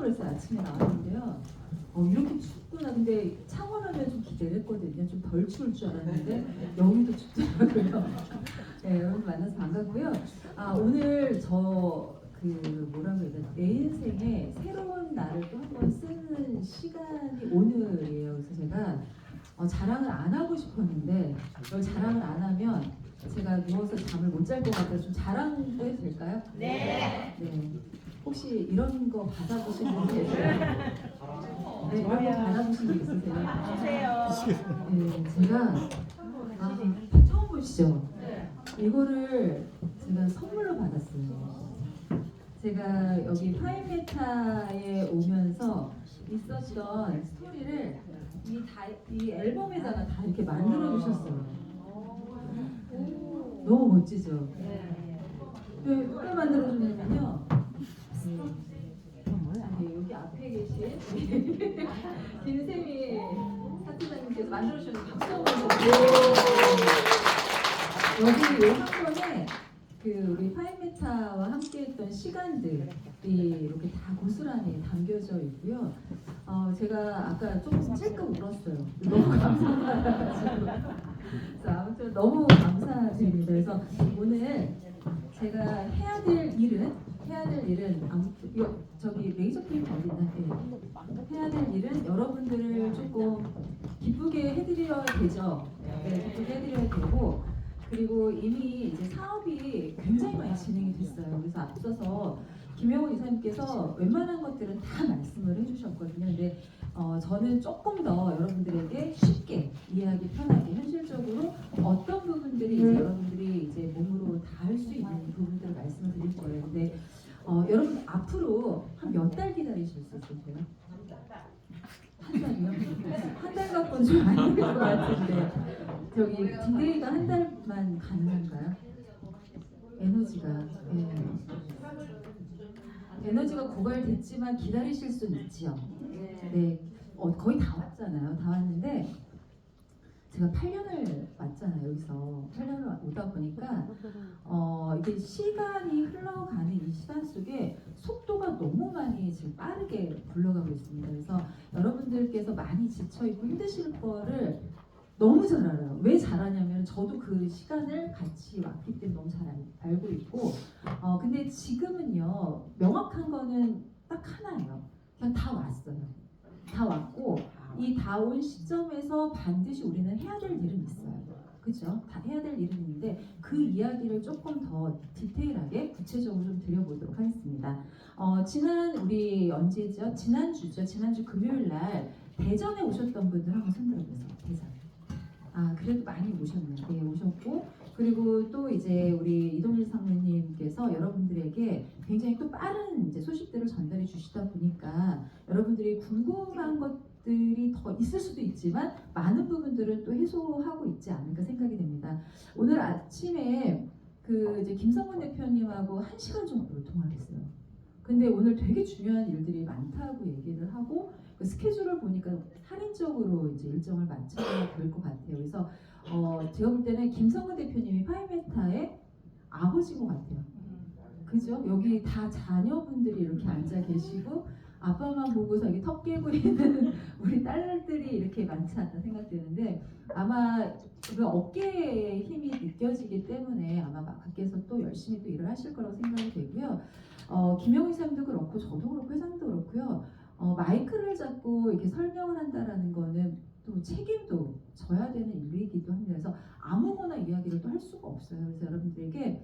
그랬어요. 아침에 나왔는데요. 이렇게 춥구나. 근데 창원하면 좀 기대를 했거든요. 좀 덜 추울 줄 알았는데 여기도 춥더라고요. 네, 여러분 만나서 반갑고요. 오늘 뭐라고 해야 되나, 내 인생에 새로운 나를 또 한 번 쓰는 시간이 오늘이에요. 그래서 제가 자랑을 안 하고 싶었는데 이걸 자랑을 안 하면 제가 누워서 잠을 못 잘 것 같아서 좀 자랑도 해도 될까요? 네. 네. 혹시 이런 거 받아보신 분 계세요? 네, 이런 거 받아보신 분 있으세요? 주세요. 네, 제가 처음 보시죠? 이거를 제가 선물로 받았어요. 제가 여기 파인메타에 오면서 있었던 스토리를 이 앨범에다가 다 이렇게 만들어 주셨어요. 너무 멋지죠? 왜 누가 만들어 주냐면요. 여기 앞에 계신 김세미 사투장님께서 만들어 주신 박수 한번 여기 한 번에 우리 파인메타와 함께했던 시간들이 이렇게 다 고스란히 담겨져 있고요. 제가 아까 조금 찔끔 울었어요. 너무 감사해가지고. 그래서 아무튼 너무 감사드립니다. 그래서 오늘 제가 해야 될 일은 저기 레이저 페인트 어디 있나? 해야 될 일은 여러분들을 조금 기쁘게 해드려야 되죠. 네, 기쁘게 해드려야 되고. 그리고 이미 이제 사업이 굉장히 많이 진행이 됐어요. 그래서 앞서서 김영훈 이사님께서 웬만한 것들은 다 말씀을 해주셨거든요. 근데 저는 조금 더 여러분들에게 쉽게 이해하기 편하게 현실적으로 어떤 부분들이 이제 여러분들이 이제 몸으로 다 할 수 있는 부분들을 말씀을 드릴 거예요. 근데 여러분 앞으로 한 몇 달 기다리실 수 있으세요? 한 달이요? 한 달 갖고는 좀 안 될 것 같은데 저기 딜레이가 한 달만 가능한가요? 에너지가 고갈됐지만 기다리실 수는 있지요. 네, 거의 다 왔잖아요. 다 왔는데 제가 8년을 왔잖아요. 여기서 8년을 오다 보니까 이게 시간이 흘러가는 이 시간 속에 속도가 너무 많이 지금 빠르게 굴러가고 있습니다. 그래서 여러분들께서 많이 지쳐있고 힘드실 거를 너무 잘 알아요. 왜 잘하냐면 저도 그 시간을 같이 왔기 때문에 너무 잘 알고 있고 근데 지금은요 명확한 거는 딱 하나예요. 그냥 다 왔어요. 다 왔고 이 다 온 시점에서 반드시 우리는 해야 될 일은 있어요. 그죠? 다 해야 될 일은 있는데 그 이야기를 조금 더 디테일하게 구체적으로 좀 드려보도록 하겠습니다. 지난 우리 언제죠? 지난주 금요일 날 대전에 오셨던 분들 한번 손들어보세요. 대전. 그래도 많이 오셨네요. 네, 오셨고 그리고 또 이제 우리 이동일 상무님께서 여러분들에게 굉장히 또 빠른 이제 소식들을 전달해 주시다 보니까 여러분들이 궁금한 것들이 더 있을 수도 있지만 많은 부분들을 또 해소하고 있지 않을까 생각이 됩니다. 오늘 아침에 이제 김성원 대표님하고 1시간 정도 통화했어요. 근데 오늘 되게 중요한 일들이 많다고 얘기를 하고 그 스케줄을 보니까 살인적으로 이제 일정을 맞춰야 될 것 같아요. 그래서 제가 볼 때는 김성근 대표님이 파이메타의 아버지인 것 같아요. 그죠? 여기 다 자녀분들이 이렇게 앉아 계시고 아빠만 보고서 여기 턱 깨고 있는 우리 딸들이 이렇게 많지 않나 생각되는데 아마 그 어깨에 힘이 느껴지기 때문에 아마 밖에서 또 열심히 또 일을 하실 거라고 생각이 되고요. 김영희 사님도 그렇고 저도 그렇고 회장도 그렇고요. 마이크를 잡고 이렇게 설명을 한다라는 거는 또 책임도 져야 되는 일이기도 합니다. 그래서 아무거나 이야기를 또 할 수가 없어요. 그래서 여러분들에게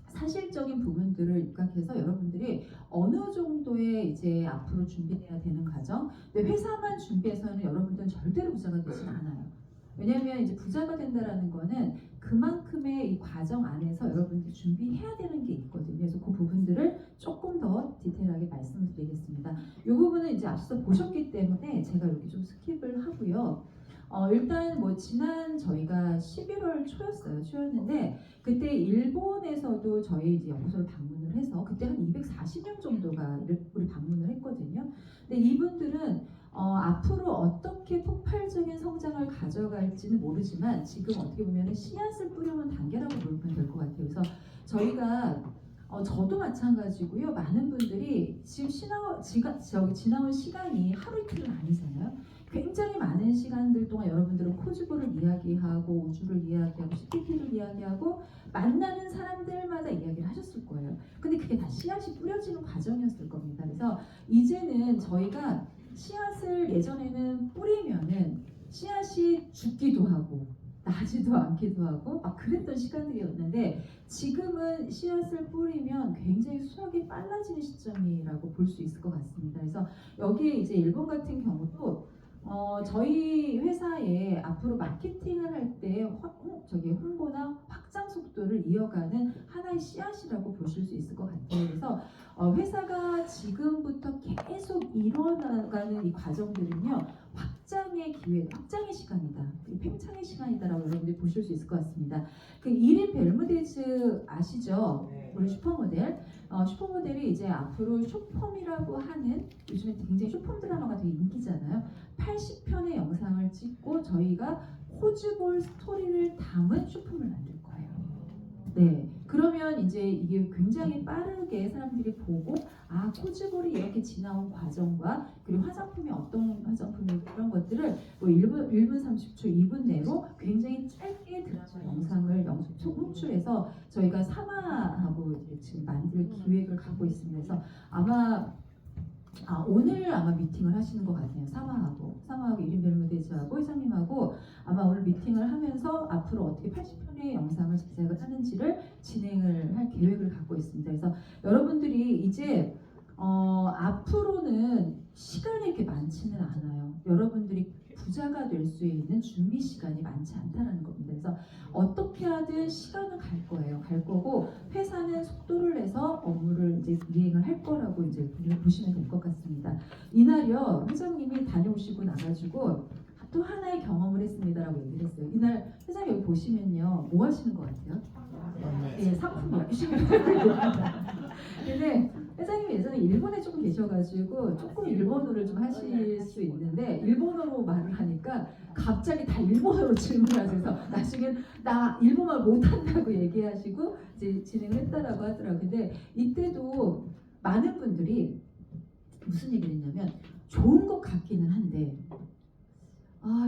사실적인 부분들을 입각해서 여러분들이 어느 정도의 이제 앞으로 준비해야 되는 과정. 근데 회사만 준비해서는 여러분들은 절대로 부자가 되진 않아요. 왜냐하면 이제 부자가 된다라는 거는 그만큼의 이 과정 안에서 여러분들이 준비해야 되는 게 있거든요. 그래서 그 부분들을 조금 더 디테일하게 말씀을 드리겠습니다. 이 부분은 이제 앞서 보셨기 때문에 제가 이렇게 좀 스킵을 하고요. 일단 뭐 지난 저희가 11월 초였는데 그때 일본에서도 저희 이제 연구소를 방문을 해서 그때 한 240명 정도가 우리 방문을 했거든요. 근데 이분들은 앞으로 어떻게 폭발적인 성장을 가져갈지는 모르지만 지금 어떻게 보면 씨앗을 뿌려놓은 단계라고 보면 될 것 같아요. 그래서 저희가 저도 마찬가지고요. 많은 분들이 지금 지나온 시간이 하루 이틀은 아니잖아요. 굉장히 많은 시간들 동안 여러분들은 코즈볼을 이야기하고 우주를 이야기하고 CPT를 이야기하고 만나는 사람들마다 이야기를 하셨을 거예요. 근데 그게 다 씨앗이 뿌려지는 과정이었을 겁니다. 그래서 이제는 저희가 씨앗을 예전에는 뿌리면은 씨앗이 죽기도 하고 나지도 않기도 하고 막 그랬던 시간들이었는데 지금은 씨앗을 뿌리면 굉장히 수확이 빨라지는 시점이라고 볼 수 있을 것 같습니다. 그래서 여기에 이제 일본 같은 경우도 저희 회사에 앞으로 마케팅을 할 때 홍보나 확장 속도를 이어가는 하나의 씨앗이라고 보실 수 있을 것 같아요. 그래서 회사가 지금부터 계속 일어나가는 이 과정들은요, 확장의 기회, 확장의 시간이다, 팽창의 시간이다라고 여러분들이 보실 수 있을 것 같습니다. 그 이린 벨무데즈 아시죠? 우리 슈퍼모델. 슈퍼모델이 이제 앞으로 쇼폼이라고 하는 요즘에 굉장히 쇼폼 드라마가 되게 인기잖아요. 80편의 영상을 찍고 저희가 코즈볼 스토리를 담은 쇼폼을 만들 거예요. 네, 그러면 이제 이게 굉장히 빠르게 사람들이 보고 코즈볼이 이렇게 지나온 과정과 그리고 화장품이 어떤 화장품이 그런 것들을 뭐 1분 30초, 2분 내로 굉장히 짧게 드라마 영상을 송출해서 저희가 3화하고 지금 만들 기획을 갖고 있습니다. 그래서 아마 오늘 아마 미팅을 하시는 것 같아요. 사마하고 이린 벨무데즈하고 회장님하고 아마 오늘 미팅을 하면서 앞으로 어떻게 80편의 영상을 제작을 하는지를 진행을 할 계획을 갖고 있습니다. 그래서 여러분들이 이제 앞으로는 시간이 이렇게 많지는 않아요. 여러분들이 부자가 될 수 있는 준비 시간이 많지 않다라는 겁니다. 그래서 어떻게 하든 시간은 갈 거예요. 갈 거고 회사는 속도를 내서 업무를 이제 이행을 할 거라고 이제 보시면 될 것 같습니다. 이날요 회장님이 다녀오시고 나가지고 또 하나의 경험을 했습니다라고 얘기를 했어요. 이날 회장님 여기 보시면요 뭐 하시는 것 같아요? 네, 상품 열심히 근데 회장님이 예전에 일본에 조금 계셔가지고 조금 일본어를 좀 하실 수 있는데 일본어로 말을 하니까 갑자기 다 일본어로 질문하셔서 나중에 나 일본말 못한다고 얘기하시고 이제 진행을 했다라고 하더라고요. 근데 이때도 많은 분들이 무슨 얘기를 했냐면 좋은 것 같기는 한데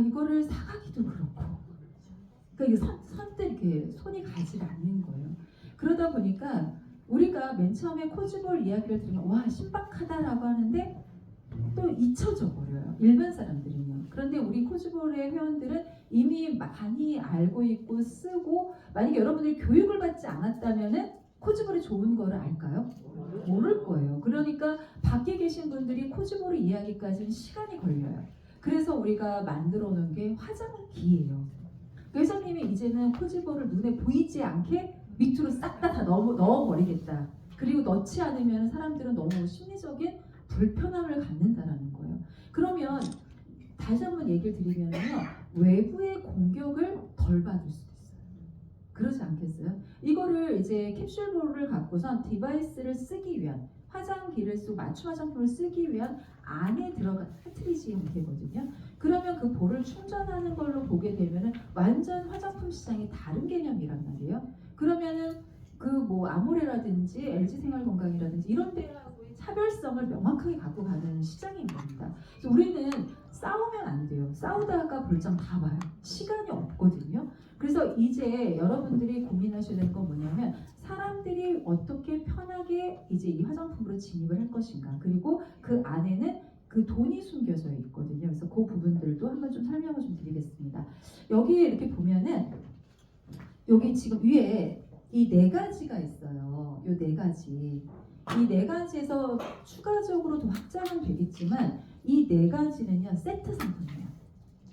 이거를 사가기도 그렇고 그러니까 이게 선뜻 이렇게 손이 가지 않는 거예요. 그러다 보니까 우리가 맨 처음에 코즈볼 이야기를 들으면 와 신박하다라고 하는데 또 잊혀져 버려요. 일반 사람들은요. 그런데 우리 코즈볼의 회원들은 이미 많이 알고 있고 쓰고 만약에 여러분들이 교육을 받지 않았다면은 코즈볼이 좋은 거를 알까요? 모를 거예요. 그러니까 밖에 계신 분들이 코즈볼을 이해하기까지는 시간이 걸려요. 그래서 우리가 만들어 놓은 게 화장기예요. 회장님이 이제는 코즈볼을 눈에 보이지 않게 밑으로 싹 다 넣어버리겠다. 그리고 넣지 않으면 사람들은 너무 심리적인 불편함을 갖는다라는 거예요. 그러면 다시 한번 얘기를 드리면요. 외부의 공격을 덜 받을 수도 있어요. 그러지 않겠어요? 이거를 이제 캡슐볼을 갖고선 디바이스를 쓰기 위한 화장기를 쓰고 맞춤 화장품을 쓰기 위한 안에 들어간 카트리지 형태거든요. 그러면 그 볼을 충전하는 걸로 보게 되면은 완전 화장품 시장이 다른 개념이란 말이에요. 그러면은 그 뭐 아모레라든지 LG생활건강이라든지 이런 데하고의 차별성을 명확하게 갖고 가는 시장인 겁니다. 그래서 우리는 싸우면 안 돼요. 싸우다가 볼장 다 봐요. 시간이 없거든요. 그래서 이제 여러분들이 고민하셔야 되는 건 뭐냐면 사람들이 어떻게 편하게 이제 이 화장품으로 진입을 할 것인가. 그리고 그 안에는 그 돈이 숨겨져 있거든요. 그래서 그 부분들도 한번 좀 설명을 좀 드리겠습니다. 여기에 이렇게 보면은 여기 지금 위에 이 네 가지가 있어요. 이 네 가지. 이 네 가지에서 추가적으로 더 확장은 되겠지만 이 네 가지는요 세트 상품이에요.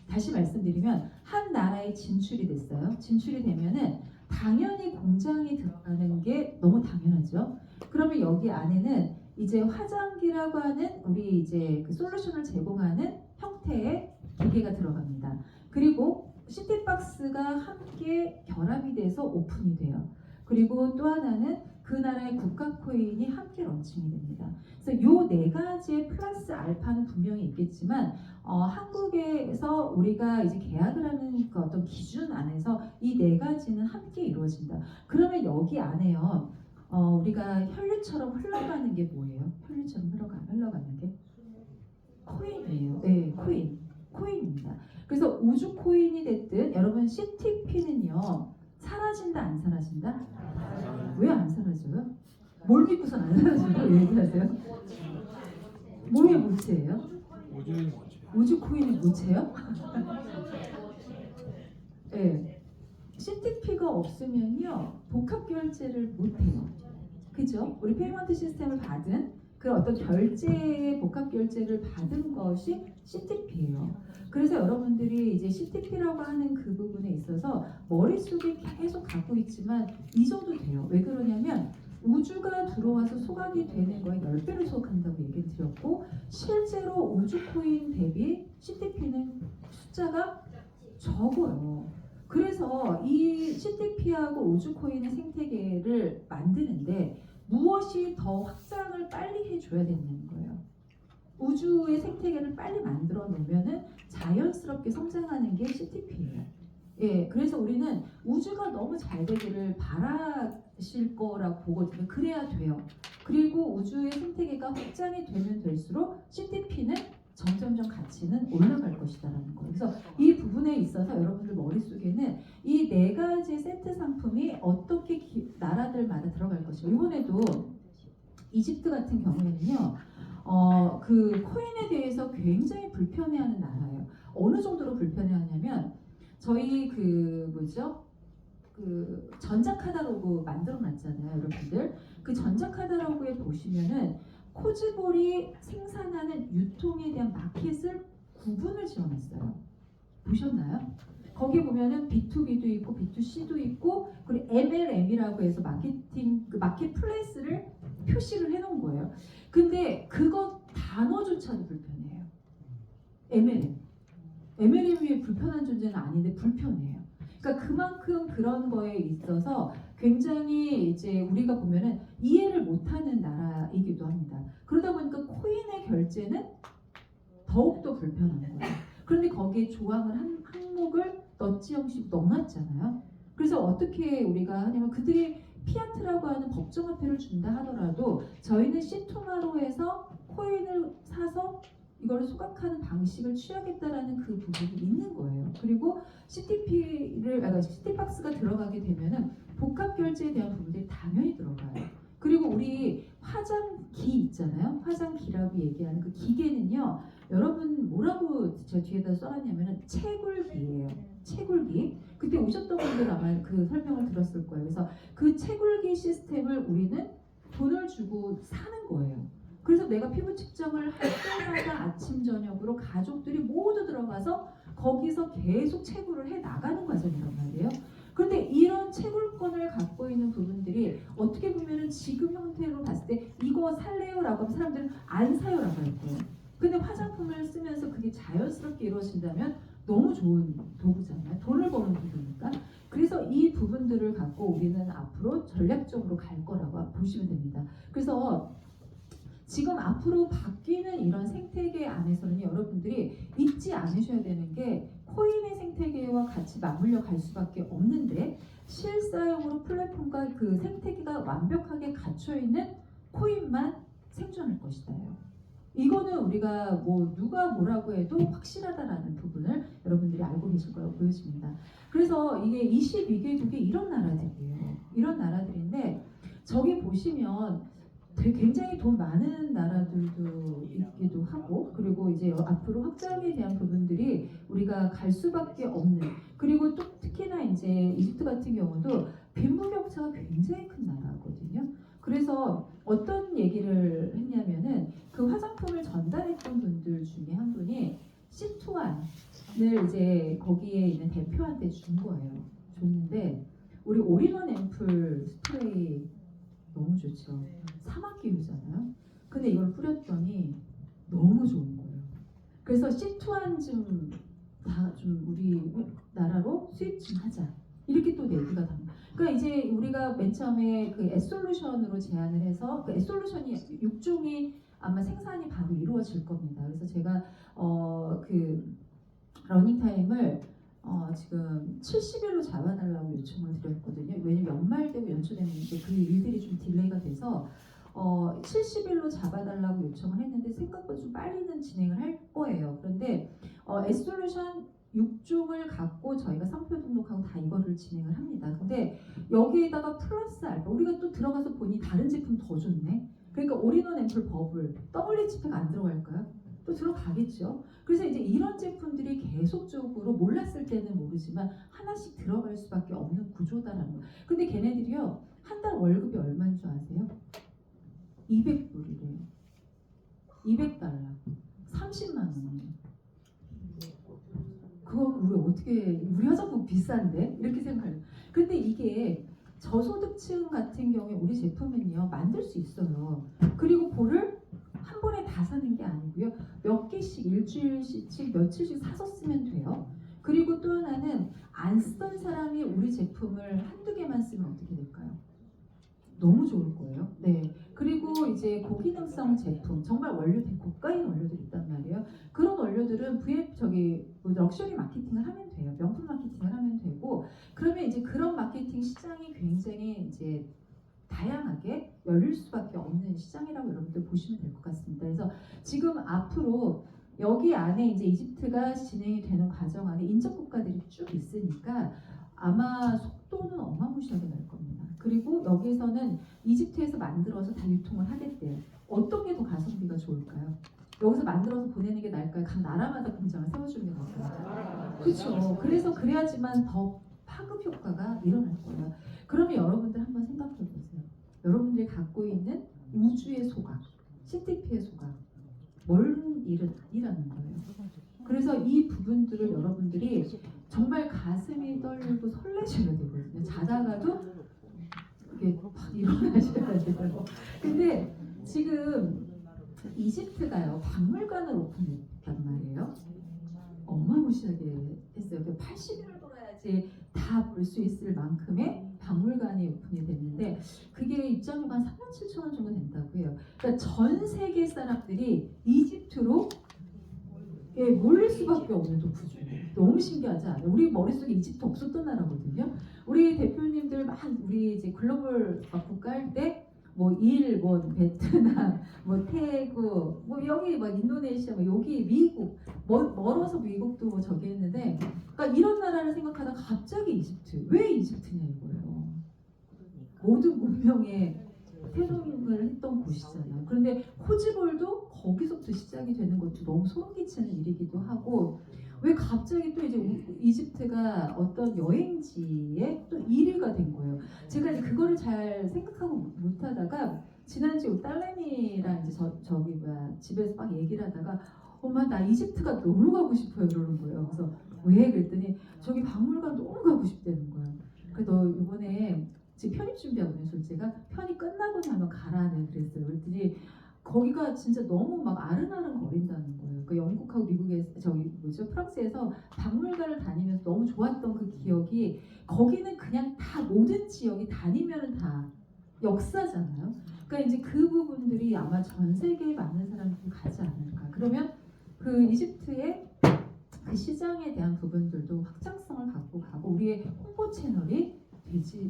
다시 말씀드리면 한 나라에 진출이 됐어요. 진출이 되면은 당연히 공장이 들어가는 게 너무 당연하죠. 그러면 여기 안에는 이제 화장기라고 하는 우리 이제 그 솔루션을 제공하는 형태의 기계가 들어갑니다. 그리고 시티박스가 함께 결합이 돼서 오픈이 돼요. 그리고 또 하나는 그 나라의 국가 코인이 함께 런칭이 됩니다. 그래서 요 네 가지의 플러스 알파는 분명히 있겠지만 한국에서 우리가 이제 계약을 하는 그 어떤 기준 안에서 이 네 가지는 함께 이루어진다. 그러면 여기 안에요. 우리가 혈류처럼 흘러가는 게 뭐예요? 혈류처럼 흘러가는 게 코인이에요. 네, 코인입니다. 그래서 우주 코인이 됐든 여러분 CTP는요 사라진다 안 사라진다? 왜 안 사라져요? 뭘 믿고선 안 사라진다고 얘기하세요? 뭐의 물체예요? 우주 코인의 물체요? 네. CTP가 없으면요 복합 결제를 못해요. 그죠? 우리 페이먼트 시스템을 받은 그 어떤 결제의 복합 결제를 받은 것이 CTP예요. 그래서 여러분들이 이제 CTP라고 하는 그 부분에 있어서 머릿속에 계속 갖고 있지만 잊어도 돼요. 왜 그러냐면 우주가 들어와서 소각이 되는 거에 10배를 소각한다고 얘기 드렸고 실제로 우주 코인 대비 CTP는 숫자가 적어요. 그래서 이 CTP하고 우주 코인의 생태계를 만드는데 무엇이 더 확장을 빨리 해줘야 되는 거예요. 우주의 생태계를 빨리 만들어 놓으면은 자연스럽게 성장하는 게 CTP예요. 예, 그래서 우리는 우주가 너무 잘 되기를 바라실 거라고 보거든요. 그래야 돼요. 그리고 우주의 생태계가 확장이 되면 될수록 CTP는 점점점 가치는 올라갈 것이다라는 거예요. 그래서 이 부분에 있어서 여러분들 머릿속에는 이 4가지 세트 상품이 어떻게 나라들마다 들어갈 것이고 이번에도 이집트 같은 경우에는요. 그 코인에 대해서 굉장히 불편해하는 나라예요. 어느 정도로 불편해하냐면 저희 그 뭐죠? 그 전자카탈로그 만들어놨잖아요, 여러분들. 그 전자카탈로그에 보시면은 코즈볼이 생산하는 유통에 대한 마켓을 구분을 지어놨어요. 보셨나요? 거기 보면은 B2B도 있고 B2C도 있고 그리고 MLM이라고 해서 마케팅 그 마켓플레이스를 표시를 해놓은 거예요. 근데 그거 단어조차도 불편해요. MLM이 불편한 존재는 아닌데 불편해요. 그러니까 그만큼 그런 거에 있어서 굉장히 이제 우리가 보면은 이해를 못하는 나라이기도 합니다. 그러다 보니까 코인의 결제는 더욱더 불편한 거예요. 그런데 거기에 조항을 항목을 넛지 형식 넣어놨잖아요. 그래서 어떻게 우리가 하냐면 그들이 피아트라고 하는 법정화폐를 준다 하더라도 저희는 시토마로에서 코인을 사서 이걸 소각하는 방식을 취하겠다라는 그 부분이 있는 거예요. 그리고 CT박스가 들어가게 되면은 복합 결제에 대한 부분들이 당연히 들어가요. 그리고 우리 화장기 있잖아요. 화장기라고 얘기하는 그 기계는요. 여러분 뭐라고 저 뒤에다 써놨냐면은 채굴기예요. 채굴기. 그때 오셨던 분들 아마 그 설명을 들었을 거예요. 그래서 그 채굴기 시스템을 우리는 돈을 주고 사는 거예요. 그래서 내가 피부 측정을 할 때마다 아침 저녁으로 가족들이 모두 들어가서 거기서 계속 채굴을 해 나가는 과정이란 말이에요. 그런데 이런 채굴권을 갖고 있는 부분들이 어떻게 보면은 지금 형태로 봤을 때 이거 살래요라고 하면 사람들은 안 사요라고 할 거예요. 근데 화장품을 쓰면서 그게 자연스럽게 이루어진다면 너무 좋은 도구잖아요. 돈을 버는 도구니까. 그래서 이 부분들을 갖고 우리는 앞으로 전략적으로 갈 거라고 보시면 됩니다. 그래서 지금 앞으로 바뀌는 이런 생태계 안에서는 여러분들이 잊지 않으셔야 되는 게 코인의 생태계와 같이 맞물려 갈 수밖에 없는데 실사용으로 플랫폼과 그 생태계가 완벽하게 갖춰 있는 코인만 생존할 것이다요. 이거는 우리가 뭐 누가 뭐라고 해도 확실하다라는 부분을 여러분들이 알고 계실 거라고 보여집니다. 그래서 이게 22개국이 이런 나라들이에요. 이런 나라들인데 저기 보시면 굉장히 돈 많은 나라들도 있기도 하고 그리고 이제 앞으로 확장에 대한 부분들이 우리가 갈 수밖에 없는 그리고 또 특히나 이제 이집트 같은 경우도 빈부격차가 굉장히 큰 나라거든요. 그래서 어떤 얘기를 했냐면은 그 화장품을 전달했던 분들 중에 한 분이 C2안을 이제 거기에 있는 대표한테 준 거예요. 줬는데 우리 올인원 앰플 스프레이 너무 좋죠. 사막기후잖아요. 근데 이걸 뿌렸더니 너무 좋은 거예요. 그래서 C2안 좀 우리 나라로 수입 좀 하자. 이렇게 또 얘기가 됩니다. 그러니까 이제 우리가 맨 처음에 그 에솔루션으로 제안을 해서 그 에솔루션이 6종이 아마 생산이 바로 이루어질 겁니다. 그래서 제가 그 러닝 타임을 지금 70일로 잡아달라고 요청을 드렸거든요. 왜냐면 연말되고 연초되는데 그 일들이 좀 딜레이가 돼서 70일로 잡아달라고 요청을 했는데 생각보다 좀 빨리는 진행을 할 거예요. 그런데 S솔루션 6종을 갖고 저희가 상표 등록하고 다 이거를 진행을 합니다. 근데 여기에다가 플러스 알파 우리가 또 들어가서 보니 다른 제품 더 좋네. 그러니까 올인원 앰플 버블 WHP가 안 들어갈까요? 또 들어가겠죠. 그래서 이제 이런 제품들이 계속적으로 몰랐을 때는 모르지만 하나씩 들어갈 수밖에 없는 구조다라는 거. 근데 걔네들이요 한 달 월급이 얼마인 줄 아세요? 200불이래요. 200달러. 30만 원이에요. 그거 우리 화장품 비싼데? 이렇게 생각해요. 근데 이게 저소득층 같은 경우에 우리 제품은요 만들 수 있어요. 그리고 볼을 한 번에 다 사는 게 아니고요. 몇 개씩 일주일씩 며칠씩 사서 쓰면 돼요. 그리고 또 하나는 안 쓰던 사람이 우리 제품을 한두 개만 쓰면 어떻게 될까요? 너무 좋을 거예요. 네. 그리고 이제 고기능성 제품, 정말 원료 고가인 원료들이 있단 말이에요. 그런 원료들은 럭셔리 마케팅을 하면 돼요. 명품 마케팅을 하면 되고, 그러면 이제 그런 마케팅 시장이 굉장히 이제 다양하게 열릴 수밖에 없는 시장이라고 여러분들 보시면 될 것 같습니다. 그래서 지금 앞으로 여기 안에 이제 이집트가 진행이 되는 과정 안에 인접 국가들이 쭉 있으니까 아마 속도는 어마무시하게 날 겁니다. 그리고 여기서는 이집트에서 만들어서 다 유통을 하겠대요. 어떤 게 더 가성비가 좋을까요? 여기서 만들어서 보내는 게 나을까요? 각 나라마다 공장을 세워주는 게 나을까요? 그렇죠. 그래서 그래야지만 더 파급 효과가 일어날 거예요. 그러면 여러분들 한번 생각해 보세요. 여러분들이 갖고 있는 우주의 소각, CTP의 소각, 멀은 일은 아니라는 거예요. 그래서 이 부분들을 여러분들이 정말 가슴이 떨리고 설레셔야 되거든요. 자다가도 이게 막 일어나셔야 돼요. 근데 지금 이집트가요 박물관을 오픈했단 말이에요. 어마무시하게 했어요. 80일을 돌아야지 다 볼 수 있을 만큼의 박물관이 오픈이 됐는데 그게 입장료가 한 37,000원 정도 된다고 해요. 그러니까 전 세계 사람들이 이집트로 몰릴 수밖에 없는 또 구조. 너무 신기하지 않아요? 우리 머릿속에 이집트 없었던 나라거든요. 우리 대표님들 막 우리 이제 글로벌 국가 할 때 뭐 일본, 베트남, 뭐 태국, 뭐 여기 뭐 인도네시아, 뭐 여기 미국, 멀어서 미국도 뭐 저기 했는데, 그러니까 이런 나라를 생각하다가 갑자기 이집트. 왜 이집트냐 이거예요. 모든 문명의 태동을 했던 곳이잖아요. 그런데 호지볼도 거기서부터 시작이 되는 것도 너무 소름 끼치는 일이기도 하고 왜 갑자기 또 이제 이집트가 어떤 여행지에 또 1위가 된 거예요. 제가 이제 그거를 잘 생각하고 못하다가 지난주에 딸내미랑 이제 집에서 막 얘기를 하다가 엄마 나 이집트가 너무 가고 싶어요 이러는 거예요. 그래서 왜? 그랬더니 저기 박물관 너무 가고 싶다는 거예요. 그래서 너 이번에 지금 편입 준비하고 있는 둘째가 편입 끝나고 나면 가라네 그랬어요. 그랬더니 거기가 진짜 너무 막 아른아른 거린다는 거예요. 그 영국하고 미국에 프랑스에서 박물관을 다니면서 너무 좋았던 그 기억이 거기는 그냥 다 모든 지역이 다니면은 다 역사잖아요. 그러니까 이제 그 부분들이 아마 전 세계에 많은 사람들이 가지 않을까. 그러면 그 이집트의 그 시장에 대한 부분들도 확장성을 갖고 가고 우리의 홍보 채널이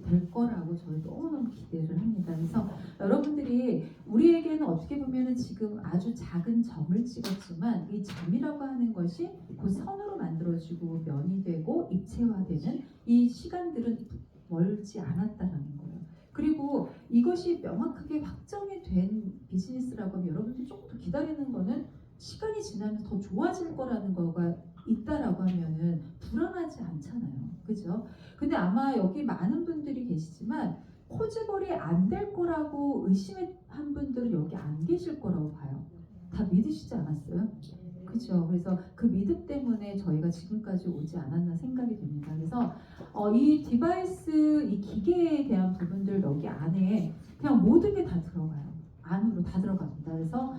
될 거라고 저는 너무너무 기대를 합니다. 그래서 여러분들이 우리에게는 어떻게 보면 지금 아주 작은 점을 찍었지만 이 점이라고 하는 것이 곧 선으로 만들어지고 면이 되고 입체화되는 이 시간들은 멀지 않았다라는 거예요. 그리고 이것이 명확하게 확정이 된 비즈니스라고 하면 여러분들이 조금 더 기다리는 거는 시간이 지나면 더 좋아질 거라는 거가 있다라고 하면은 불안하지 않잖아요. 그죠? 근데 아마 여기 많은 분들이 계시지만 코즈볼이 안 될 거라고 의심한 분들은 여기 안 계실 거라고 봐요. 다 믿으시지 않았어요? 그죠? 그래서 그 믿음 때문에 저희가 지금까지 오지 않았나 생각이 됩니다. 그래서 이 디바이스, 이 기계에 대한 부분들 여기 안에 그냥 모든 게 다 들어가요. 안으로 다 들어갑니다. 그래서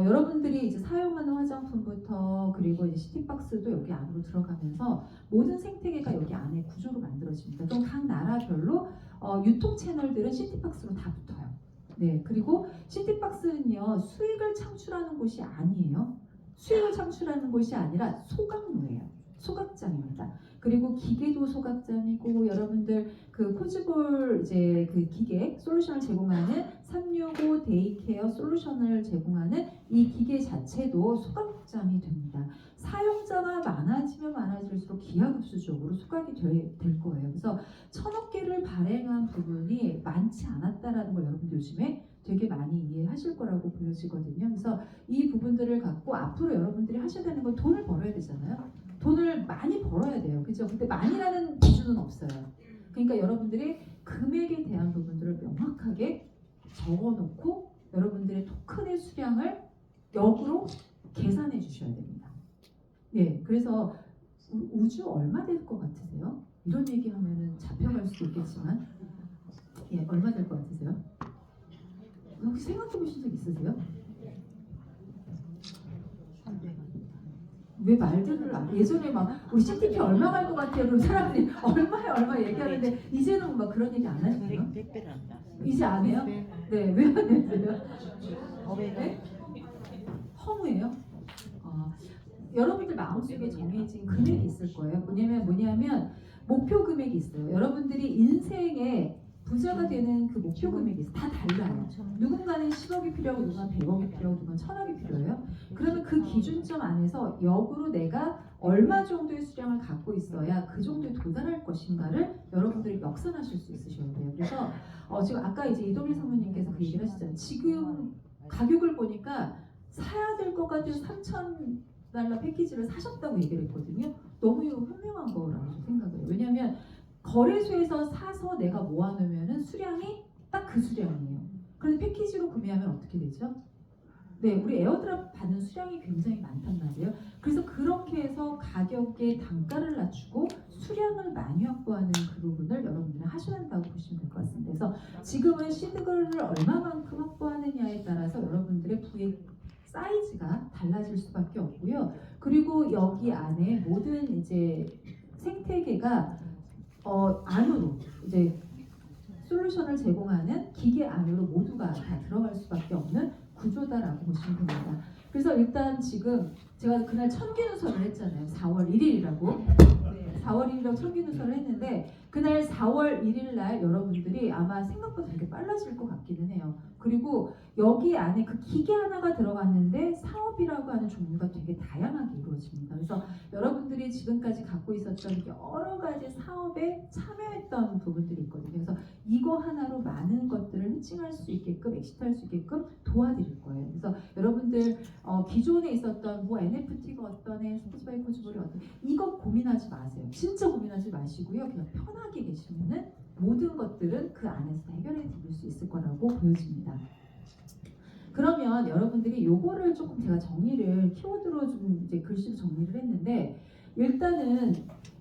여러분들이 이제 사용하는 화장품부터 그리고 이제 시티박스도 여기 안으로 들어가면서 모든 생태계가 여기 안에 구조로 만들어집니다. 또 각 나라별로 유통 채널들은 시티박스로 다 붙어요. 네, 그리고 시티박스는요 수익을 창출하는 곳이 아니에요. 수익을 창출하는 곳이 아니라 소각로예요. 소각장입니다. 그리고 기계도 소각장이고 여러분들 그 코즈볼 이제 그 기계 솔루션을 제공하는 365 데이케어 솔루션을 제공하는 이 기계 자체도 소각장이 됩니다. 사용자가 많아지면 많아질수록 기하급수적으로 소각이 될 거예요. 그래서 1000억 개를 발행한 부분이 많지 않았다라는 걸 여러분들 요즘에 되게 많이 이해하실 거라고 보여지거든요. 그래서 이 부분들을 갖고 앞으로 여러분들이 하셔야 되는 건 돈을 벌어야 되잖아요. 돈을 많이 벌어야 돼요. 그죠? 근데 많이라는 기준은 없어요. 그러니까 여러분들이 금액에 대한 부분들을 명확하게 적어놓고 여러분들의 토큰의 수량을 역으로 계산해 주셔야 됩니다. 네, 그래서 우주 얼마 될 것 같으세요? 이런 얘기하면은 잡혀갈 수도 있겠지만, 예, 얼마 될 것 같으세요? 혹시 생각해 보신 적 있으세요? 300원. 왜 말들을 예전에 막 우리 CTP 얼마 갈 것 같아요. 그럼 사람들이 얼마 얘기하는데 이제는 막 그런 얘기 안 하시네요. 100배를 한다. 이제 안 해요? 네, 왜 안 해요? 500원. 네? 허무해요? 여러분들 마음속에 정해진 금액이 있을 거예요. 뭐냐면 목표 금액이 있어요. 여러분들이 인생에 부자가 되는 그 목표 금액이 있어요. 다 달라요. 누군가는 10억이 필요하고 누군가는 100억이 필요하고 누군가는 1000억이 필요해요. 그러면 그 기준점 안에서 역으로 내가 얼마 정도의 수량을 갖고 있어야 그 정도에 도달할 것인가를 여러분들이 역산하실 수 있으셔야 돼요. 그래서 지금 아까 이제 이동일 사모님께서 그 얘기를 하시잖아요. 지금 가격을 보니까 사야 될 것 같아요. 3,000달러 패키지를 사셨다고 얘기를 했거든요. 너무 현명한 거라고 생각을 해요. 왜냐하면 거래소에서 사서 내가 모아놓으면 수량이 딱 그 수량이에요. 그런데 패키지로 구매하면 어떻게 되죠? 네, 우리 에어드랍 받는 수량이 굉장히 많단 말이에요. 그래서 그렇게 해서 가격의 단가를 낮추고 수량을 많이 확보하는 그 부분을 여러분들이 하셔야 한다고 보시면 될 것 같습니다. 그래서 지금은 시드걸을 얼마만큼 확보하느냐에 따라서 여러분들의 부의 사이즈가 달라질 수밖에 없고요. 그리고 여기 안에 모든 이제 생태계가 안으로 이제 솔루션을 제공하는 기계 안으로 모두가 다 들어갈 수밖에 없는 구조다라고 보시면 됩니다. 그래서 일단 지금 제가 그날 천기 누설을 했잖아요. 4월 1일이라고. 4월 1일이라고 천기 누설을 했는데 그날 4월 1일 날 여러분들이 아마 생각보다 되게 빨라질 것 같기는 해요. 그리고 여기 안에 그 기계 하나가 들어갔는데 사업이라고 하는 종류가 되게 다양하게 이루어집니다. 그래서 여러분들이 지금까지 갖고 있었던 여러 가지 사업에 참여했던 부분들이 있거든요. 그래서 이거 하나로 많은 것들을 해칭할 수 있게끔 엑시트할 수 있게끔 도와드릴 거예요. 그래서 여러분들 기존에 있었던 뭐 NFT가 어떤 애, 스포티파이 코즈볼이 어떤 이거 고민하지 마세요. 진짜 고민하지 마시고요. 그냥 편하게 계시면은 모든 것들은 그 안에서 해결해 드릴 수 있을 거라고 보여집니다. 그러면 여러분들이 요거를 조금 제가 정리를 키워드로 좀 이제 글씨로 정리를 했는데 일단은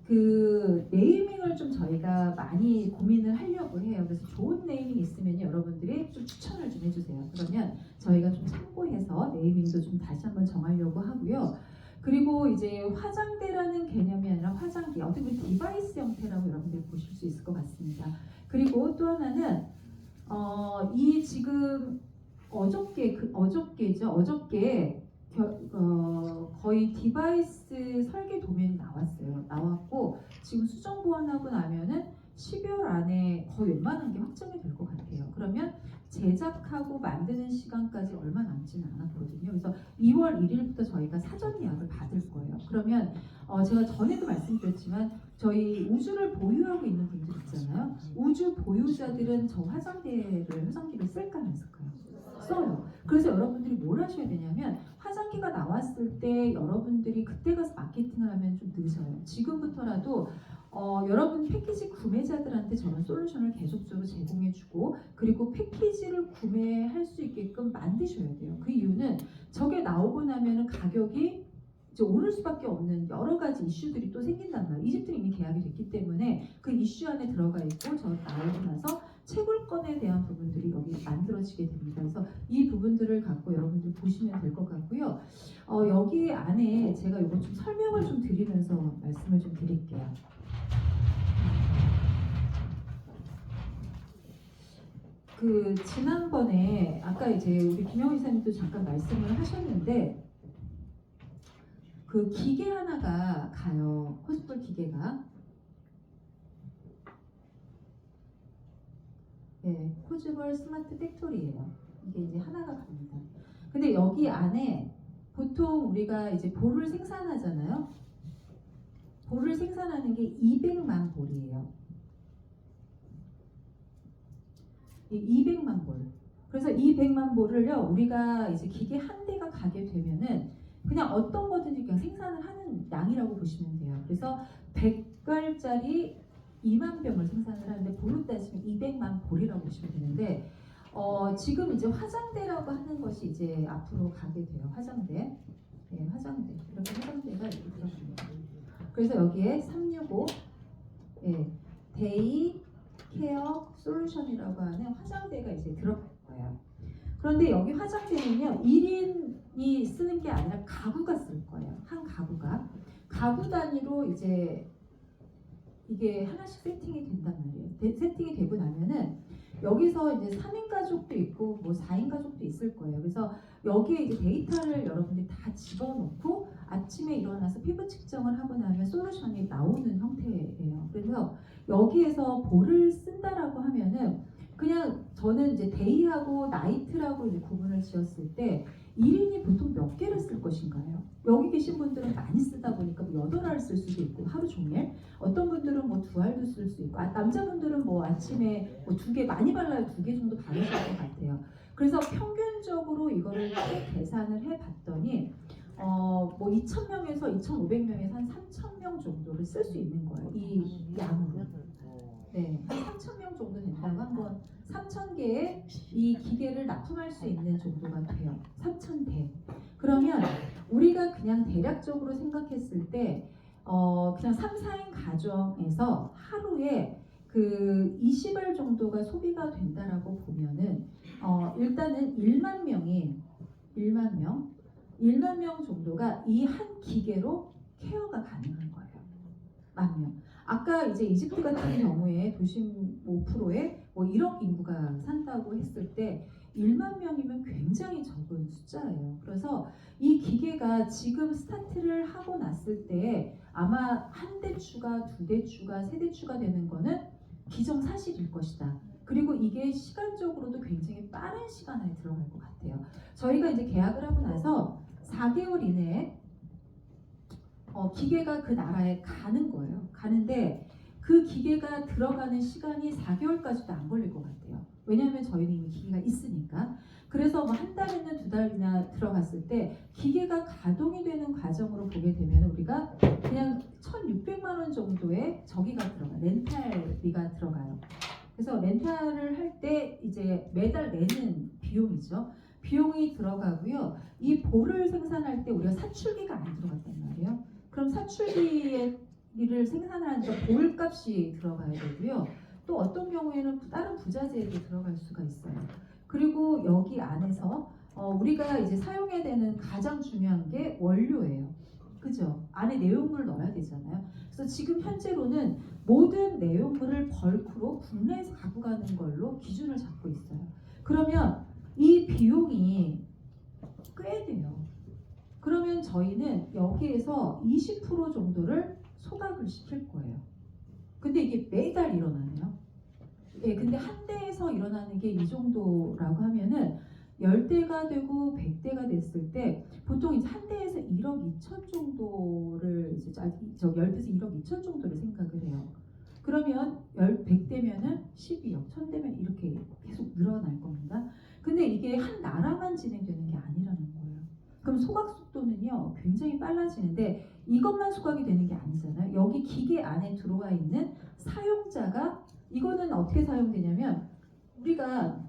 그 네이밍을 좀 저희가 많이 고민을 하려고 해요. 그래서 좋은 네이밍 있으면 여러분들이 좀 추천을 좀 해주세요. 그러면 저희가 좀 참고해서 네이밍도 좀 다시 한번 정하려고 하고요. 그리고 이제 화장대라는 개념이 아니라 화장기, 어떻게 보면 디바이스 형태라고 여러분들이 보실 수 있을 것 같습니다. 그리고 또 하나는 이 지금 어저께죠. 어저께 거의 디바이스 설계 도면이 나왔고 지금 수정 보완하고 나면은 12월 안에 거의 웬만한 게 확정이 될 것 같아요. 그러면 제작하고 만드는 시간까지 얼마 남지는 않았거든요. 그래서 2월 1일부터 저희가 사전 예약을 받을 거예요. 그러면 제가 전에도 말씀드렸지만 저희 우주를 보유하고 있는 분들 있잖아요. 우주 보유자들은 저 화장기를 쓸까 안 쓸까요? 써요. 그래서 여러분들이 뭘 하셔야 되냐면 화장기가 나왔을 때 여러분들이 그때 가서 마케팅을 하면 좀 늦어요. 지금부터라도 여러분 패키지 구매자들한테 저런 솔루션을 계속적으로 제공해주고 그리고 패키지를 구매할 수 있게끔 만드셔야 돼요. 그 이유는 저게 나오고 나면은 가격이 이제 오를 수밖에 없는 여러 가지 이슈들이 또 생긴단 말이에요. 이집트는 이미 계약이 됐기 때문에 그 이슈 안에 들어가 있고 저 나오고 나서 채굴권에 대한 부분들이 여기 만들어지게 됩니다. 그래서 이 부분들을 갖고 여러분들 보시면 될 것 같고요. 여기 안에 제가 이거 좀 설명을 좀 드리면서 말씀을 좀 드릴게요. 그 지난번에 아까 이제 우리 김영희 사님도 잠깐 말씀을 하셨는데 그 기계 하나가 가요. 코스풀 기계가. 네, 코즈벌 스마트 팩토리예요. 이게 이제 하나가 갑니다. 근데 여기 안에 보통 우리가 이제 볼을 생산하잖아요. 볼을 생산하는 게 200만 볼이에요. 200만 볼. 그래서 200만 볼을요, 우리가 이제 기계 한 대가 가게 되면은 그냥 어떤 거든지 그냥 생산을 하는 양이라고 보시면 돼요. 그래서 100갈짜리 2만 병을 생산을 하는데 볼로 따지면 200만 볼이라고 보시면 되는데 지금 이제 화장대라고 하는 것이 이제 앞으로 가게 돼요. 화장대. 네, 화장대. 이렇게 화장대가 이렇게 들어갑니다. 그래서 여기에 365 데이 케어 솔루션이라고 하는 화장대가 이제 들어갈 거예요. 그런데 여기 화장대는요, 1인이 쓰는 게 아니라 가구가 쓸 거예요. 한 가구가. 가구 단위로 이제 이게 하나씩 세팅이 된단 말이에요. 세팅이 되고 나면은 여기서 이제 3인 가족도 있고 뭐 4인 가족도 있을 거예요. 그래서 여기에 이제 데이터를 여러분들이 다 집어넣고 아침에 일어나서 피부 측정을 하고 나면 솔루션이 나오는 형태예요. 그래서 여기에서 볼을 쓴다라고 하면은 그냥 저는 이제 데이하고 나이트라고 이제 구분을 지었을 때 1인이 보통 몇 개를 쓸 것인가요? 여기 계신 분들은 많이 쓰다 보니까 뭐 8알을 쓸 수도 있고 하루 종일, 어떤 분들은 뭐 2알도 쓸 수 있고, 남자분들은 뭐 아침에 뭐 2개 많이 발라요. 2개 정도 바르실 것 같아요. 그래서 평균적으로 이거를 계산을 해봤더니 뭐 2,000명에서 2,500명에서 한 3,000명 정도를 쓸 수 있는 거예요. 이 양으로. 네, 한 3,000명 정도 된다고 한번 3,000개의 이 기계를 납품할 수 있는 정도가 돼요. 3,000대. 그러면 우리가 그냥 대략적으로 생각했을 때 그냥 3, 4인 가정에서 하루에 그 20알 정도가 소비가 된다라고 보면은 일단은 1만 명 정도가 이 한 기계로 케어가 가능한 거예요. 1만 명. 아까 이제 이집트 같은 경우에 도심 5%에 뭐 1억 인구가 산다고 했을 때 1만 명이면 굉장히 적은 숫자예요. 그래서 이 기계가 지금 스타트를 하고 났을 때 아마 한 대 추가, 2대 추가, 3대 추가 되는 거는 기정사실일 것이다. 그리고 이게 시간적으로도 굉장히 빠른 시간 안에 들어갈 것 같아요. 저희가 이제 계약을 하고 나서 4개월 이내에 기계가 그 나라에 가는 거예요. 가는데 그 기계가 들어가는 시간이 4개월까지도 안 걸릴 것 같아요. 왜냐하면 저희는 이미 기계가 있으니까. 그래서 뭐 한 달이나 2달이나 들어갔을 때 기계가 가동이 되는 과정으로 보게 되면 우리가 그냥 1,600만 원 정도의 저기가 들어가요. 렌탈비가 들어가요. 그래서 렌탈을 할 때 이제 매달 내는 비용이죠. 비용이 들어가고요. 이 볼을 생산할 때 우리가 사출기가 안 들어갔단 말이에요. 그럼 사출기를 생산하는데 볼값이 들어가야 되고요. 또 어떤 경우에는 다른 부자재도 들어갈 수가 있어요. 그리고 여기 안에서 우리가 이제 사용해야 되는 가장 중요한 게 원료예요. 그죠? 안에 내용물을 넣어야 되잖아요. 그래서 지금 현재로는 모든 내용물을 벌크로 국내에서 갖고 가는 걸로 기준을 잡고 있어요. 그러면 이 비용이 꽤 돼요. 그러면 저희는 여기에서 20% 정도를 소각을 시킬 거예요. 근데 이게 매달 일어나네요. 예, 근데 한 대에서 일어나는 게 이 정도라고 하면은 10대가 되고 100대가 됐을 때 보통 이제 한 대에서 1억 2천 정도를 이제 10대에서 1억 2천 정도를 생각을 해요. 그러면 100대면은 12억, 1000대면 이렇게 계속 늘어날 겁니다. 근데 이게 한 나라만 진행되는 게 아니라는 거예요. 그럼 소각 속도는요 굉장히 빨라지는데 이것만 소각이 되는 게 아니잖아요. 여기 기계 안에 들어와 있는 사용자가 이거는 어떻게 사용되냐면 우리가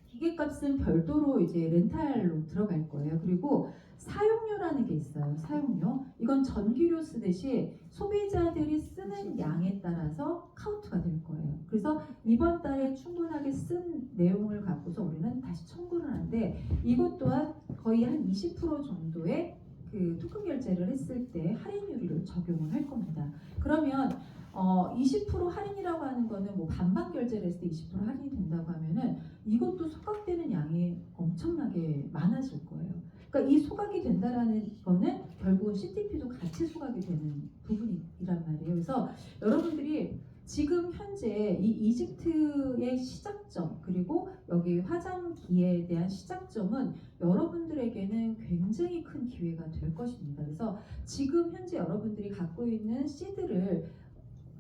기계값은 별도로 이제 렌탈로 들어갈 거예요. 그리고 사용료라는 게 있어요. 사용료. 이건 전기료 쓰듯이 소비자들이 쓰는 양에 따라서 카운트가 될 거예요. 그래서 이번 달에 충분하게 쓴 내용을 갖고서 우리는 다시 청구를 하는데 이것 또한 거의 한 20% 정도의 그 토큰 결제를 했을 때 할인율을 적용을 할 겁니다. 그러면 20% 할인이라고 하는 거는 뭐 반반 결제를 했을 때 20% 할인이 된다고 하면은 이것도 소각되는 양이 엄청나게 많아질 거예요. 그러니까 이 소각이 된다라는 거는 결국은 CTP도 같이 소각이 되는 부분이란 말이에요. 그래서 여러분들이 지금 현재 이 이집트의 시작점 그리고 여기 화장기에 대한 시작점은 여러분들에게는 굉장히 큰 기회가 될 것입니다. 그래서 지금 현재 여러분들이 갖고 있는 씨드를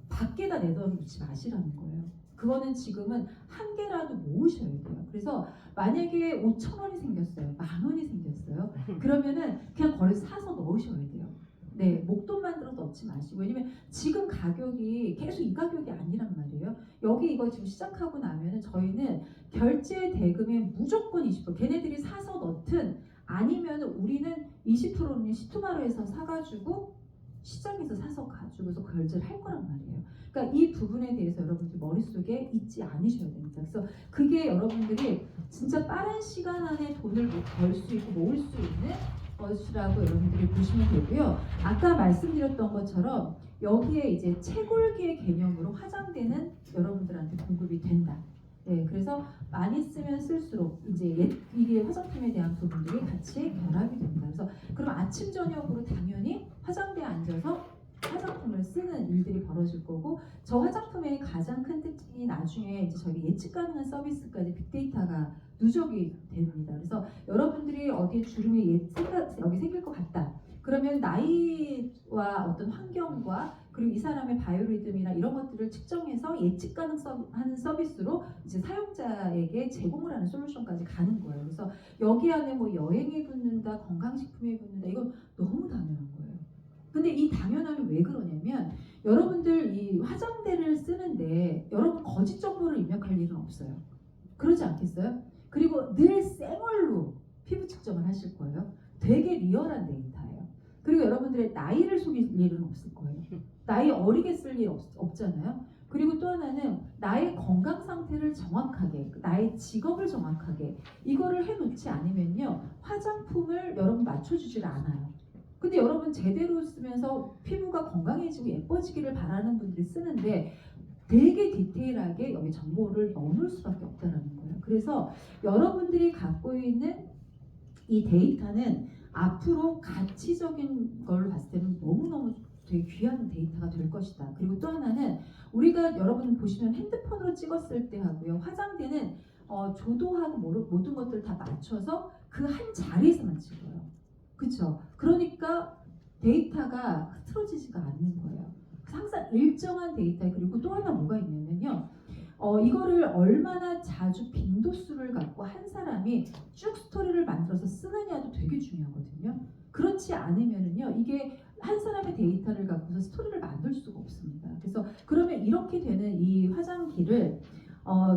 밖에다 내놓지 마시라는 거예요. 그거는 지금은 한 개라도 모으셔야 돼요. 그래서 만약에 5,000원이 생겼어요. 10,000원이 생겼어요. 그러면은 그냥 거기서 사서 넣으셔야 돼요. 네, 목돈 만들어서 넣지 마시고. 왜냐면 지금 가격이 계속 이 가격이 아니란 말이에요. 여기 이거 지금 시작하고 나면은 저희는 결제 대금의 무조건 20%. 걔네들이 사서 넣든 아니면 우리는 20%는 시투마루에서 사가지고 시장에서 사서 가지고서 결제를 할 거란 말이에요. 그러니까 이 부분에 대해서 여러분들 머릿속에 잊지 않으셔야 됩니다. 그래서 그게 여러분들이 진짜 빠른 시간 안에 돈을 벌 수 있고 모을 수 있는 것이라고 여러분들이 보시면 되고요. 아까 말씀드렸던 것처럼 여기에 이제 채굴기의 개념으로 화장대는 여러분들한테 공급이 된다. 네, 그래서 많이 쓰면 쓸수록 이제 이게 화장품에 대한 부분들이 같이 결합이 됩니다. 그래서 그럼 아침 저녁으로 당연히 화장대에 앉아서 화장품을 쓰는 일들이 벌어질 거고, 저 화장품의 가장 큰 특징이 나중에 이제 저희 예측 가능한 서비스까지 빅데이터가 누적이 됩니다. 그래서 여러분들이 어디에 주름이 여기 생길 것 같다. 그러면 나이와 어떤 환경과 그리고 이 사람의 바이오리듬이나 이런 것들을 측정해서 예측 가능한 서비스로 이제 사용자에게 제공을 하는 솔루션까지 가는 거예요. 그래서 여기 안에 뭐 여행에 붙는다, 건강식품에 붙는다, 이건 너무 당연한 거예요. 근데 이 당연함이 왜 그러냐면 여러분들 이 화장대를 쓰는데 여러분 거짓 정보를 입력할 일은 없어요. 그러지 않겠어요? 그리고 늘 생얼로 피부 측정을 하실 거예요. 되게 리얼한 데이터예요. 그리고 여러분들의 나이를 속일 일은 없을 거예요. 나이 어리게 쓸 일 없잖아요. 그리고 또 하나는 나의 건강 상태를 정확하게, 나의 직업을 정확하게 이거를 해놓지 않으면요, 화장품을 여러분 맞춰주질 않아요. 근데 여러분 제대로 쓰면서 피부가 건강해지고 예뻐지기를 바라는 분들이 쓰는데 되게 디테일하게 여기 정보를 넣을 수밖에 없다는 거예요. 그래서 여러분들이 갖고 있는 이 데이터는 앞으로 가치적인 걸로 봤을 때는 너무너무 되게 귀한 데이터가 될 것이다. 그리고 또 하나는 우리가 여러분 보시면 핸드폰으로 찍었을 때 하고요, 화장대는 조도하고 모든 것들을 다 맞춰서 그 한 자리에서만 찍어요. 그렇죠? 그러니까 데이터가 흐트러지지가 않는 거예요. 항상 일정한 데이터. 그리고 또 하나 뭐가 있냐면요, 이거를 얼마나 자주 빈도수를 갖고 한 사람이 쭉 스토리를 만들어서 쓰느냐도 되게 중요하거든요. 그렇지 않으면은요, 이게 한 사람의 데이터를 갖고서 스토리를 만들 수가 없습니다. 그래서 그러면 이렇게 되는 이 화장기를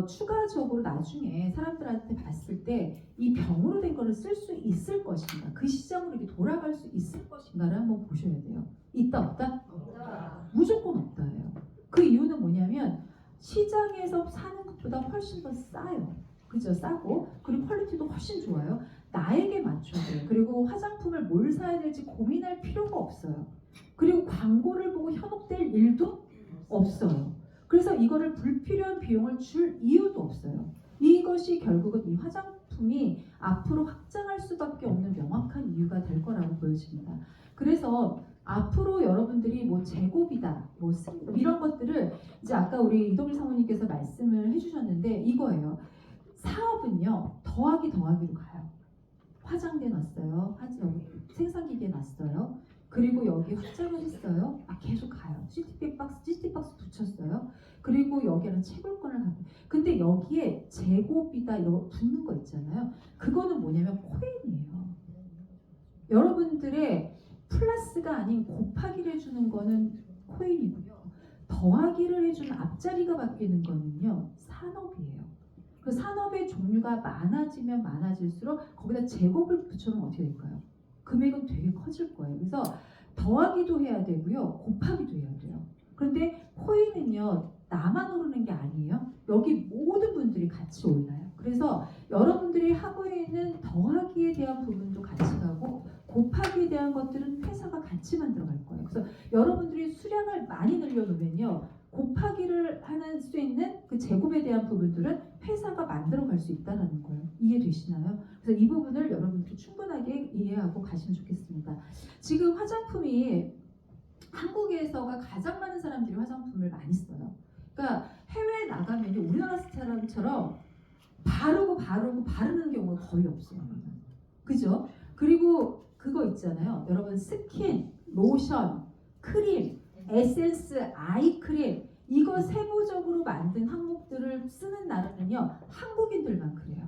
추가적으로 나중에 사람들한테 봤을 때 이 병으로 된 거를 쓸 수 있을 것인가, 그 시장으로 이렇게 돌아갈 수 있을 것인가를 한번 보셔야 돼요. 있다 없다? 없다. 무조건 없다예요. 그 이유는 뭐냐면 시장에서 사는 것보다 훨씬 더 싸요. 그죠? 싸고 그리고 퀄리티도 훨씬 좋아요. 나에게 맞춰야 돼요. 그리고 화장품을 뭘 사야 될지 고민할 필요가 없어요. 그리고 광고를 보고 현혹될 일도 없어요. 그래서 이거를 불필요한 비용을 줄 이유도 없어요. 이것이 결국은 이 화장품이 앞으로 확장할 수밖에 없는 명확한 이유가 될 거라고 보여집니다. 그래서 앞으로 여러분들이 뭐 재고비다, 뭐 이런 것들을 이제 아까 우리 이동일 사모님께서 말씀을 해주셨는데 이거예요. 사업은요, 더하기로 가요. 화장대 놨어요. 생산기계 놨어요. 그리고 여기 확장을 했어요. 계속 가요. CT 박스 붙였어요. 그리고 여기는 채굴권을 갖고. 근데 여기에 재고비다 이런 거 붙는 거 있잖아요. 그거는 뭐냐면 코인이에요. 여러분들의 플러스가 아닌 곱하기를 해주는 거는 코인이고요. 더하기를 해주는 앞자리가 바뀌는 거는요, 산업이에요. 그 산업의 종류가 많아지면 많아질수록 거기다 제곱을 붙여놓으면 어떻게 될까요? 금액은 되게 커질 거예요. 그래서 더하기도 해야 되고요, 곱하기도 해야 돼요. 그런데 코인은요, 나만 오르는 게 아니에요. 여기 모든 분들이 같이 올라요. 그래서 여러분들이 하고 있는 더하기에 대한 부분도 같이 가고 곱하기에 대한 것들은 회사가 같이 만들어갈 거예요. 그래서 여러분들이 수량을 많이 늘려놓으면요, 곱하기를 하는 수 있는 그 제곱에 대한 부분들은 회사가 만들어 갈 수 있다는 거예요. 이해되시나요? 그래서 이 부분을 여러분들 충분하게 이해하고 가시면 좋겠습니다. 지금 화장품이 한국에서가 가장 많은 사람들이 화장품을 많이 써요. 그러니까 해외에 나가면 우리나라 사람처럼 바르는 경우가 거의 없어요. 그죠? 그리고 그거 있잖아요. 여러분 스킨, 로션, 크림, 에센스, 아이크림 이거 세부적으로 만든 항목들을 쓰는 나라는요. 한국인들만 그래요.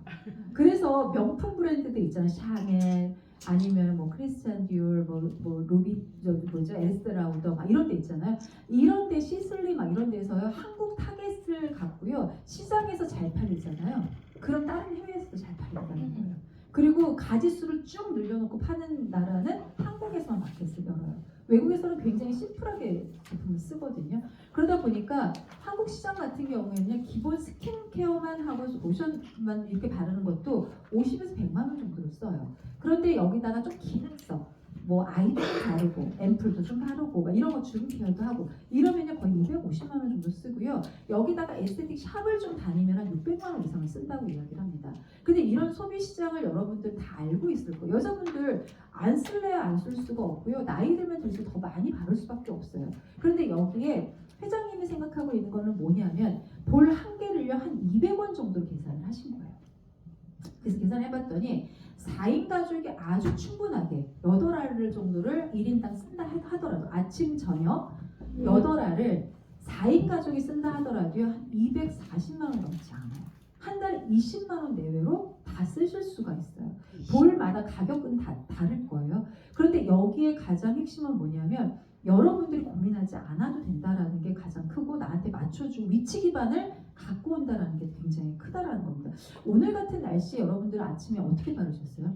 그래서 명품 브랜드들 있잖아요. 샤넬 아니면 뭐 크리스찬 디올 뭐 루비 저기 뭐죠? 에스테라우더 막 이런 데 있잖아요. 이런 데 시슬리 막 이런 데서요. 한국 타겟을 갖고요. 시장에서 잘 팔리잖아요. 그럼 다른 해외에서도 잘 팔린다는 거예요. 그리고 가지수를 쭉 늘려놓고 파는 나라는 한국에서만 마켓을 열어요. 외국에서는 굉장히 심플하게 제품을 쓰거든요. 그러다 보니까 한국 시장 같은 경우에는 기본 스킨케어만 하고 로션만 이렇게 바르는 것도 50에서 100만 원 정도를 써요. 그런데 여기다가 좀 기능성, 뭐 아이도 좀 바르고 앰플도 좀 바르고 막 이런 거 주름 케어도 하고 이러면요 거의 250만 원 정도 쓰고요. 여기다가 에스테틱 샵을 좀 다니면 한 600만 원 이상을 쓴다고 이야기를 합니다. 근데 이런 소비 시장을 여러분들 다 알고 있을 거예요. 여자분들 안 쓸래야 안 쓸 수가 없고요. 나이 들면 들수록 더 많이 바를 수밖에 없어요. 그런데 여기에 회장님이 생각하고 있는 거는 뭐냐면 볼 한 개를요 한 200원 정도 계산을 하신 거예요. 그래서 계산해봤더니 4인 가족이 아주 충분하게 8알을 정도를 1인당 쓴다 하더라도 아침 저녁 8알을 4인 가족이 쓴다 하더라도요 한 240만 원 넘지 않아요. 한 달에 20만 원 내외로 다 쓰실 수가 있어요. 볼마다 가격은 다 다를 거예요. 그런데 여기에 가장 핵심은 뭐냐면 여러분들이 고민하지 않아도 된다라는 게 가장 크고 나한테 맞춰주고 위치 기반을 갖고 온다라는 게 굉장히 크다라는 겁니다. 오늘 같은 날씨에 여러분들 아침에 어떻게 바르셨어요?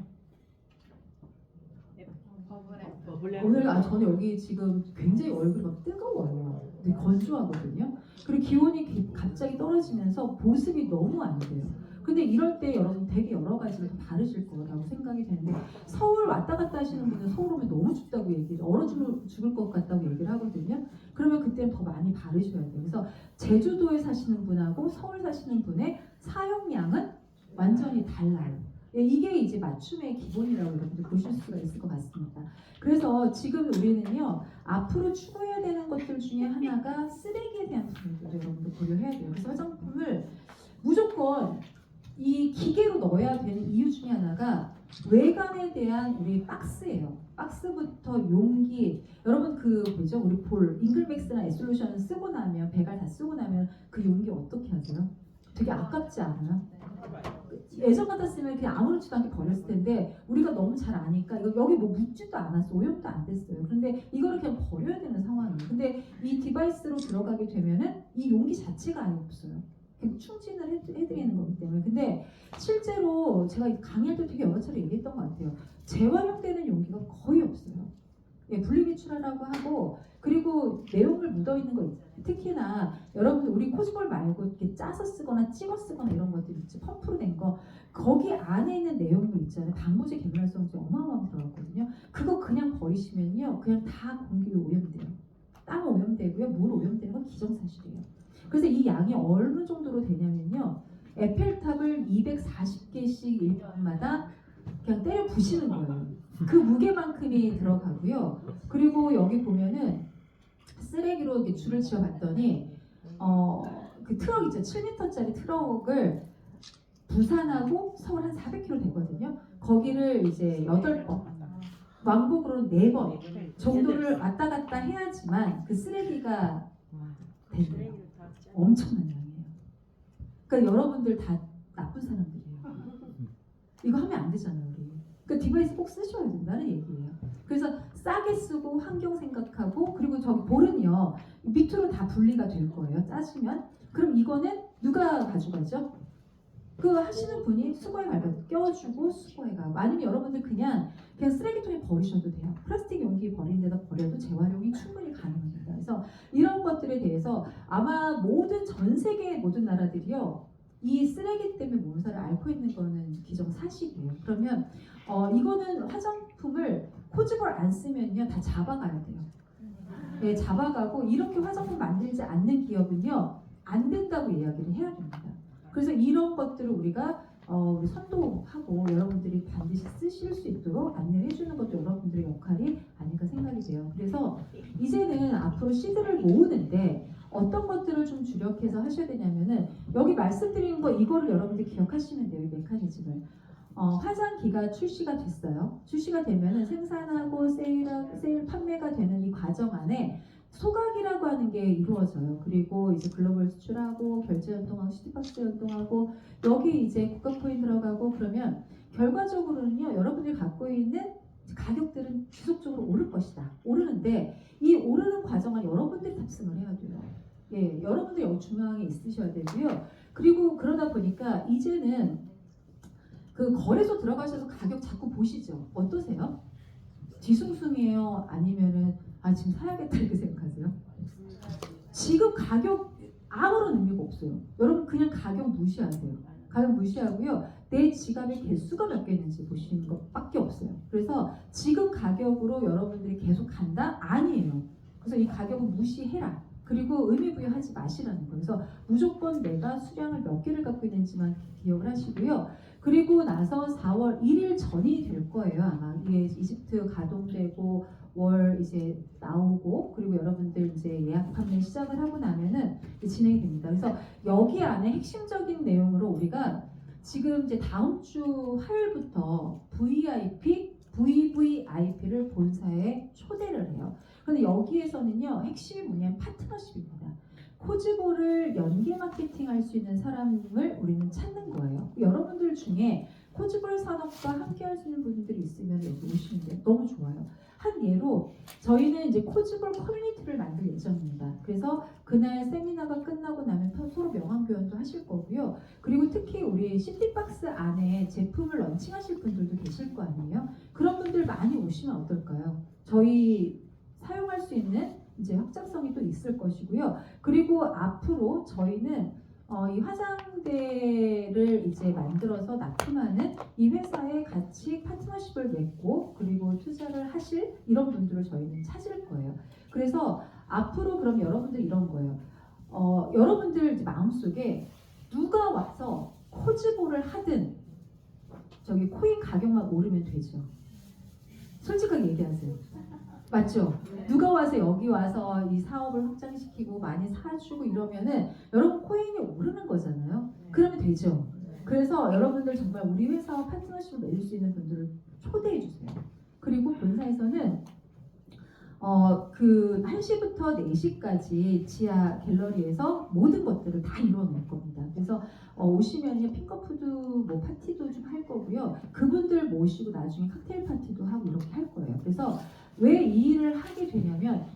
오늘 저는 여기 지금 굉장히 얼굴이 막 뜨거워요. 근데 건조하거든요. 그리고 기온이 갑자기 떨어지면서 보습이 너무 안 돼요. 근데 이럴 때 여러분 되게 여러 가지를 더 바르실 거라고 생각이 되는데 서울 왔다 갔다 하시는 분은 서울 오면 너무 춥다고 얼어 죽을 것 같다고 얘기를 하거든요. 그러면 그때는 더 많이 바르셔야 돼요. 그래서 제주도에 사시는 분하고 서울 사시는 분의 사용량은 완전히 달라요. 이게 이제 맞춤의 기본이라고 여러분들 보실 수가 있을 것 같습니다. 그래서 지금 우리는요 앞으로 추구해야 되는 것들 중에 하나가 쓰레기에 대한 부분도 여러분들 고려해야 돼요. 그래서 화장품을 무조건 이 기계로 넣어야 되는 이유 중에 하나가 외관에 대한 우리 박스예요. 박스부터 용기. 여러분 그 뭐죠? 우리 볼 잉글맥스나 에솔루션을 쓰고 나면 배갈 다 쓰고 나면 그 용기 어떻게 하세요? 되게 아깝지 않아요? 예전 같았으면 그냥 아무렇지도 않게 버렸을 텐데 우리가 너무 잘 아니까 이거 여기 뭐 묻지도 않았어. 오염도 안 됐어요. 그런데 이거를 그냥 버려야 되는 상황이에요. 근데 이 디바이스로 들어가게 되면은 이 용기 자체가 아예 없어요. 충진을 해드리는 거기 때문에. 근데 실제로 제가 강의할 때 되게 여러 차례 얘기했던 것 같아요. 재활용되는 용기가 거의 없어요. 예, 분리배출하라고 하고 그리고 내용물 묻어있는 거 있잖아요. 특히나 여러분들 우리 코즈볼 말고 이렇게 짜서 쓰거나 찍어 쓰거나 이런 것들 있지 펌프로 된 거 거기 안에 있는 내용물 있잖아요. 방부제 계면활성제 어마어마하게 들어갔거든요. 그거 그냥 버리시면요 그냥 다 공기로 오염돼요. 땅 오염되고요 물 오염되는 건 기정사실이에요. 그래서 이 양이 어느 정도로 되냐면요 에펠탑을 240개씩 1년마다 그냥 때려 부시는 거예요. 그 무게만큼이 들어가고요. 그리고 여기 보면은 쓰레기로 이렇게 줄을 지어봤더니 그 트럭 있죠. 7m짜리 트럭을 부산하고 서울 한 400km 되거든요. 거기를 이제 8번 왕복으로 4번 정도를 왔다 갔다 해야지만 그 쓰레기가 된대요. 엄청난 양이에요. 그러니까 여러분들 다 나쁜 사람들이에요. 이거 하면 안 되잖아요. 우리. 그러니까 디바이스 꼭 쓰셔야 된다는 얘기예요. 그래서 싸게 쓰고 환경 생각하고 그리고 저기 볼은요 밑으로 다 분리가 될 거예요. 짜시면 그럼 이거는 누가 가져가죠? 그 하시는 분이 수거에 껴주고 수거해 가고 아니면 여러분들 그냥 쓰레기통에 버리셔도 돼요. 플라스틱 용기 버리는 데다 버려도 재활용이 충분히 가능합니다. 그래서 이런 것들에 대해서 아마 전 세계의 모든 나라들이요 이 쓰레기 때문에 몸살을 앓고 있는 거는 기정사실이에요. 그러면 이거는 화장품을 코즈볼 안 쓰면요 다 잡아가야 돼요. 네, 잡아가고 이렇게 화장품 만들지 않는 기업은요 안 된다고 이야기를 해야 됩니다. 그래서 이런 것들을 우리가 우리 선도하고 여러분들이 반드시 쓰실 수 있도록 안내를 해주는 것도 여러분들의 역할이 아닐까 생각이 돼요. 그래서 이제는 앞으로 씨들을 모으는데 어떤 것들을 좀 주력해서 하셔야 되냐면은 여기 말씀드리는 거 이거를 여러분들 기억하시면 돼요. 이 메커니즘을. 화장기가 출시가 됐어요. 출시가 되면은 생산하고 세일 판매가 되는 이 과정 안에 소각이라고 하는 게 이루어져요. 그리고 이제 글로벌 수출하고 결제 연동하고 시티박스 연동하고 여기 이제 국가 코인 들어가고 그러면 결과적으로는요 여러분들이 갖고 있는 가격들은 지속적으로 오를 것이다. 오르는데 이 오르는 과정을 여러분들이 탑승을 해야 돼요. 예, 여러분들이 여기 중앙에 있으셔야 되고요. 그리고 그러다 보니까 이제는 그 거래소 들어가셔서 가격 자꾸 보시죠. 어떠세요? 뒤숭숭해요? 아니면은 지금 사야겠다 이렇게 생각하세요? 지금 가격 아무런 의미가 없어요. 여러분 그냥 가격 무시하세요. 가격 무시하고요. 내 지갑에 개수가 몇 개 있는지 보시는 것밖에 없어요. 그래서 지금 가격으로 여러분들이 계속 간다? 아니에요. 그래서 이 가격은 무시해라. 그리고 의미 부여하지 마시라는 거예요. 그래서 무조건 내가 수량을 몇 개를 갖고 있는지만 기억을 하시고요. 그리고 나서 4월 1일 전이 될 거예요. 아마 이게 이집트 가동되고 월 이제 나오고 그리고 여러분들 이제 예약 판매 시작을 하고 나면은 진행이 됩니다. 그래서 여기 안에 핵심적인 내용으로 우리가 지금 이제 다음 주 화요일부터 VVIP를 본사에 초대를 해요. 그런데 여기에서는요 핵심이 뭐냐면 파트너십입니다. 코즈볼을 연계 마케팅할 수 있는 사람을 우리는 찾는 거예요. 여러분들 중에 코즈볼 산업과 함께할 수 있는 분들이 있으면 여기 오시면 돼요. 너무 좋아요. 한 예로 저희는 이제 코즈볼 커뮤니티를 만들 예정입니다. 그래서 그날 세미나가 끝나고 나면 서로 명함 교환도 하실 거고요. 그리고 특히 우리 시티박스 안에 제품을 런칭하실 분들도 계실 거 아니에요. 그런 분들 많이 오시면 어떨까요? 저희 사용할 수 있는 이제 확장성이 또 있을 것이고요. 그리고 앞으로 저희는 이 화장대를 이제 만들어서 납품하는 이 회사에 같이 파트너십을 맺고 그리고 투자를 하실 이런 분들을 저희는 찾을 거예요. 그래서 앞으로 그럼 여러분들 이런 거예요. 여러분들 마음속에 누가 와서 코즈볼을 하든 저기 코인 가격만 오르면 되죠. 솔직하게 얘기하세요. 맞죠? 누가 와서 여기 와서 이 사업을 확장시키고 많이 사주고 이러면은 여러분 코인이 오르는 거잖아요. 그러면 되죠. 그래서 여러분들 정말 우리 회사와 파트너십을 맺을 수 있는 분들을 초대해 주세요. 그리고 본사에서는 그 1시부터 4시까지 지하 갤러리에서 모든 것들을 다 이루어낼 겁니다. 그래서 오시면요 핑거푸드 뭐 파티도 좀 할 거고요. 그분들 모시고 나중에 칵테일 파티도 하고 이렇게 할 거예요. 그래서 왜 이 일을 하게 되냐면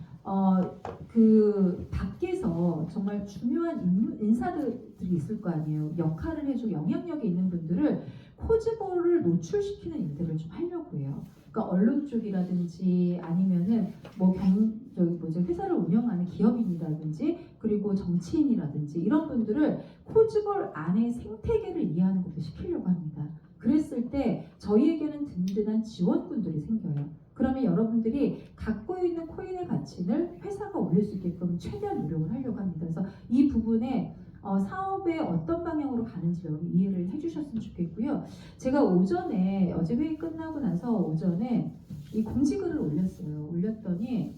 그 밖에서 정말 중요한 인사들이 있을 거 아니에요. 역할을 해주고 영향력이 있는 분들을 코즈볼을 노출시키는 일들을 좀 하려고 해요. 그러니까 언론 쪽이라든지 아니면은 뭐 회사를 운영하는 기업인이라든지 그리고 정치인이라든지 이런 분들을 코즈볼 안에 생태계를 이해하는 것도 시키려고 합니다. 그랬을 때 저희에게는 든든한 지원군들이 생겨요. 그러면 여러분들이 갖고 있는 코인의 가치를 회사가 올릴 수 있게끔 최대한 노력을 하려고 합니다. 그래서 이 부분에 사업의 어떤 방향으로 가는지 여러분 이해를 해주셨으면 좋겠고요. 제가 오전에 어제 회의 끝나고 나서 오전에 이 공지글을 올렸어요. 올렸더니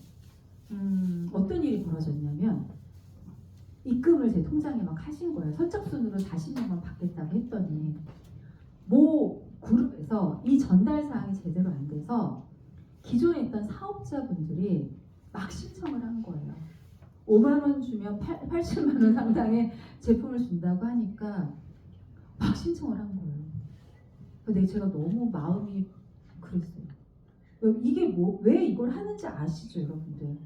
어떤 일이 벌어졌냐면 입금을 제 통장에 막 하신 거예요. 선착순으로 40명만 받겠다고 했더니 모 그룹에서 이 전달 사항이 제대로 안 돼서 기존에 있던 사업자분들이 막 신청을 한 거예요. 5만 원 주면 80만 원 상당의 제품을 준다고 하니까 막 신청을 한 거예요. 근데 제가 너무 마음이 그랬어요. 이게 왜 이걸 하는지 아시죠, 여러분들?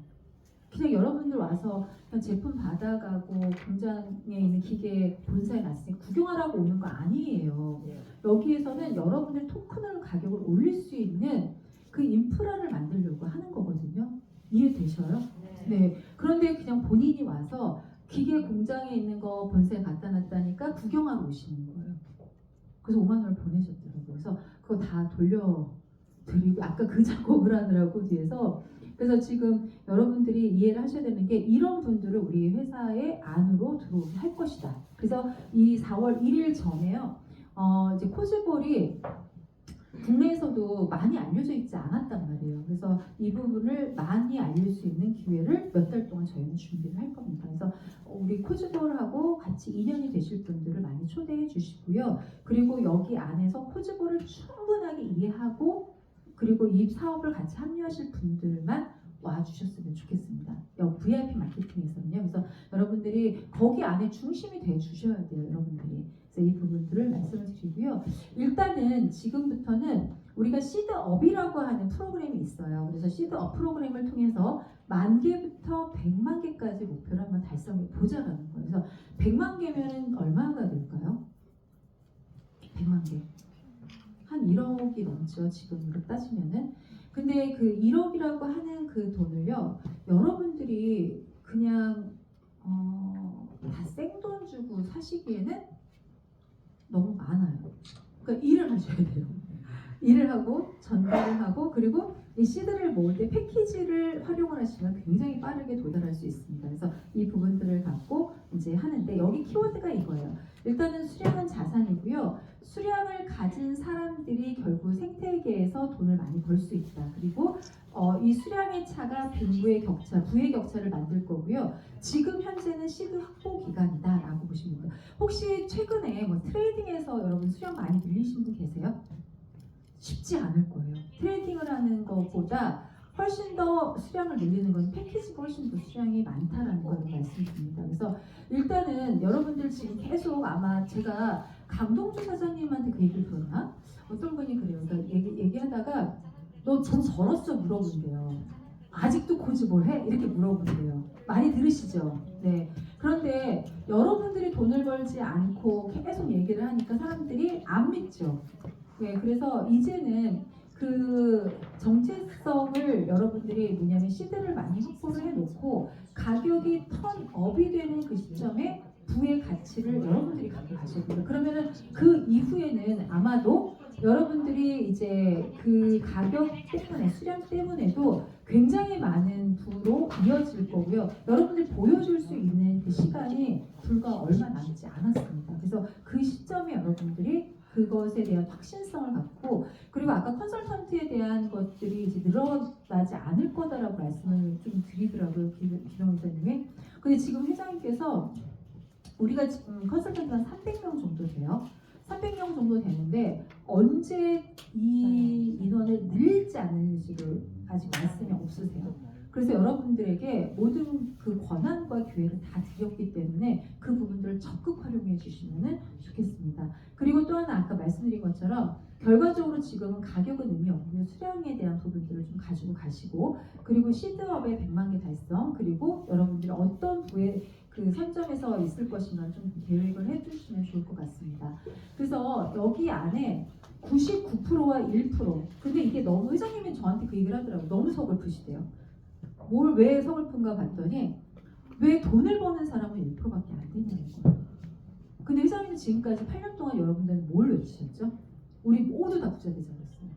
그냥 여러분들 와서 그냥 제품 받아가고 공장에 있는 기계 본사에 놨으니 구경하라고 오는 거 아니에요. 여기에서는 여러분들 토큰을 가격을 올릴 수 있는 그 인프라를 만들려고 하는 거거든요. 이해되셔요? 네. 그런데 그냥 본인이 와서 기계 공장에 있는 거 본사에 갖다 놨다니까 구경하러 오시는 거예요. 그래서 5만 원을 보내셨더라고요. 그래서 그거 다 돌려드리고 아까 그 작업을 하느라고 뒤에서 그래서 지금 여러분들이 이해를 하셔야 되는 게 이런 분들을 우리 회사의 안으로 들어오게 할 것이다. 그래서 이 4월 1일 전에요. 이제 코즈볼이 국내에서도 많이 알려져 있지 않았단 말이에요. 그래서 이 부분을 많이 알릴 수 있는 기회를 몇 달 동안 저희는 준비를 할 겁니다. 그래서 우리 코즈볼하고 같이 인연이 되실 분들을 많이 초대해 주시고요. 그리고 여기 안에서 코즈볼을 충분하게 이해하고 그리고 이 사업을 같이 합류하실 분들만 와주셨으면 좋겠습니다. VIP 마케팅에서는요. 그래서 여러분들이 거기 안에 중심이 돼 주셔야 돼요. 여러분들이. 그래서 이 부분들을 말씀을 드리고요. 일단은 지금부터는 우리가 시드업이라고 하는 프로그램이 있어요. 그래서 시드업 프로그램을 통해서 10,000개부터 100만 개까지 목표를 한번 달성해 보자라는 거예요. 그래서 100만 개면은 얼마가 될까요? 100만 개. 한 1억이 넘죠. 지금으로 따지면은. 근데 그 1억이라고 하는 그 돈을요. 여러분들이 그냥 다 생돈 주고 사시기에는 너무 많아요. 그러니까 일을 하셔야 돼요. 일을 하고 전달을 하고 그리고 이 시드를 모을 때 패키지를 활용을 하시면 굉장히 빠르게 도달할 수 있습니다. 그래서 이 부분들을 갖고 이제 하는데 여기 키워드가 이거예요. 일단은 수량은 자산이고요. 수량을 가진 사람들이 결국 생태계에서 돈을 많이 벌 수 있다. 그리고 이 수량의 차가 빈부의 격차, 부의 격차를 만들 거고요. 지금 현재는 시드 확보 기간이다라고 보시면 돼요. 혹시 최근에 뭐 트레이딩에서 여러분 수량 많이 늘리신 분 계세요? 쉽지 않을 거예요. 트레이딩을 하는 것보다 훨씬 더 수량을 늘리는 건 패키지가 훨씬 더 수량이 많다라는 걸 말씀드립니다. 그래서 일단은 여러분들 지금 계속 아마 제가 강동주 사장님한테 그 얘기를 들었나? 어떤 분이 그래요. 그러니까 얘기하다가 너 돈 벌었어? 물어본대요. 아직도 코즈볼 해? 이렇게 물어본대요. 많이 들으시죠? 네. 그런데 여러분들이 돈을 벌지 않고 계속 얘기를 하니까 사람들이 안 믿죠. 네, 그래서 이제는 그 정체성을 여러분들이 뭐냐면 시드를 많이 확보를 해놓고 가격이 턴업이 되는 그 시점에 부의 가치를 여러분들이 갖고 가셔야 돼요. 그러면은 그 이후에는 아마도 여러분들이 이제 그 가격 때문에 수량 때문에도 굉장히 많은 부로 이어질 거고요. 여러분들이 보여줄 수 있는 그 시간이 불과 얼마 남지 않았습니다. 그래서 그 시점에 여러분들이 그것에 대한 확신성을 갖고 그리고 아까 컨설턴트에 대한 것들이 이제 늘어나지 않을 거다라고 말씀을 좀 드리더라고요. 기동 회장님이. 근데 지금 회장님께서 우리가 지금 컨설턴트가 300명 정도 돼요. 300명 정도 되는데 언제 이 인원을 늘릴지 않을지를 아직 말씀이 없으세요. 그래서 여러분들에게 모든 그 권한과 기회를 다 드렸기 때문에 그 부분들을 적극 활용해 주시면 좋겠습니다. 그리고 또 하나 아까 말씀드린 것처럼 결과적으로 지금은 가격은 의미 없고요. 수량에 대한 부분들을 좀 가지고 가시고 그리고 시드업의 100만 개 달성 그리고 여러분들이 어떤 부에 그 선점에서 있을 것인가 좀 계획을 해주시면 좋을 것 같습니다. 그래서 여기 안에 99%와 1% 근데 이게 너무 회장님이 저한테 그 얘기를 하더라고요. 너무 서글프시대요. 뭘 왜 서글픈가 봤더니 왜 돈을 버는 사람은 1%밖에 안 되냐는 거예요. 근데 회장님은 지금까지 8년 동안 여러분들은 뭘 외치셨죠? 우리 모두 다 부자 되지 않았어요.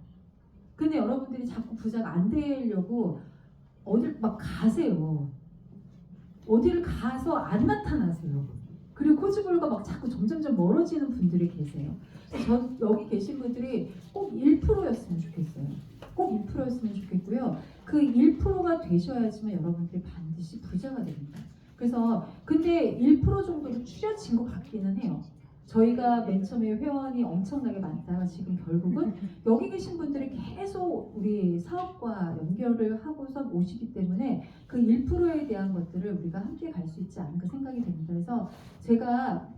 근데 여러분들이 자꾸 부자가 안 되려고 어딜 막 가세요. 어디를 가서 안 나타나세요. 그리고 코즈볼과 막 자꾸 점점점 멀어지는 분들이 계세요. 저 여기 계신 분들이 꼭 1%였으면 좋겠어요. 꼭 1%였으면 좋겠고요. 그 1%가 되셔야지만 여러분들이 반드시 부자가 됩니다. 그래서 근데 1% 정도로 추려진 것 같기는 해요. 저희가 맨 처음에 회원이 엄청나게 많다가 지금 결국은 여기 계신 분들이 계속 우리 사업과 연결을 하고서 오시기 때문에 그 1%에 대한 것들을 우리가 함께 갈 수 있지 않을까 생각이 됩니다. 그래서 제가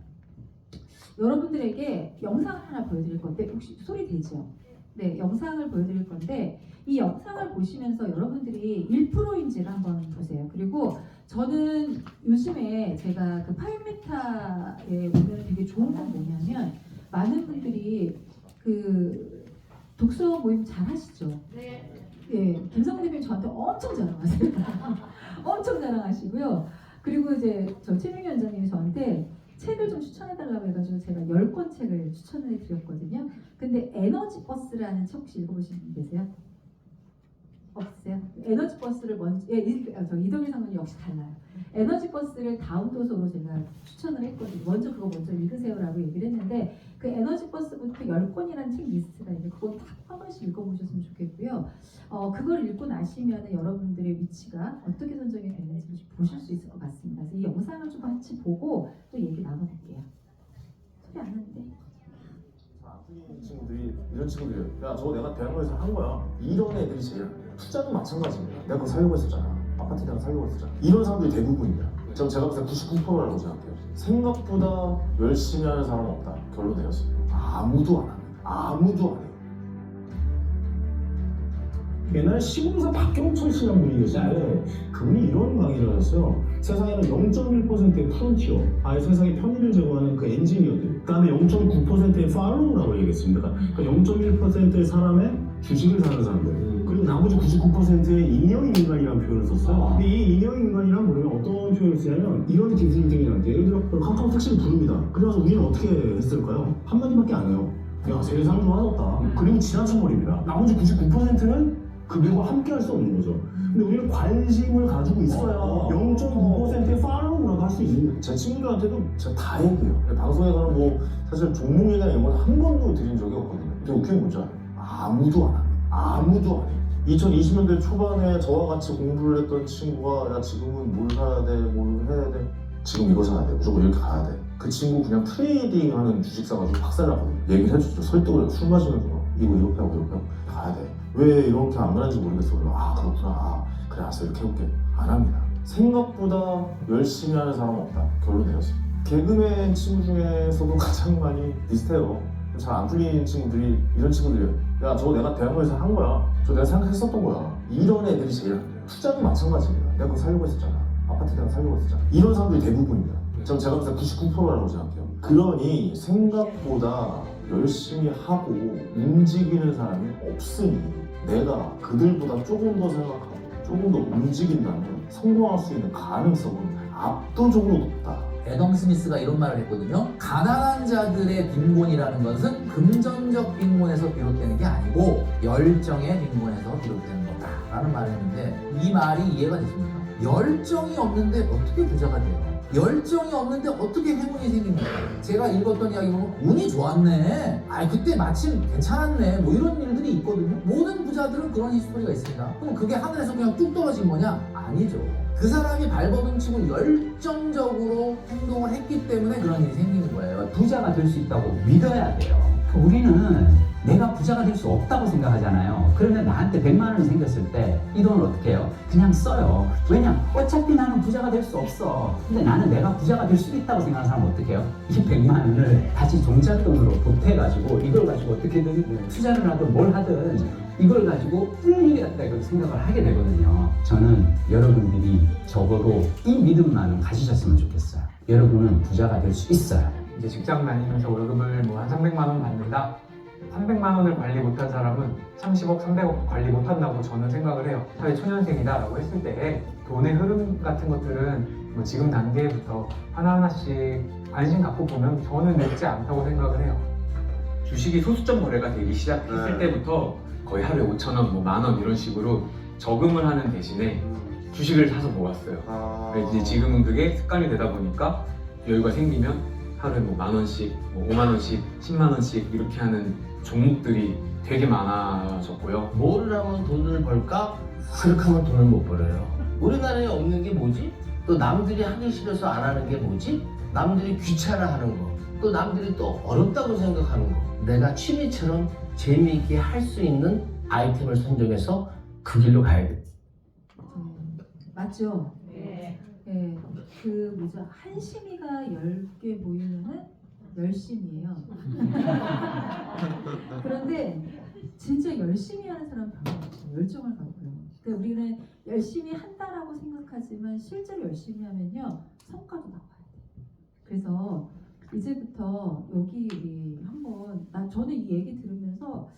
여러분들에게 영상 하나 보여드릴 건데 혹시 소리 되죠? 네, 영상을 보여드릴 건데 이 영상을 보시면서 여러분들이 1%인지를 한번 보세요. 그리고 저는 요즘에 제가 그 파이메타에 보면 되게 좋은 건 뭐냐면 많은 분들이 그 독서 모임 잘 하시죠? 네. 예, 김성근 대표님 저한테 엄청 자랑하세요. 엄청 자랑하시고요. 그리고 이제 저 최명희 원장님이 저한테 책을 좀 추천해달라고 해가지고 제가 10권 책을 추천을 해드렸거든요. 근데 에너지 버스라는 책 혹시 읽어보신 분 계세요? 없어요? 아세요? 에너지 버스를 먼저 이동일 상무님 역시 달라요. 에너지 버스를 다음 도서로 제가 추천을 했거든요. 먼저 읽으세요라고 얘기를 했는데 그 에너지 버스부터 10권이라는 책 리스트가 있는데 그거 딱 한 번씩 읽어보셨으면 좋겠고요. 그걸 읽고 나시면 여러분들의 위치가 어떻게 선정이 되는지 보실 수 있을 것 같습니다. 그래서 이 영상을 좀 같이 보고 또 얘기 나눠볼게요. 소리 안 나는데? 친구들이 이런 친구들이에요. 야, 저거 내가 대학로에서 한 거야. 이런 애들이 제일 안 돼요. 투자도 마찬가지입니다. 내가 그거 살려고 했었잖아. 아파트 내가 살려고 했었잖아. 이런 사람들이 대부분입니다. 제가 봤을 때 99%라고 생각해요. 생각보다 열심히 하는 사람은 없다. 결론 내렸습니다. 아무도 안 합니다. 아무도 안 해요. 옛날에 시공사 박경철 씨라는 분이 계셨는데 그분이 이런 강의를 하셨어요. 세상에는 0.1%의 프론티어, 아예 세상의 편의를 제공하는 그 엔지니어들, 그 다음에 0.9%의 팔로우라고 얘기했습니다. 그러니까 0.1%의 사람의 주식을 사는 사람들, 그리고 나머지 99%의 인형인간이라는 표현을 썼어요. 근데 이 인형인간이란 뭐냐면 어떤 표현을 쓰냐면 이런 기술이 되게 예를 들어 카카오 택시를 부릅니다. 그래서 우리는 어떻게 했을까요? 한마디밖에 안 해요. 야, 세상 좋아졌다. 그리고 지나쳐버립니다. 나머지 99%는 그들과 함께 할 수 없는 거죠. 근데 우리는 관심을 가지고 있어야 0.9%의 팔로우라고 할 수 있는 거예요. 제 친구들한테도 제가 다 얘기해요. 방송에서는 뭐 사실 종목 얘기나 이런 건 한 번도 드린 적이 없거든요. 근데 웃긴 게 뭔지 알아요? 아무도 안 합니다. 아무도 안 해요. 2020년대 초반에 저와 같이 공부를 했던 친구가 야, 지금은 뭘 사야 돼, 뭘 해야 돼, 지금 이거 사야 돼, 무조건 이렇게 가야 돼. 그 친구 그냥 트레이딩 하는 주식 사가지고 박살나거든요. 얘기를 해주죠. 설득을 술 마시면서 이거 이렇게 하고 가야 돼. 왜 이렇게 안 가는지 모르겠어. 아, 그렇구나. 아, 그래, 알았어. 이렇게 해볼게. 안 합니다. 생각보다 열심히 하는 사람은 없다. 결론 내렸습니다. 개그맨 친구 중에서도 가장 많이 비슷해요. 잘 안 풀린 친구들이 이런 친구들이에요. 야, 저거 내가 대학로에서 한 거야. 저 내가 생각했었던 거야. 이런 애들이 제일 안 돼요. 투자도 마찬가지입니다. 내가 그거 살려고 했었잖아. 아파트 내가 살려고 했었잖아. 이런 사람들이 대부분입니다. 제가 봤을 때 99%라고 생각해요. 그러니 생각보다 열심히 하고 움직이는 사람이 없으니 내가 그들보다 조금 더 생각하고 조금 더 움직인다면 성공할 수 있는 가능성은 압도적으로 높다. 애덤 스미스가 이런 말을 했거든요. 가난한 자들의 빈곤이라는 것은 금전적 빈곤에서 비롯되는 게 아니고 열정의 빈곤에서 비롯되는 거다라는 말을 했는데 이 말이 이해가 되십니까? 열정이 없는데 어떻게 부자가 돼요? 열정이 없는데 어떻게 행운이 생깁니까? 제가 읽었던 이야기 보면 운이 좋았네. 그때 마침 괜찮았네. 뭐 이런 일들이 있거든요. 모든 부자들은 그런 히스토리가 있습니다. 그럼 그게 하늘에서 그냥 뚝 떨어진 거냐? 아니죠. 그 사람이 발버둥 치고 열정적으로 행동을 했기 때문에 그런 일이 생기는 거예요. 부자가 될 수 있다고 믿어야 돼요. 우리는 내가 부자가 될 수 없다고 생각하잖아요. 그러면 나한테 100만 원이 생겼을 때 이 돈을 어떻게 해요? 그냥 써요. 왜냐? 어차피 나는 부자가 될 수 없어. 근데 나는 내가 부자가 될 수 있다고 생각하는 사람은 어떻게 해요? 이 100만 원을 다시 종잣돈으로 보태가지고 이걸 가지고 어떻게든 투자를 하든 뭘 하든 이걸 가지고 불리겠다 이렇게 생각을 하게 되거든요. 저는 여러분들이 적어도 이 믿음만은 가지셨으면 좋겠어요. 여러분은 부자가 될 수 있어요. 이제 직장 다니면서 월급을 뭐 한 300만 원 받는다. 300만 원을 관리 못한 사람은 30억, 300억 관리 못한다고 저는 생각을 해요. 사회 초년생이다라고 했을 때 돈의 흐름 같은 것들은 뭐 지금 단계부터 하나하나씩 관심 갖고 보면 저는 늦지 않다고 생각을 해요. 주식이 소수점 거래가 되기 시작했을 때부터 거의 하루에 5,000원, 뭐 10,000원 이런 식으로 저금을 하는 대신에 주식을 사서 모았어요. 이제 지금은 그게 습관이 되다 보니까 여유가 생기면 하루에 뭐 10,000원씩, 뭐 50,000원씩, 100,000원씩 이렇게 하는 종목들이 되게 많아졌고요. 뭐를 하면 돈을 벌까? 그렇게 하면 돈을 못 벌어요. 우리나라에 없는 게 뭐지? 또 남들이 하기 싫어서 안 하는 게 뭐지? 남들이 귀찮아하는 거, 또 남들이 또 어렵다고 생각하는 거. 내가 취미처럼 재미있게 할 수 있는 아이템을 선정해서 그 길로 가야 돼. 맞죠? 네. 그 뭐죠? 한심이가 10개 모이면은 열심이에요. 그런데 진짜 열심히 하는 사람은 별로 없어요. 열정을 갖고요. 그러니까 우리는 열심히 한다라고 생각하지만 실제로 열심히 하면요 성과도 나와야 돼요. 그래서 이제부터 여기 한번 저는 이 얘기 들으면서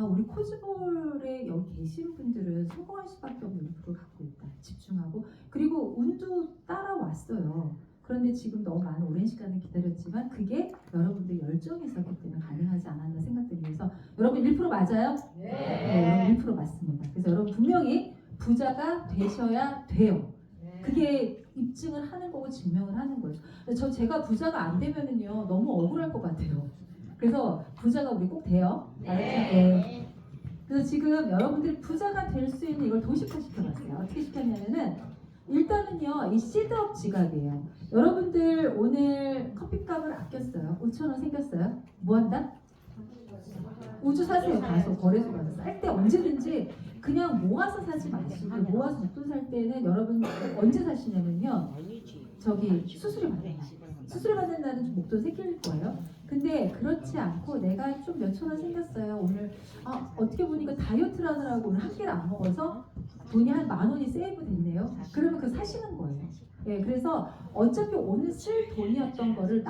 우리 코즈볼에 여기 계신 분들은 성공할 수밖에 없는 목표를 갖고 있다. 집중하고 그리고 운도 따라왔어요. 그런데 지금 너무 많은 오랜 시간을 기다렸지만 그게 여러분들 열정이 있었기 때문에 가능하지 않았나 생각들이 해서 여러분 1% 맞아요? 네. 여러분 1% 맞습니다. 그래서 여러분 분명히 부자가 되셔야 돼요. 그게 입증을 하는 거고 증명을 하는 거죠. 제가 부자가 안 되면은요 너무 억울할 것 같아요. 그래서 부자가 우리 꼭 돼요. 알았죠? 네. 그래서 지금 여러분들이 부자가 될 수 있는 이걸 도식화 시켜봤어요. 어떻게 시켰냐면은 일단은요 이 시드업 지갑이에요. 여러분들 오늘 커피값을 아꼈어요. 5,000원 생겼어요. 뭐 한다? 우주 사세요. 가서 거래소 가서 쌀 때 언제든지 그냥 모아서 사지 마시고 모아서 목돈 살 때는 여러분 언제 사시냐면요 저기 수수료 받는 날 수수료 받는 날은 좀 목돈 새길 거예요. 근데 그렇지 않고 내가 좀 몇천 원 생겼어요. 오늘 어떻게 보니까 다이어트를 하느라고 오늘 한 끼를 안 먹어서 돈이 한 10,000원이 세이브 됐네요. 그러면 그거 사시는 거예요. 예, 그래서 어차피 오늘 쓸 돈이었던 거를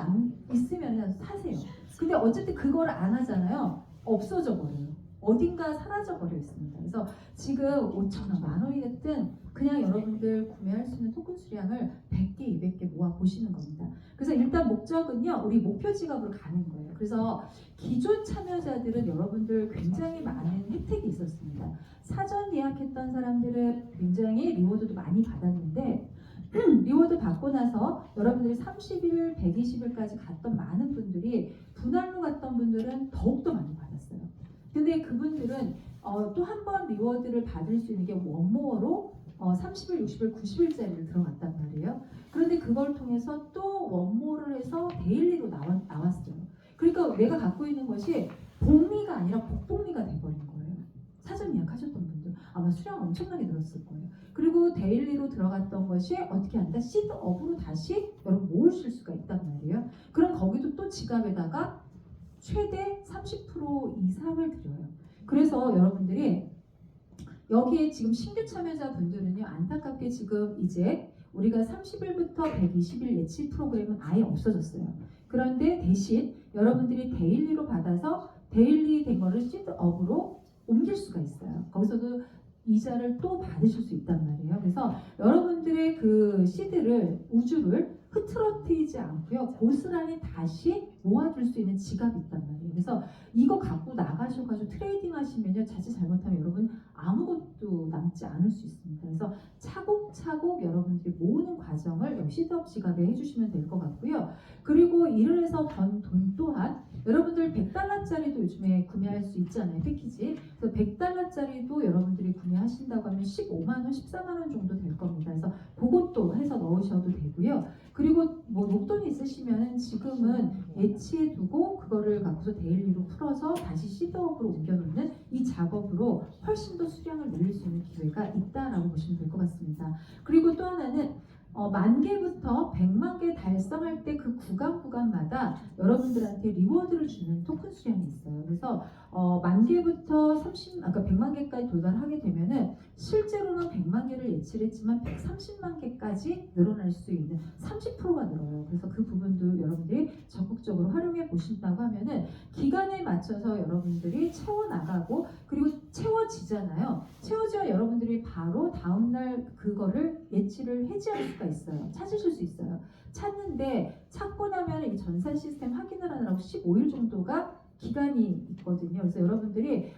있으면 사세요. 근데 어쨌든 그걸 안 하잖아요. 없어져 버려요. 어딘가 사라져 버려 있습니다. 그래서 지금 5,000원, 10,000원이 됐든 그냥 여러분들 구매할 수 있는 토큰 수량을 100개, 200개 모아 보시는 겁니다. 그래서 일단 목적은요, 우리 목표 지갑으로 가는 거예요. 그래서 기존 참여자들은 여러분들 굉장히 많은 혜택이 있었습니다. 사전 예약했던 사람들은 굉장히 리워드도 많이 받았는데 리워드 받고 나서 여러분들이 30일, 120일까지 갔던 많은 분들이 분할로 갔던 분들은 더욱더 많이 받았어요. 근데 그분들은 또 한 번 리워드를 받을 수 있는 게 원모어로 30일, 60일, 90일짜리를 들어갔단 말이에요. 그런데 그걸 통해서 또 원모어를 해서 데일리로 나왔어요. 그러니까 내가 갖고 있는 것이 복리가 아니라 복복리가 돼버린 거예요. 사전 예약하셨던 분들 아마 수량 엄청나게 늘었을 거예요. 그리고 데일리로 들어갔던 것이 어떻게 한다? 시드업으로 다시 여러분 모으실 수가 있단 말이에요. 그럼 거기도 또 지갑에다가 최대 30% 이상을 드려요. 그래서 여러분들이 여기에 지금 신규 참여자 분들은요 안타깝게 지금 이제 우리가 30일부터 120일 예치 프로그램은 아예 없어졌어요. 그런데 대신 여러분들이 데일리로 받아서 데일리 된 거를 시드업으로 옮길 수가 있어요. 거기서도 이자를 또 받으실 수 있단 말이에요. 그래서 여러분들의 그 시드를 우주를 흐트러뜨리지 않고요. 고스란히 다시 모아둘 수 있는 지갑이 있단 말이에요. 그래서 이거 갖고 나가셔가지고 트레이딩 하시면요. 자칫 잘못하면 여러분 아무것도 남지 않을 수 있습니다. 그래서 차곡차곡 여러분들이 모으는 과정을 여기 시드업 지갑에 해주시면 될 것 같고요. 그리고 일을 해서 번 돈 또한 여러분들 100달러짜리도 요즘에 구매할 수 있잖아요. 패키지. 그래서 100달러짜리도 여러분들이 구매하신다고 하면 15만 원, 14만 원 정도 될 겁니다. 그래서 그것도 해서 넣으셔도 되고요. 그리고 뭐 용돈이 있으시면 지금은 예치해 두고 그거를 갖고서 데일리로 풀어서 다시 시드업으로 옮겨놓는 이 작업으로 훨씬 더 수량을 늘릴 수 있는 기회가 있다라고 보시면 될 것 같습니다. 그리고 또 하나는 10,000개부터 100만 개 달성할 때 그 구간마다 여러분들한테 리워드를 주는 토큰 수량이 있어요. 그래서 10,000개부터 100만 개까지 도달하게 되면은 실제로는 100만 개를 예치를 했지만 130만 개까지 늘어날 수 있는 30%가 늘어요. 그래서 그 부분도 여러분들이 적극적으로 활용해 보신다고 하면은 기간에 맞춰서 여러분들이 채워 나가고 그리고 채워지잖아요. 채워지면 여러분들이 바로 다음날 그거를 예치를 해지할 수가 있어요. 찾으실 수 있어요. 찾는데 찾고 나면 이 전산 시스템 확인을 하느라고 15일 정도가 기간이 있거든요. 그래서 여러분들이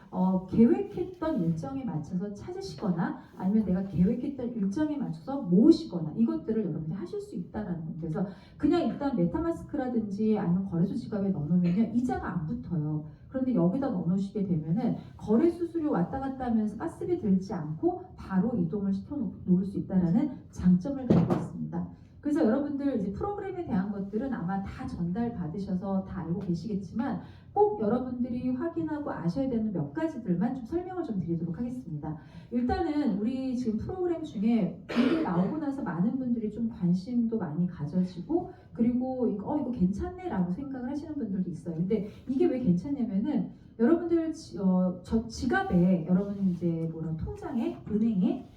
계획했던 일정에 맞춰서 찾으시거나 아니면 내가 계획했던 일정에 맞춰서 모으시거나 이것들을 여러분들이 하실 수 있다라는 겁니다. 그래서 그냥 일단 메타마스크라든지 아니면 거래소 지갑에 넣어놓으면 이자가 안 붙어요. 그런데 여기다 넣어놓으시게 되면은 거래 수수료 왔다 갔다 하면서 가스비 들지 않고 바로 이동을 시켜 놓을 수 있다라는 장점을 가지고 있습니다. 그래서 여러분들 이제 프로그램에 대한 것들은 아마 다 전달 받으셔서 다 알고 계시겠지만 꼭 여러분들이 확인하고 아셔야 되는 몇 가지들만 좀 설명을 좀 드리도록 하겠습니다. 일단은 우리 지금 프로그램 중에 이게 나오고 나서 많은 분들이 좀 관심도 많이 가져지고 그리고 이거 괜찮네라고 생각을 하시는 분들도 있어요. 근데 이게 왜 괜찮냐면은 여러분들 저 지갑에 여러분 이제 통장에 은행에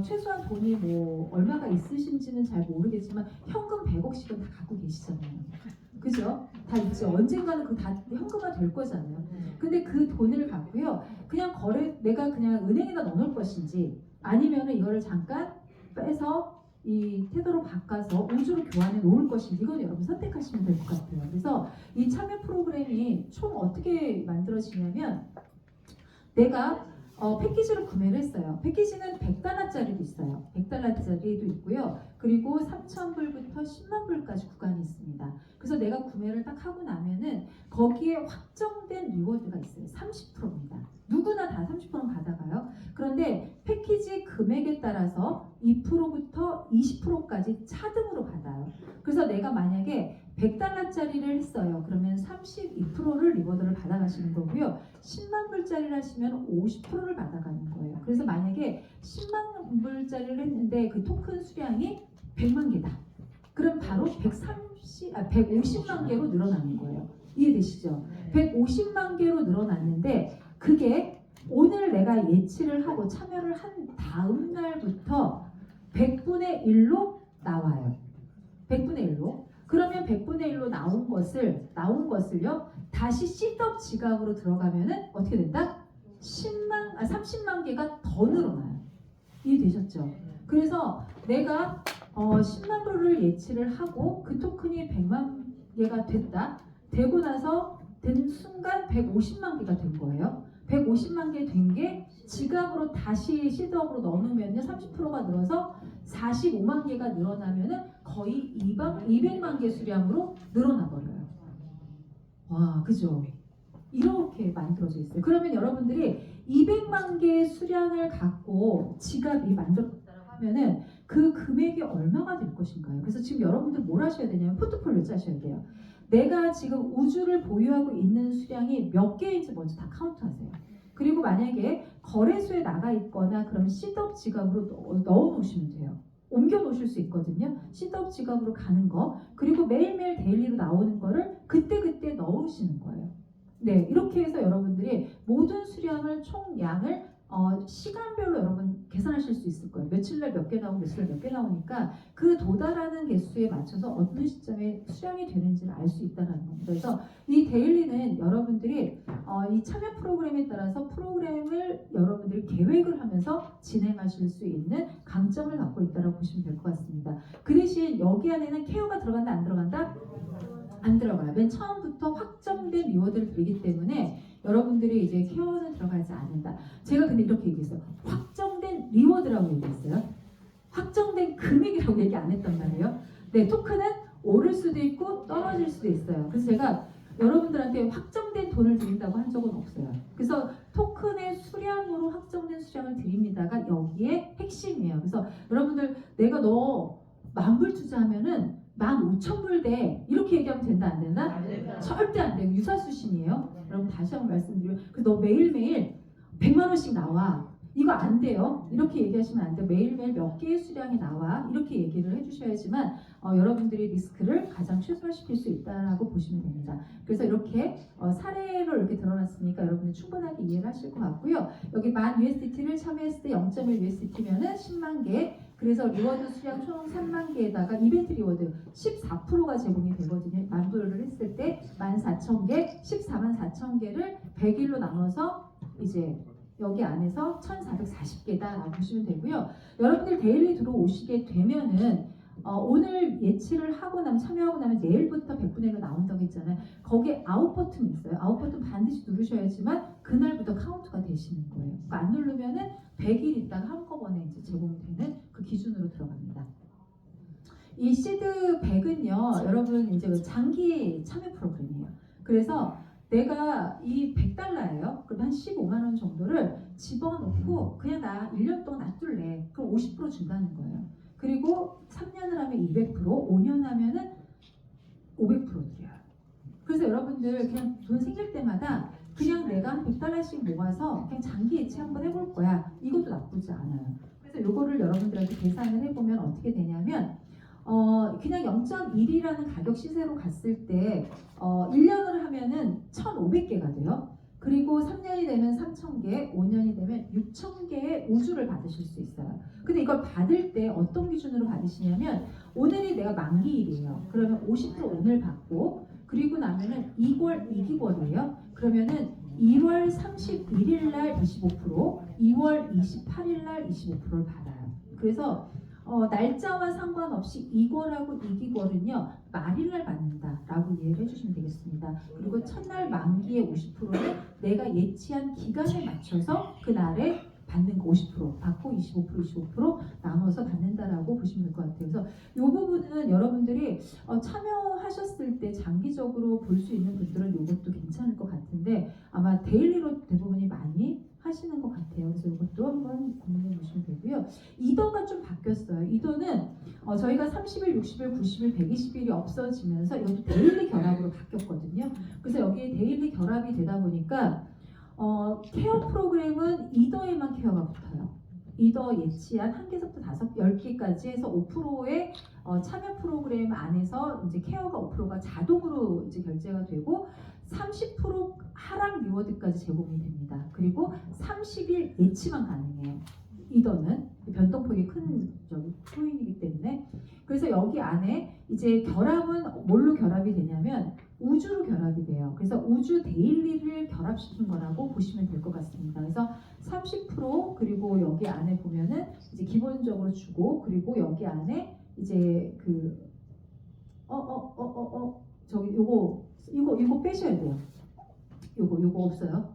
최소한 돈이 뭐 얼마가 있으신지는 잘 모르겠지만 현금 100억씩은 다 갖고 계시잖아요. 그죠? 다 있죠. 언젠가는 그 다 현금화 될 거잖아요. 근데 그 돈을 갖고요. 그냥 내가 그냥 은행에다 넣어놓을 것인지 아니면은 이거를 잠깐 빼서 이 태도로 바꿔서 우주로 교환해 놓을 것인지 이건 여러분 선택하시면 될 것 같아요. 그래서 이 참여 프로그램이 총 어떻게 만들어지냐면 내가 패키지를 구매를 했어요. 패키지는 100달러 100달러짜리도 있고요. 그리고 3,000불부터 10만 불까지 구간이 있습니다. 그래서 내가 구매를 딱 하고 나면은 거기에 확정된 리워드가 있어요. 30%입니다. 누구나 다 30%는 받아가요. 그런데 패키지 금액에 따라서 2%부터 20%까지 차등으로 받아요. 그래서 내가 만약에 100달러짜리를 했어요. 그러면 32%를 리워드를 받아가시는 거고요. 10만 불짜리를 하시면 50%를 받아가는 거예요. 그래서 만약에 10만 불짜리를 했는데 그 토큰 수량이 100만 개다. 그럼 바로 150만 개로 늘어나는 거예요. 이해되시죠? 150만 개로 늘어났는데 그게 오늘 내가 예치를 하고 참여를 한 다음 날부터 100분의 1로 나와요. 100분의 1로. 그러면 100분의 1로 나온 것을요 다시 셋업 지갑으로 들어가면은 어떻게 된다? 30만 개가 더 늘어나요. 이해되셨죠? 그래서 내가 10만 불을 예치를 하고 그 토큰이 100만 개가 되고 나서 된 순간 150만 개가 된 거예요. 150만 개 된 게 지갑으로 다시 셋업으로 넣으면요 30%가 늘어서 45만 개가 늘어나면은 거의 200만 개 수량으로 늘어나 버려요. 와, 그죠? 이렇게 만들어져 있어요. 그러면 여러분들이 200만 개의 수량을 갖고 지갑이 만들어졌다고 하면은 그 금액이 얼마가 될 것인가요? 그래서 지금 여러분들 뭘 하셔야 되냐면 포트폴리오 짜셔야 돼요. 내가 지금 우주를 보유하고 있는 수량이 몇 개인지 먼저 다 카운트하세요. 그리고 만약에 거래소에 나가 있거나 그럼 셋업 지갑으로 넣어 놓으시면 돼요. 옮겨 놓으실 수 있거든요. 셋업 지갑으로 가는 거. 그리고 매일매일 데일리로 나오는 거를 그때그때 넣으시는 거예요. 네, 이렇게 해서 여러분들이 모든 수량을 총량을 시간별로 여러분 계산하실 수 있을 거예요. 며칠날 몇 개 나오고 며칠날 몇 개 나오니까 그 도달하는 개수에 맞춰서 어느 시점에 수량이 되는지를 알 수 있다는 겁니다. 그래서 이 데일리는 여러분들이 이 참여 프로그램에 따라서 프로그램을 여러분들이 계획을 하면서 진행하실 수 있는 강점을 갖고 있다고 보시면 될 것 같습니다. 그 대신 여기 안에는 케어가 들어간다 안 들어간다? 안 들어가요. 맨 처음부터 확정된 리워드를 드리기 때문에 여러분들이 이제 케어는 들어가지 않는다. 제가 근데 이렇게 얘기했어요. 확정된 리워드라고 얘기했어요. 확정된 금액이라고 얘기 안 했단 말이에요. 네, 토큰은 오를 수도 있고 떨어질 수도 있어요. 그래서 제가 여러분들한테 확정된 돈을 드린다고 한 적은 없어요. 그래서 토큰의 수량으로 확정된 수량을 드립니다가 여기에 핵심이에요. 그래서 여러분들 내가 너 10,000불 투자하면은 15,000불 돼 이렇게 얘기하면 된다 안 된다? 절대 안 돼요. 유사수신이에요. 여러분 다시 한번 말씀드리면 너 매일매일 100만 원씩 나와. 이거 안 돼요. 이렇게 얘기하시면 안 돼요. 매일매일 몇 개의 수량이 나와. 이렇게 얘기를 해주셔야지만 여러분들이 리스크를 가장 최소화시킬 수 있다고 보시면 됩니다. 그래서 이렇게 사례로 이렇게 드러났으니까 여러분이 충분하게 이해를 하실 것 같고요. 여기 10,000 USDT를 참여했을 때 0.1 USDT면은 10만 개. 그래서 리워드 수량 총 3만 개에다가 이벤트 리워드 14%가 제공이 되거든요. 10,000불을 했을 때 14,000개, 144,000개를 100일로 나눠서 이제 여기 안에서 1,440개다라고 보시면 되고요. 여러분들 데일리 들어오시게 되면은 오늘 예치를 하고 나면 참여하고 나면 내일부터 100분의 1로 나온다고 했잖아요. 거기에 아웃 버튼이 있어요. 아웃 버튼 반드시 누르셔야지만 그날부터 카운트가 되시는 거예요. 안 누르면은 100일 있다가 한꺼번에 이제 제공되는 그 기준으로 들어갑니다. 이 시드 100은요, 여러분 이제 장기 참여 프로그램이에요. 그래서 내가 이 100달러예요. 그럼 한 15만 원 정도를 집어넣고 그냥 나 1년 동안 놔둘래. 그럼 50% 준다는 거예요. 그리고 3년을 하면 200%, 5년 하면은 500% 드려요. 그래서 여러분들 그냥 돈 생길 때마다 그냥 내가 한 100달러씩 모아서 그냥 장기 예치 한번 해볼 거야. 이것도 나쁘지 않아요. 그래서 이거를 여러분들한테 계산을 해보면 어떻게 되냐면 그냥 0.1이라는 가격 시세로 갔을 때 1년을 하면은 1,500개가 돼요. 그리고 3년이 되면 3,000개, 5년이 되면 6,000개의 우주를 받으실 수 있어요. 근데 이걸 받을 때 어떤 기준으로 받으시냐면 오늘이 내가 만기일이에요. 그러면 50% 오늘 받고 그리고 나면은 2월 이기월이에요. 그러면은 1월 31일 날 25%, 2월 28일 날 25%를 받아요. 그래서 날짜와 상관없이 이월하고 이기월은요 말일날 받는다라고 이해를 해주시면 되겠습니다. 그리고 첫날 만기의 50%는 내가 예치한 기간에 맞춰서 그 날에 받는 거 50% 받고 25% 나눠서 받는다라고 보시면 될 것 같아요. 그래서 이 부분은 여러분들이 참여하셨을 때 장기적으로 볼 수 있는 분들은 이것도 괜찮을 것 같은데 아마 데일리로 대부분이 많이 하시는 것 같아요. 그래서 이것도 한번 고민해 보시면 되고요. 이더가 좀 바뀌었어요. 이더는 저희가 30일, 60일, 90일, 120일이 없어지면서 이것도 데일리 결합으로 바뀌었거든요. 그래서 여기에 데일리 결합이 되다 보니까 케어 프로그램은 이더에만 케어가 붙어요. 이더 예치한 1개서부터 10개까지 해서 5%의 참여 프로그램 안에서 이제 케어가 5%가 자동으로 이제 결제가 되고 30% 하락 리워드까지 제공이 됩니다. 그리고 30일 예치만 가능해요. 이더는 변동폭이 큰 코인이기 때문에 그래서 여기 안에 이제 결합은 뭘로 결합이 되냐면 우주로 결합이 돼요. 그래서 우주 데일리를 결합시킨 거라고 보시면 될 것 같습니다. 그래서 30% 그리고 여기 안에 보면은 이제 기본적으로 주고 그리고 여기 안에 이제 저기 이거 빼셔야 돼요. 요거 없어요.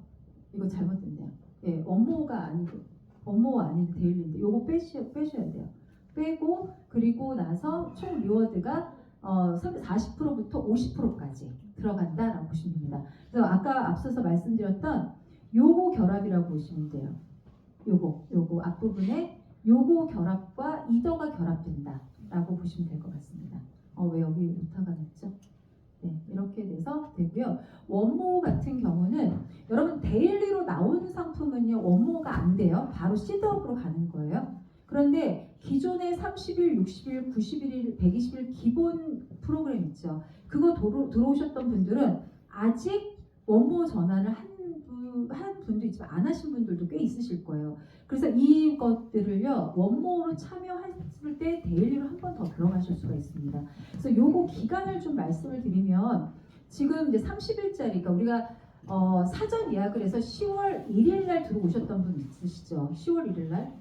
이거 잘못됐네요. 예, 원모가 아닌 데일리인데 요거 빼셔야 돼요. 빼고 그리고 나서 총 리워드가 40%부터 50%까지 들어간다라고 보시면 됩니다. 그래서 아까 앞서서 말씀드렸던 요거 결합이라고 보시면 돼요. 요거 앞부분에 요거 결합과 이더가 결합된다라고 보시면 될 것 같습니다. 왜 여기 오타가 났죠? 네, 이렇게 돼서 되고요. 원모 같은 경우는 여러분 데일리로 나오는 상품은요 원모가 안 돼요. 바로 시드업으로 가는 거예요. 그런데 기존의 30일, 60일, 91일, 120일 기본 프로그램 있죠. 그거 들어오셨던 분들은 아직 원모 전환을 한 분도 있지만 안 하신 분들도 꽤 있으실 거예요. 그래서 이것들을요 원모로 참여했을 때 데일리로 한 번 더 들어가실 수가 있습니다. 그래서 요거 기간을 좀 말씀을 드리면 지금 이제 30일짜리가 우리가 사전 예약을 해서 10월 1일 날 들어오셨던 분 있으시죠? 10월 1일 날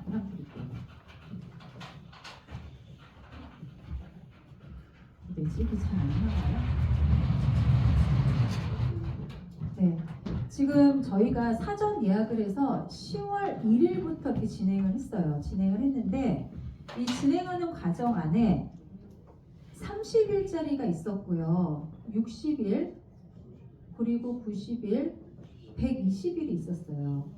한번 드릴게요. 뭐지? 이게 잘 안 나와요? 네. 지금 저희가 사전 예약을 해서 10월 1일부터 이렇게 진행을 했어요. 진행을 했는데 이 진행하는 과정 안에 30일짜리가 있었고요. 60일, 그리고 90일, 120일이 있었어요.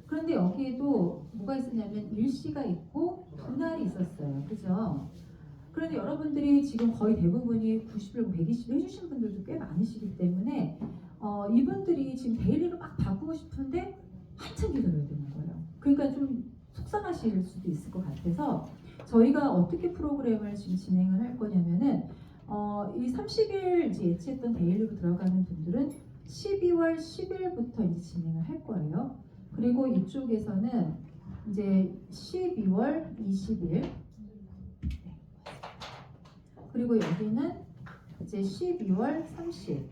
그런데 여기에도 뭐가 있었냐면 일시가 있고 분할이 있었어요. 그죠? 그런데 여러분들이 지금 거의 대부분이 90일, 120일 해주신 분들도 꽤 많으시기 때문에 이분들이 지금 데일리로 막 바꾸고 싶은데 한참 기다려야 되는 거예요. 그러니까 좀 속상하실 수도 있을 것 같아서 저희가 어떻게 프로그램을 지금 진행을 할 거냐면은 이 30일 이제 예치했던 데일리로 들어가는 분들은 12월 10일부터 이제 진행을 할 거예요. 그리고 이쪽에서는 이제 12월 20일 그리고 여기는 이제 12월 30일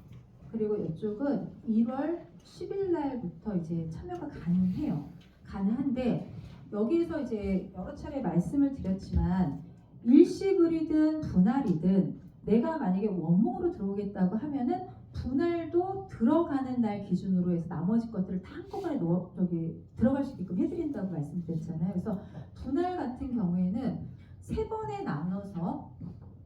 그리고 이쪽은 1월 10일 날부터 이제 참여가 가능해요. 가능한데 여기에서 이제 여러 차례 말씀을 드렸지만 일시불이든 분할이든 내가 만약에 원목으로 들어오겠다고 하면은 분할도 들어가는 날 기준으로 해서 나머지 것들을 다 한꺼번에 들어갈 수 있게끔 해드린다고 말씀드렸잖아요. 그래서 분할 같은 경우에는 3번에 나눠서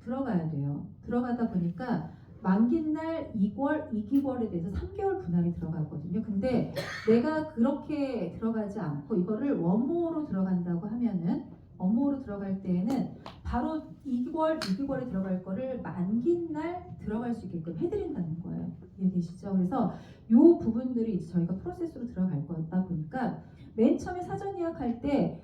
들어가야 돼요. 들어가다 보니까 만긴 날 2기월에 대해서 3개월 분할이 들어가거든요. 근데 내가 그렇게 들어가지 않고 이거를 원모로 들어간다고 하면은 원모로 들어갈 때에는 바로 2기월에 들어갈 거를 만긴 날 들어갈 수 있게끔 해드린다는 거예요. 이해되시죠? 그래서 이 부분들이 이제 저희가 프로세스로 들어갈 거다 보니까 맨 처음에 사전 예약할 때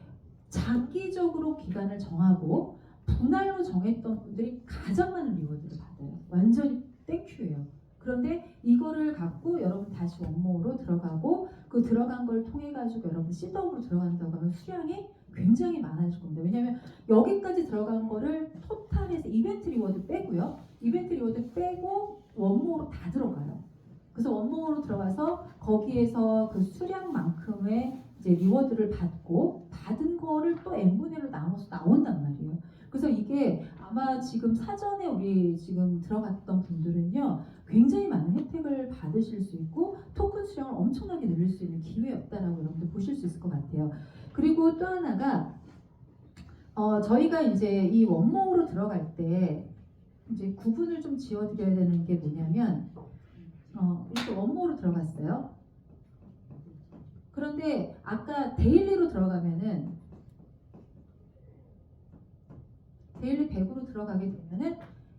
장기적으로 기간을 정하고 분할로 정했던 분들이 가장 많은 리워드를 받아요. 완전히 땡큐예요. 그런데 이거를 갖고 여러분 다시 원모로 들어가고 그 들어간 걸 통해 가지고 여러분 시더업으로 들어간다고 하면 수량이 굉장히 많아질 겁니다. 왜냐하면 여기까지 들어간 거를 토탈해서 이벤트 리워드 빼고요. 이벤트 리워드 빼고 원모로 다 들어가요. 그래서 원모로 들어가서 거기에서 그 수량만큼의 이제 리워드를 받고 받은 거를 또 n분의 1로 나눠서 나온단 말이에요. 그래서 이게 아마 지금 사전에 우리 지금 들어갔던 분들은요 굉장히 많은 혜택을 받으실 수 있고 토큰 수량을 엄청나게 늘릴 수 있는 기회였다라고 여러분들 보실 수 있을 것 같아요. 그리고 또 하나가 저희가 이제 이 원모로 들어갈 때 이제 구분을 좀 지어드려야 되는 게 뭐냐면 이렇게 원모로 들어갔어요. 그런데 아까 데일리로 들어가면은 데일리 100으로 들어가게 되면은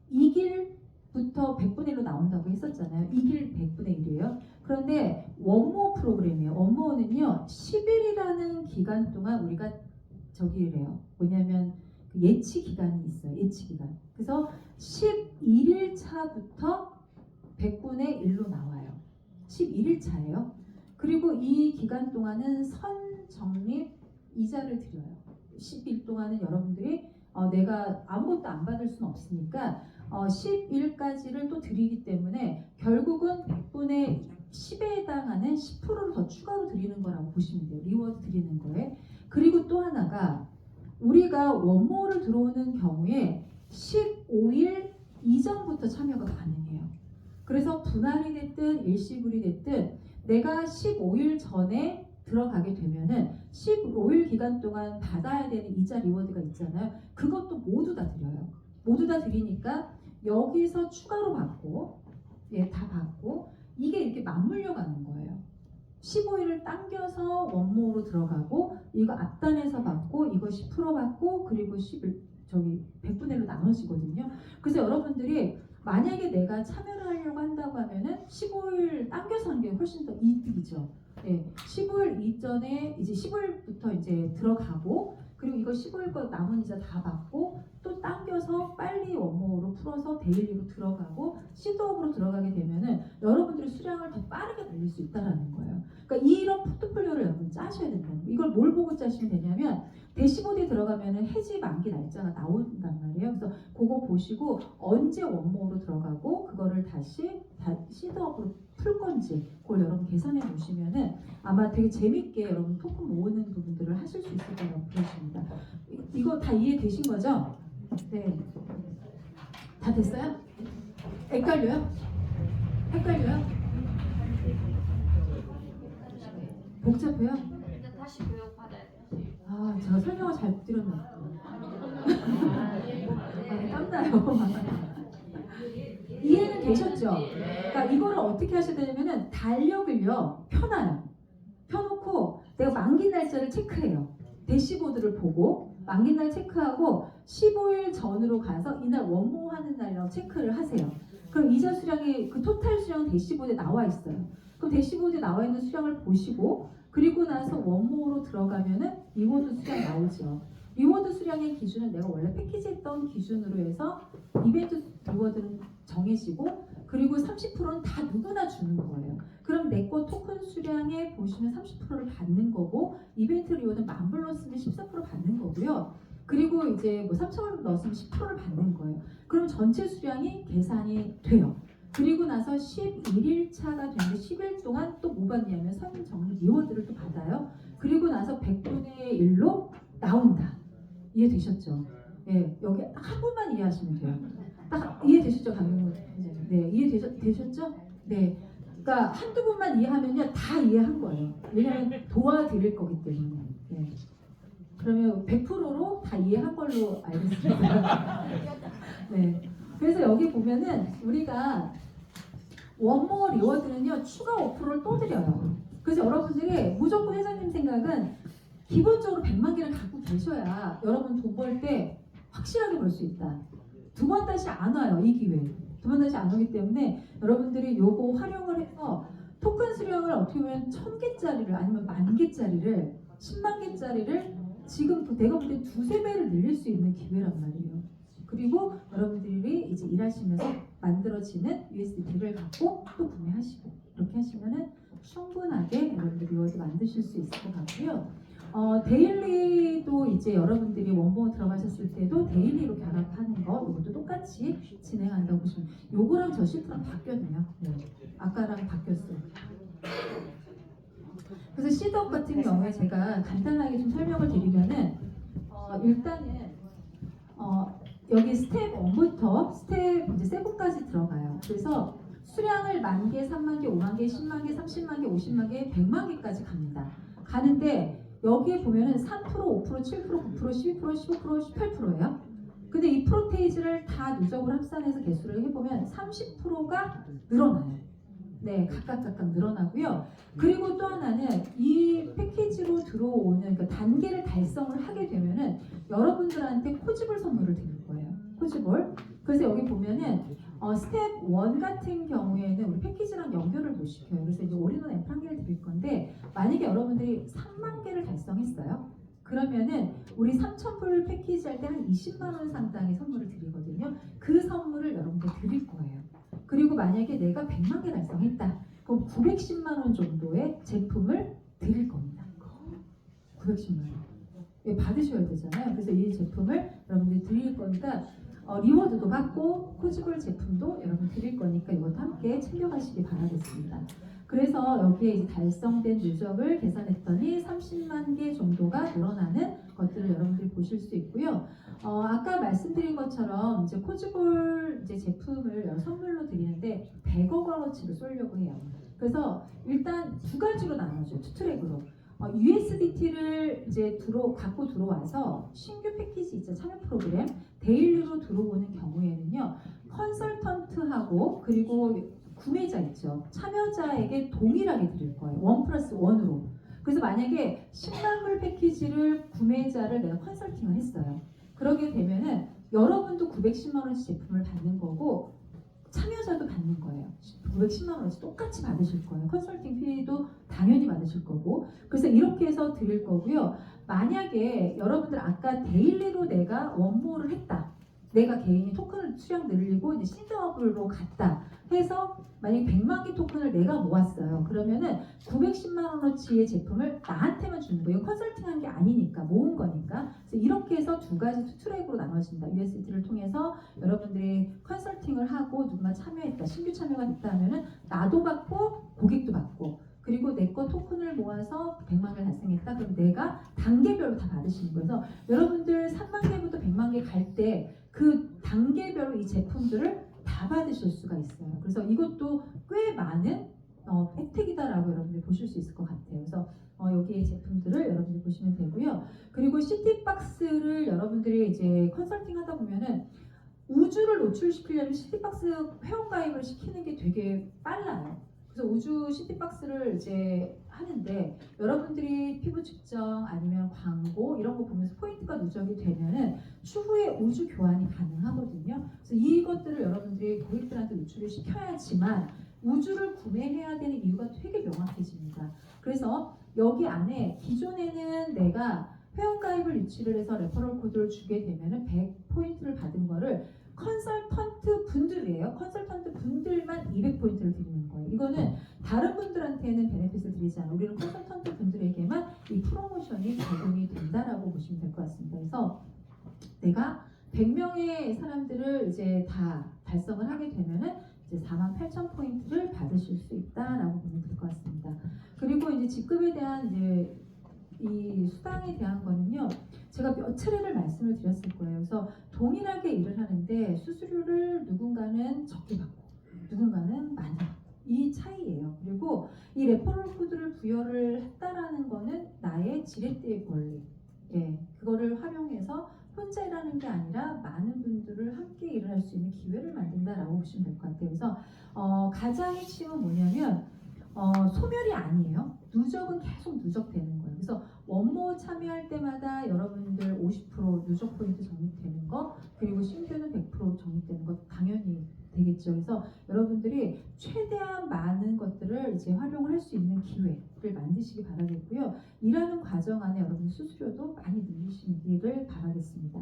이 길부터 100분의 1로 나온다고 했었잖아요. 이 길 100분의 1이에요. 그런데 원모 프로그램이에요. 원모는요 10일이라는 기간 동안 우리가 저기래요. 뭐냐면 그 예치 기간이 있어요. 예치 기간. 그래서 11일 차부터 100분의 1로 나와요. 11일 차예요. 그리고 이 기간 동안은 선적립 이자를 드려요. 10일 동안은 여러분들이 내가 아무것도 안 받을 수는 없으니까 10일까지를 또 드리기 때문에 결국은 100분의 10에 해당하는 10%를 더 추가로 드리는 거라고 보시면 돼요. 리워드 드리는 거에. 그리고 또 하나가 우리가 원모를 들어오는 경우에 15일 이전부터 참여가 가능해요. 그래서 분할이 됐든 일시불이 됐든 내가 15일 전에 들어가게 되면은 15일 기간 동안 받아야 되는 이자 리워드가 있잖아요. 그것도 모두 다 드려요. 모두 다 드리니까 여기서 추가로 받고 다 받고 이게 이렇게 맞물려 가는 거예요. 15일을 당겨서 원모로 들어가고 이거 앞단에서 받고 이거 10% 받고 그리고 100분의 1로 나눠지거든요. 그래서 여러분들이 만약에 내가 참여를 하려고 한다고 하면은 15일 당겨서 하는 게 훨씬 더 이득이죠. 15일 이전에 이제 15일부터 이제 들어가고 그리고 이거 15일 거 남은 이자 다 받고 또 당겨서 빨리 원모로 풀어서 데일리로 들어가고 시드업으로 들어가게 되면은 여러분들의 수량을 더 빠르게 늘릴 수 있다라는 거예요. 그러니까 이런 포트폴리오를 여러분 짜셔야 된다는 거예요. 이걸 뭘 보고 짜시면 되냐면 대시보드에 들어가면은 해지 만기 날짜가 나온단 말이에요. 그래서 그거 보시고 언제 원모로 들어가고 그거를 다시 시드업으로 풀 건지 그걸 여러분 계산해 보시면은 아마 되게 재밌게 여러분 토큰 모으는 부분들을 하실 수 있을 거라고 보여집니다. 이거 다 이해되신 거죠? 네. 다 됐어요? 헷갈려요? 헷갈려요? 복잡해요? 일단 다시 교육 받아야 돼요. 아, 제가 설명을 잘 못 드렸나 봐요. 땀나요. 이해는 되셨죠? 그러니까 이거를 어떻게 하셔야 되냐면은 달력을요 펴놔요. 펴놓고 내가 만기 날짜를 체크해요. 대시보드를 보고 만기 날 체크하고 15일 전으로 가서 이날 원모하는 날이라고 체크를 하세요. 그럼 이자 수량이 그 토탈 수량 대시보드에 나와 있어요. 그럼 대시보드에 나와 있는 수량을 보시고 그리고 나서 원모로 들어가면은 리워드 수량 나오죠. 리워드 수량의 기준은 내가 원래 패키지했던 기준으로 해서 이벤트 리워드는 정해지고 그리고 30%는 다 누구나 주는 거예요. 그럼 내 거 토큰 수량에 보시면 30%를 받는 거고 이벤트 리워드는 10,000불 넣었으면 14% 받는 거고요. 그리고 이제 뭐 3,000원 넣었으면 10%를 받는 거예요. 그럼 전체 수량이 계산이 돼요. 그리고 나서 11일 차가 되는데 10일 동안 또 뭐 받냐면 선정리 리워드를 또 받아요. 그리고 나서 100분의 1로 나온다. 이해되셨죠? 네, 여기 한 분만 이해하시면 돼요. 딱 이해되셨죠, 강경호 팀장님? 네, 이해되셨죠? 네. 그러니까 한두 분만 이해하면요 다 이해한 거예요. 왜냐하면 도와드릴 거기 때문에. 네. 그러면 100%로 다 이해한 걸로 알겠습니다. 네. 그래서 여기 보면은 우리가 원모 리워드는요 추가 5%를 또 드려요. 그래서 여러분들이 무조건 회장님 생각은 기본적으로 100만 개를 갖고 계셔야 여러분 돈 벌 때 확실하게 벌 수 있다. 두 번 다시 안 와요, 이 기회. 두 번 다시 안 오기 때문에 여러분들이 요거 활용을 해서 토큰 수량을 어떻게 보면 1000개짜리를 아니면 10,000개짜리를 10만 개짜리를 지금 내가 볼 때 두세 배를 늘릴 수 있는 기회란 말이에요. 그리고 여러분들이 이제 일하시면서 만들어지는 USD 덱을 갖고 또 구매하시고 이렇게 하시면은 충분하게 여러분들 리워드 만드실 수 있을 것 같고요. 데일리도 이제 여러분들이 원본 들어가셨을 때도 데일리로 결합하는 거 이것도 똑같이 진행한다고 보시면 요거랑 저 시트랑 바뀌었네요. 네. 아까랑 바뀌었어요. 그래서 시드업 같은 경우에 제가 간단하게 좀 설명을 드리면은 일단은 여기 스텝 1부터 스텝 이제 7까지 들어가요. 그래서 수량을 10,000개, 30,000개, 50,000개, 100,000개, 300,000개, 500,000개, 1,000,000개까지 갑니다. 가는데 여기에 보면은 3%, 5%, 7%, 9%, 12%, 15%, 18%예요. 근데 이 프로테이즈를 다 누적을 합산해서 개수를 해보면 30%가 늘어나요. 네, 각각 늘어나고요. 그리고 또 하나는 이 패키지로 들어오는 그러니까 단계를 달성을 하게 되면은 여러분들한테 코지볼 선물을 드릴 거예요. 코지볼. 그래서 여기 보면은 스텝 1 같은 경우에는 우리 패키지랑 연결을 못 시켜요. 그래서 이제 올인원 앰플 1개를 드릴 건데 만약에 여러분들이 3만 개를 달성했어요. 그러면은 우리 3,000불 패키지 할 때 한 20만 원 상당의 선물을 드리거든요. 그 선물을 여러분들 드릴 거예요. 그리고 만약에 내가 100만 개 달성했다. 그럼 910만 원 정도의 제품을 드릴 겁니다. 910만 원. 예, 받으셔야 되잖아요. 그래서 이 제품을 여러분들이 드릴 거니까 리워드도 받고 코지볼 제품도 여러분 드릴 거니까 이것도 함께 챙겨가시기 바라겠습니다. 그래서 여기에 이제 달성된 누적을 계산했더니 30만 개 정도가 늘어나는 것들을 여러분들이 보실 수 있고요. 아까 말씀드린 것처럼 이제 코지볼 이제 제품을 선물로 드리는데 100억 원어치를 쏠려고 해요. 그래서 일단 두 가지로 나눠줘요. 투 트랙으로. USDT를 이제 갖고 들어와서 신규 패키지 있죠. 참여 프로그램 데일리로 들어오는 경우에는요. 컨설턴트하고 그리고 구매자 있죠. 참여자에게 동일하게 드릴 거예요. 1+1으로. 그래서 만약에 10만 불 패키지를 구매자를 내가 컨설팅을 했어요. 그러게 되면은 여러분도 910만 원치 제품을 받는 거고 참여자도 받는 거예요. 910만 원치 똑같이 받으실 거예요. 컨설팅 피도 당연히 받으실 거고. 그래서 이렇게 해서 드릴 거고요. 만약에 여러분들 아까 데일리로 내가 원모를 했다. 내가 개인이 토큰을 수량 늘리고 이제 시드업으로 갔다 해서 만약에 100만 개 토큰을 내가 모았어요. 그러면은 910만 원어치의 제품을 나한테만 주는 거예요. 컨설팅한 게 아니니까 모은 거니까. 그래서 이렇게 해서 두 가지 투 트랙으로 나눠진다. USDT를 통해서 여러분들이 컨설팅을 하고 누군가 참여했다. 신규 참여가 됐다 하면은 나도 받고 고객도 받고. 그리고 내 거 토큰을 모아서 100만 개 달성했다. 그럼 내가 단계별로 다 받으시는 거예요. 그래서 여러분들 3만 개부터 100만 개 갈 때 그 단계별로 이 제품들을 다 받으실 수가 있어요. 그래서 이것도 꽤 많은 혜택이다라고 여러분들이 보실 수 있을 것 같아요. 그래서 여기에 제품들을 여러분들이 보시면 되고요. 그리고 시티박스를 여러분들이 이제 컨설팅 하다 보면은 우주를 노출시키려면 시티박스 회원가입을 시키는 게 되게 빨라요. 그래서 우주 시티박스를 이제 하는데 여러분들이 피부 측정 아니면 광고 이런 거 보면서 포인트가 누적이 되면은 추후에 우주 교환이 가능하거든요. 그래서 이것들을 여러분들이 고객들한테 노출을 시켜야지만 우주를 구매해야 되는 이유가 되게 명확해집니다. 그래서 여기 안에 기존에는 내가 회원가입을 유치를 해서 레퍼럴 코드를 주게 되면은 100포인트를 받은 거를 컨설턴트 분들이에요. 컨설턴트 분들만 200포인트를 드리는 거예요. 이거는 다른 분들한테는 베네핏을 드리지 않아요. 우리는 컨설턴트 분들에게만 이 프로모션이 적용이 된다라고 보시면 될 것 같습니다. 그래서 내가 100명의 사람들을 이제 다 달성을 하게 되면은 이제 48,000포인트를 받으실 수 있다라고 보면 될 것 같습니다. 그리고 이제 직급에 대한 이제 이 수당에 대한 거는요. 제가 몇 차례를 말씀을 드렸을 거예요. 그래서 동일하게 일을 하는데 수수료를 누군가는 적게 받고 누군가는 많이 받고 이 차이예요. 그리고 이 레퍼럴 코드를 부여를 했다라는 거는 나의 지렛대의 권리. 예, 그거를 활용해서 혼자 일하는 게 아니라 많은 분들을 함께 일을 할 수 있는 기회를 만든다라고 보시면 될 것 같아요. 그래서 가장 핵심은 뭐냐면 소멸이 아니에요. 누적은 계속 누적되는 거예요. 그래서 원모 참여할 때마다 여러분들 50% 누적 포인트 적립되는 거, 그리고 신규는 100% 적립되는 거 당연히 되겠죠. 그래서 여러분들이 최대한 많은 것들을 이제 활용을 할 수 있는 기회를 만드시기 바라겠고요. 일하는 과정 안에 여러분 수수료도 많이 늘리시기를 바라겠습니다.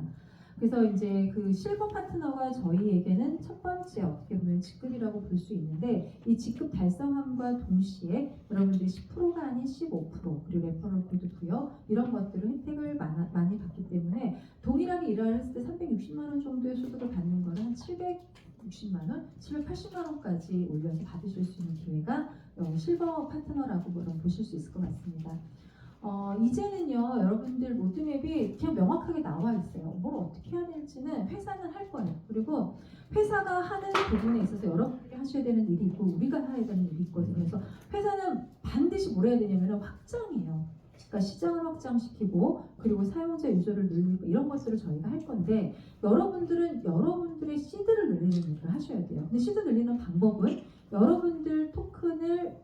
그래서 이제 그 실버 파트너가 저희에게는 첫 번째 어떻게 보면 직급이라고 볼 수 있는데 이 직급 달성함과 동시에 여러분들이 10%가 아닌 15% 그리고 레퍼럴 코드 부여 이런 것들을 혜택을 많이 받기 때문에 동일하게 일을 했을 때 360만 원 정도의 소득을 받는 거는 한 760만 원, 780만 원까지 올려서 받으실 수 있는 기회가 실버 파트너라고 보실 수 있을 것 같습니다. 이제는요 여러분들 로드맵이 그냥 명확하게 나와 있어요. 뭘 어떻게 해야 될지는 회사는 할 거예요. 그리고 회사가 하는 부분에 있어서 여러분들이 하셔야 되는 일이 있고 확장이에요. 그러니까 시장을 확장시키고 그리고 사용자 유저를 늘리고 이런 것들을 저희가 할 건데 여러분들은 여러분들의 시드를 늘리는 일을 하셔야 돼요. 근데 시드 늘리는 방법은 여러분들 토큰을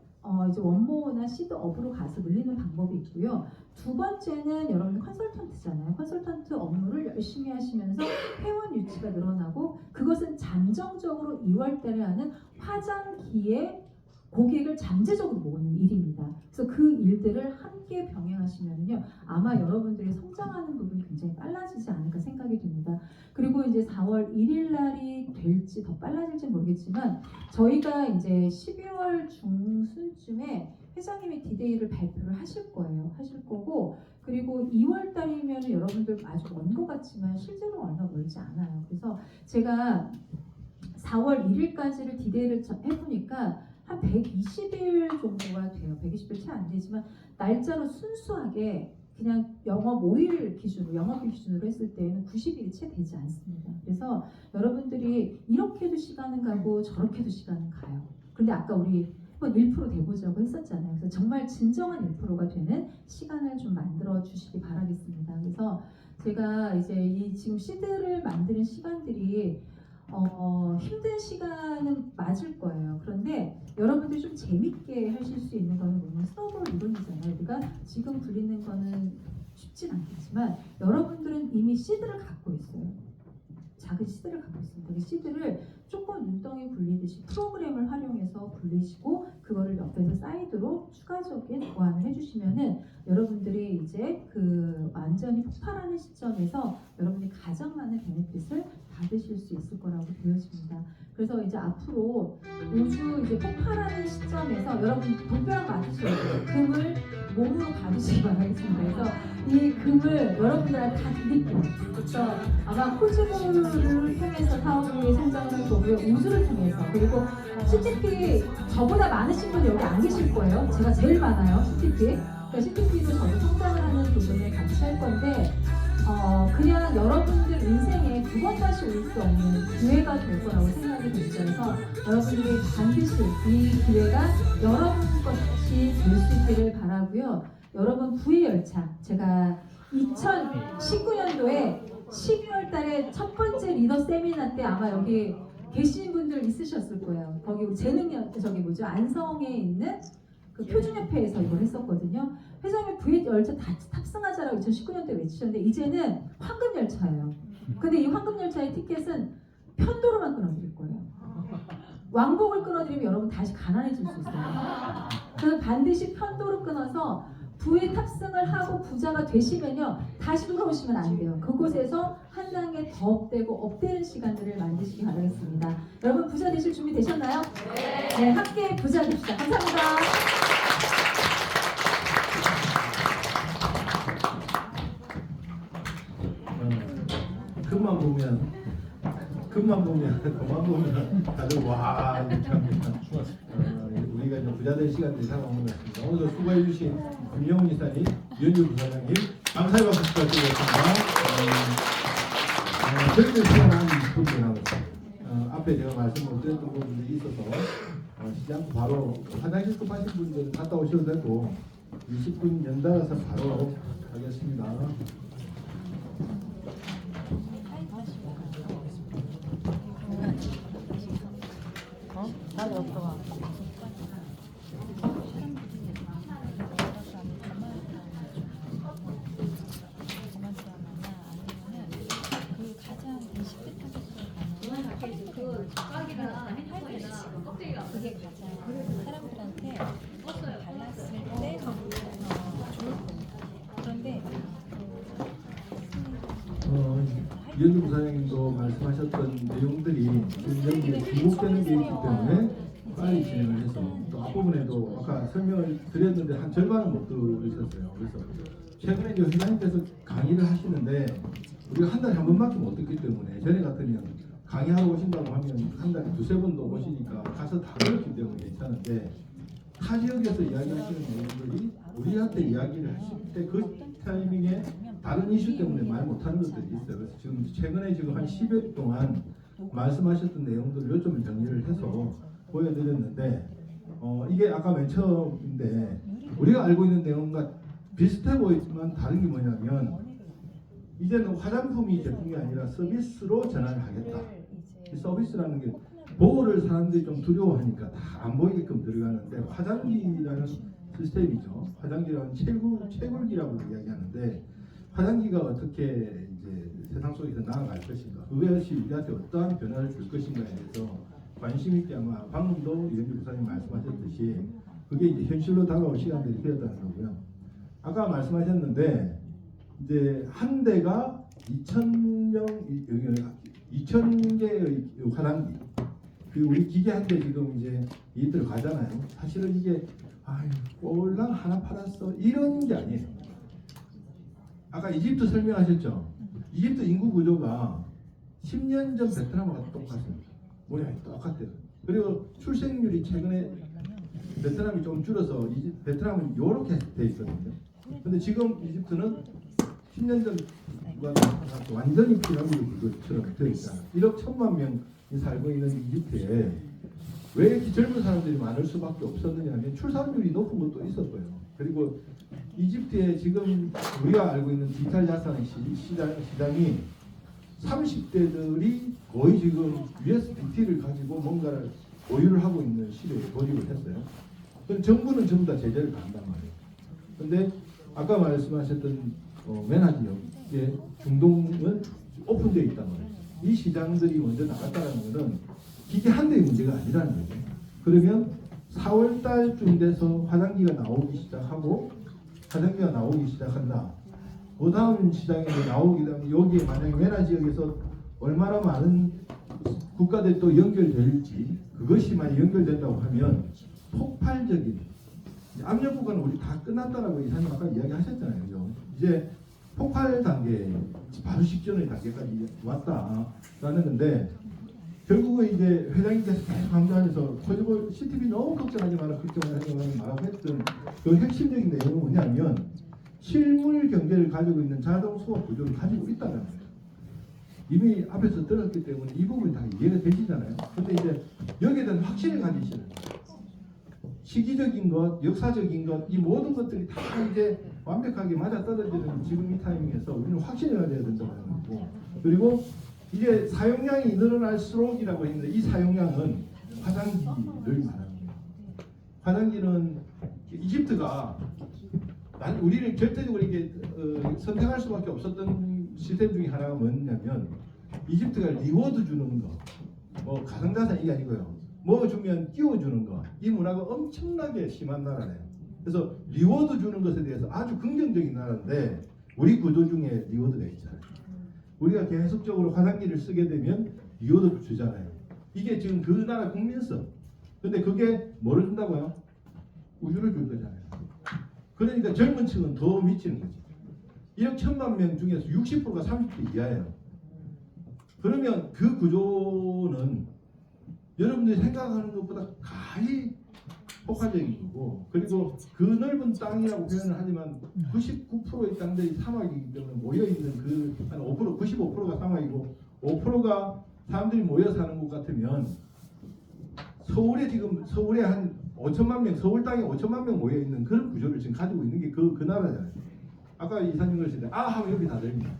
이제 원모나 시드업으로 가서 늘리는 방법이 있고요. 두 번째는 여러분 컨설턴트잖아요. 컨설턴트 업무를 열심히 하시면서 회원 유치가 늘어나고 그것은 잠정적으로 2월 달에 하는 화장기에 고객을 잠재적으로 모으는 일입니다. 그래서 그 일들을 함께 병행하시면요, 아마 여러분들이 성장하는 부분이 굉장히 빨라지지 않을까 생각이 듭니다. 그리고 이제 4월 1일 날이 될지 더 빨라질지 모르겠지만 저희가 이제 12월 중순쯤에 회장님이 디데이를 발표를 하실 거예요. 하실 거고 그리고 2월 달이면 여러분들 아주 먼 것 같지만 실제로 얼마 멀지 않아요. 그래서 제가 4월 1일까지를 디데이를 해보니까 한 120일 정도가 돼요. 120일 채 안 되지만 날짜로 순수하게 그냥 영업 5일 기준으로 영업일 기준으로 했을 때는 90일이 채 되지 않습니다. 그래서 여러분들이 이렇게도 시간은 가고 저렇게도 시간은 가요. 그런데 아까 우리 한번 1% 돼보자고 했었잖아요. 그래서 정말 진정한 1%가 되는 시간을 좀 만들어 주시기 바라겠습니다. 그래서 제가 이제 이 지금 시드를 만드는 시간들이 힘든 시간은 맞을 거예요. 그런데 여러분들이 좀 재밌게 하실 수 있는 거는 뭐냐면 스노우볼 이론이잖아요. 우리가 지금 굴리는 거는 쉽진 않겠지만 여러분들은 이미 시드를 갖고 있어요. 작은 시드를 갖고 있습니다. 그 시드를 조금 눈덩이 굴리듯이 프로그램을 활용해서 굴리시고 그거를 옆에서 사이드로 추가적인 보완을 해주시면은 여러분들이 이제 그 완전히 폭발하는 시점에서 여러분이 가장 많은 베네핏을 받으실 수 있을 거라고 보여집니다. 그래서 이제 앞으로 우주 이제 폭발하는 시점에서 여러분 독배랑 받으실 금을 몸으로 받으시기 바라겠습니다. 그래서 이 금을 여러분들한테 다 드릴게요. 그래서 아마 코즈모를 통해서 사업이 성장할 거고요. 우주를 통해서 그리고 CTP 저보다 많으신 분이 여기 안 계실 거예요. 제가 제일 많아요. CTP. 그러니까 CTP도 저도 성장을 하는 부분을 같이 할 건데 그냥 여러분들 인생에 두 번 다시 올 수 없는 기회가 될 거라고 생각이 듭니다. 그래서 여러분들이 반드시 이 기회가 여러분 것이 될 수 있기를 바라고요. 여러분 부의 열차 제가 2019년도에 12월 달에 첫 번째 리더 세미나 때 아마 여기 계신 분들 있으셨을 거예요. 거기 재능 저기 뭐죠? 안성에 있는 그 표준협회에서 이걸 했었거든요. 회장님 부의 열차 다 탑승하자라고 2019년도에 외치셨는데 이제는 황금 열차예요. 근데 이 황금 열차의 티켓은 편도로만 끊어드릴 거예요. 왕복을 끊어드리면 여러분 다시 가난해질 수 있어요. 그래서 반드시 편도로 끊어서 부에 탑승을 하고 부자가 되시면요 다시 돌아오시면 안 돼요. 그곳에서 한 단계 더 업되는 시간들을 만드시기 바라겠습니다. 여러분 부자 되실 준비 되셨나요? 네, 함께 부자 됩시다. 감사합니다. 금만 보면 다들 와 이렇게 합니다. 우리가 이제 부자 될 시간들이 다가오는 것 같습니다. 오늘도 수고해 주신 김영훈 이사님, 유현주 부사장님 감사의 박수 부탁드리겠습니다. 저희들 시간 한 20분 남았습니다. 앞에 제가 말씀을 드렸던 부분들이 있어서 쉬지 않고 바로 화장실 급하신 분들은 갔다 오셔도 되고 20분 연달아서 바로 하겠습니다. 나도 없어. 그게 가장 사람들한테 발랐을 때 좋을 겁니다. 그런데 이현주 부사장님도 말씀하셨던 내용들이 지금 여기에 중복되는 게 있기 때문에 빨리 진행을 해서 또 앞부분에도 아까 설명을 드렸는데 한 절반은 못 들으셨어요. 그래서 최근에 이제 회장님께서 강의를 하시는데 우리가 한 달에 한 번밖에 못 듣기 때문에 전에 같으면 강의하러 오신다고 하면 한 달에 두세 번도 오시니까 가서 다 들었기 때문에 괜찮은데 타 지역에서 이야기하시는 내용들이 우리한테 이야기를 하실 때 그 타이밍에 다른 이슈 때문에 말 못하는 것들이 있어요. 그래서 지금 최근에 지금 한 10여 동안 말씀하셨던 내용들을 요점을 정리를 해서 보여드렸는데 이게 아까 맨 처음인데 우리가 알고 있는 내용과 비슷해 보이지만 다른 게 뭐냐면 이제는 화장품이 제품이 아니라 서비스로 전환을 하겠다. 이 서비스라는 게 보호를 사람들이 좀 두려워하니까 다 안 보이게끔 들어가는데 화장기라는 시스템이죠. 화장기라는 채굴기라고 이야기하는데 화장기가 어떻게 이제 세상 속에서 나아갈 것인가, 그것이 우리한테 어떠한 변화를 줄 것인가에 대해서 관심 있게 아마 방금도 이현주 부사님 말씀하셨듯이 그게 이제 현실로 다가올 시간들이 되었다는 거고요. 아까 말씀하셨는데 이제 한 대가 2,000개의 화장기, 그 우리 기계 한 대 지금 이제 이들 가잖아요. 사실은 이게 아유 꼴랑 하나 팔았어 이런 게 아니에요. 아까 이집트 설명하셨죠. 이집트 인구 구조가 10년 전 베트남과 똑같습니다. 모양이 똑같아요. 그리고 출생률이 최근에 베트남이 좀 줄어서 베트남은 이렇게 돼 있거든요. 근데 지금 이집트는 10년 전과 완전히 피라미드 구조처럼 되어 있잖아요. 1억 1천만 명이 살고 있는 이집트에 왜 이렇게 젊은 사람들이 많을 수밖에 없었느냐 하면 출산율이 높은 것도 있었고요. 그리고 이집트에 지금 우리가 알고 있는 디지털 자산의 시장이 30대들이 거의 지금 USDT를 가지고 뭔가를 보유를 하고 있는 시대에 돌입을 했어요. 그럼 정부는 전부 다 제재를 간단 말이에요. 근데 아까 말씀하셨던 메나지역의 중동은 오픈되어 있단 말이에요. 이 시장들이 먼저 나갔다는 것은 기계 한 대의 문제가 아니라는 거죠. 그러면 4월 달쯤 돼서 화장기가 나오기 시작한다. 그 다음 시장에 나오게 되면 여기에 만약에 메나 지역에서 얼마나 많은 국가들이 또 연결될지, 그것이 만약 연결된다고 하면 폭발적인 압력 국가는 우리 다 끝났다라고 이사님 아까 이야기하셨잖아요. 그죠? 이제 폭발 단계, 바로 직전의 단계까지 왔다라는 건데, 결국은 이제 회장님께서 계속 강조하면서 코지볼 CTV 너무 걱정하지 마라, 걱정하지 마라 말하고 했던 그 핵심적인 내용은 뭐냐면 실물 경제를 가지고 있는 자동 수업 구조를 가지고 있다는 거예요. 이미 앞에서 들었기 때문에 이 부분이 다 이해가 되시잖아요. 근데 이제 여기에 대한 확신을 가지시는 거예요. 시기적인 것, 역사적인 것, 이 모든 것들이 다 이제 완벽하게 맞아떨어지는 지금 이 타이밍에서 우리는 확신을 가져야 된다는 거고, 그리고 이제 사용량이 늘어날수록이라고 했는데 이 사용량은 화장기를 말하는 거예요. 화장기는 이집트가 우리를 절대적으로 이게 선택할 수밖에 없었던 시스템 중에 하나가 뭐냐면 이집트가 리워드 주는 거, 뭐 가상자산 이게 아니고요. 뭐 주면 끼워주는 거, 이 문화가 엄청나게 심한 나라예요. 그래서 리워드 주는 것에 대해서 아주 긍정적인 나라인데 우리 구조 중에 리워드가 있잖아요. 우리가 계속적으로 화장기를 쓰게 되면 리워드를 주잖아요. 이게 지금 그 나라 국민성. 근데 그게 뭐를 준다고요? 우주를 줄 거잖아요. 그러니까 젊은 층은 더 미치는 거지. 1억 1천만 명 중에서 60%가 30대 이하예요. 그러면 그 구조는 여러분들이 생각하는 것보다 가히 폭발적인 거고, 그리고 그 넓은 땅이라고 표현을 하지만 99%의 땅들이 사막이기 때문에 모여있는 그 한 5%, 95%가 사막이고 5%가 사람들이 모여 사는 것 같으면 서울에 한 5천만 명, 서울 땅에 5천만 명 모여있는 그런 구조를 지금 가지고 있는 게 그 나라잖아요. 아까 이사님 그러실 때 하면 여기 다 됩니다.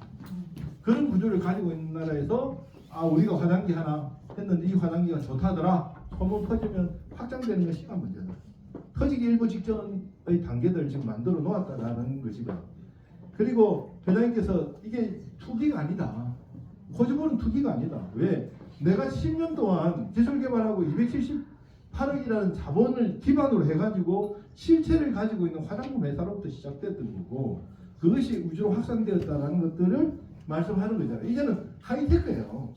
그런 구조를 가지고 있는 나라에서 우리가 화장기 하나 했는데 이 화장기가 좋다더라. 소문 퍼지면 확장되는 건 시간 문제다. 터지기 일부 직전의 단계들을 지금 만들어 놓았다라는 것이고요. 그리고 회장님께서 이게 투기가 아니다. 코지볼은 투기가 아니다. 왜? 내가 10년 동안 기술 개발하고 278억이라는 자본을 기반으로 해가지고 실체를 가지고 있는 화장품 회사로부터 시작됐던 거고, 그것이 우주로 확산되었다는 것들을 말씀하는 거잖아요. 이제는 하이테크예요.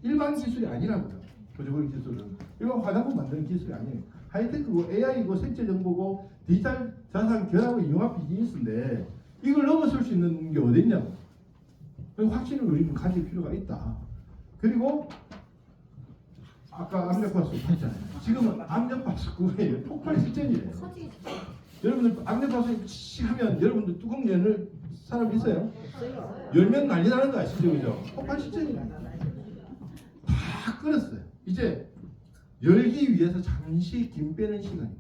일반 기술이 아니라고요. 코지볼 기술은 일반 화장품 만드는 기술이 아니에요. 하이테크고 AI고 생체 정보고 디지털 자산 결합의 융합 비즈니스인데 이걸 넘어설 수 있는 게 어딨냐고. 확신을 우리는 가질 필요가 있다. 그리고 아까 압력밥솥 했잖아요. 지금은 압력밥솥구에 폭발 실전이래요. 여러분들 압력밥솥 하면 여러분들 뚜껑 여는 사람 있어요? 열면 난리 나는 거 아시죠? 그죠? 폭발 실전이래요. 다 끓었어요. 이제 열기 위해서 잠시 김 빼는 시간이에요.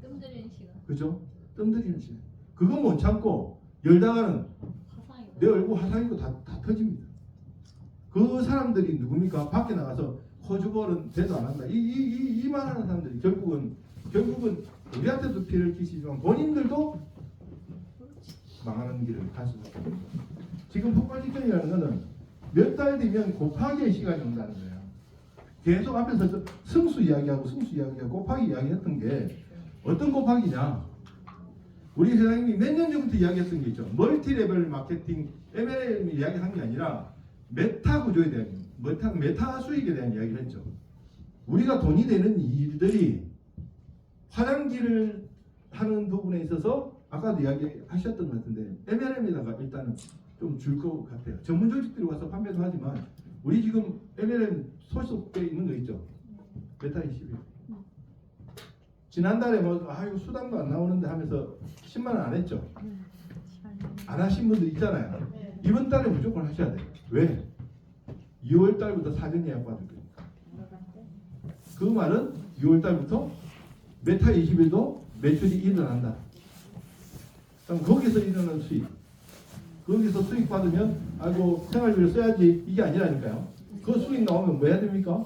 그죠? 뜸들이는 시간. 그거 못 참고 열다가는 내 얼굴 화상이고 다 터집니다. 그 사람들이 누굽니까? 밖에 나가서 호주벌은 대도 안 한다. 이 말하는 사람들이 결국은 우리한테도 피해를 끼치지만 본인들도 망하는 길을 갈 수밖에 없습니다. 지금 폭발 직전이라는 거는 몇 달 뒤면 곱하기의 시간이 온다는 거예요. 계속 앞에서 승수 이야기하고 곱하기 이야기했던 게 어떤 곱하기냐? 우리 회장님이 몇 년 전부터 이야기했던 게 있죠. 멀티레벨 마케팅 MLM 이야기한 게 아니라 메타 구조에 대한 메타 수익에 대한 이야기를 했죠. 우리가 돈이 되는 일들이 화장지를 하는 부분에 있어서 아까도 이야기하셨던 것 같은데 MLM에다가 일단은 좀 줄 것 같아요. 전문 조직들이 와서 판매도 하지만 우리 지금 MLM 소속돼 있는 거 있죠. 메타 21. 지난달에 이거 수당도 안 나오는데 하면서 10만 원 안 했죠. 안 하신 분들 있잖아요. 이번 달에 무조건 하셔야 돼요. 왜? 2월 달부터 사전 예약 받을 거니까. 그 말은 6월 달부터 메타 21도 매출이 일어난다. 그럼 거기서 일어나는 수익. 거기서 수익 받으면 아이고 생활비를 써야지 이게 아니라니까요. 그 수익 나오면 뭐 해야 됩니까?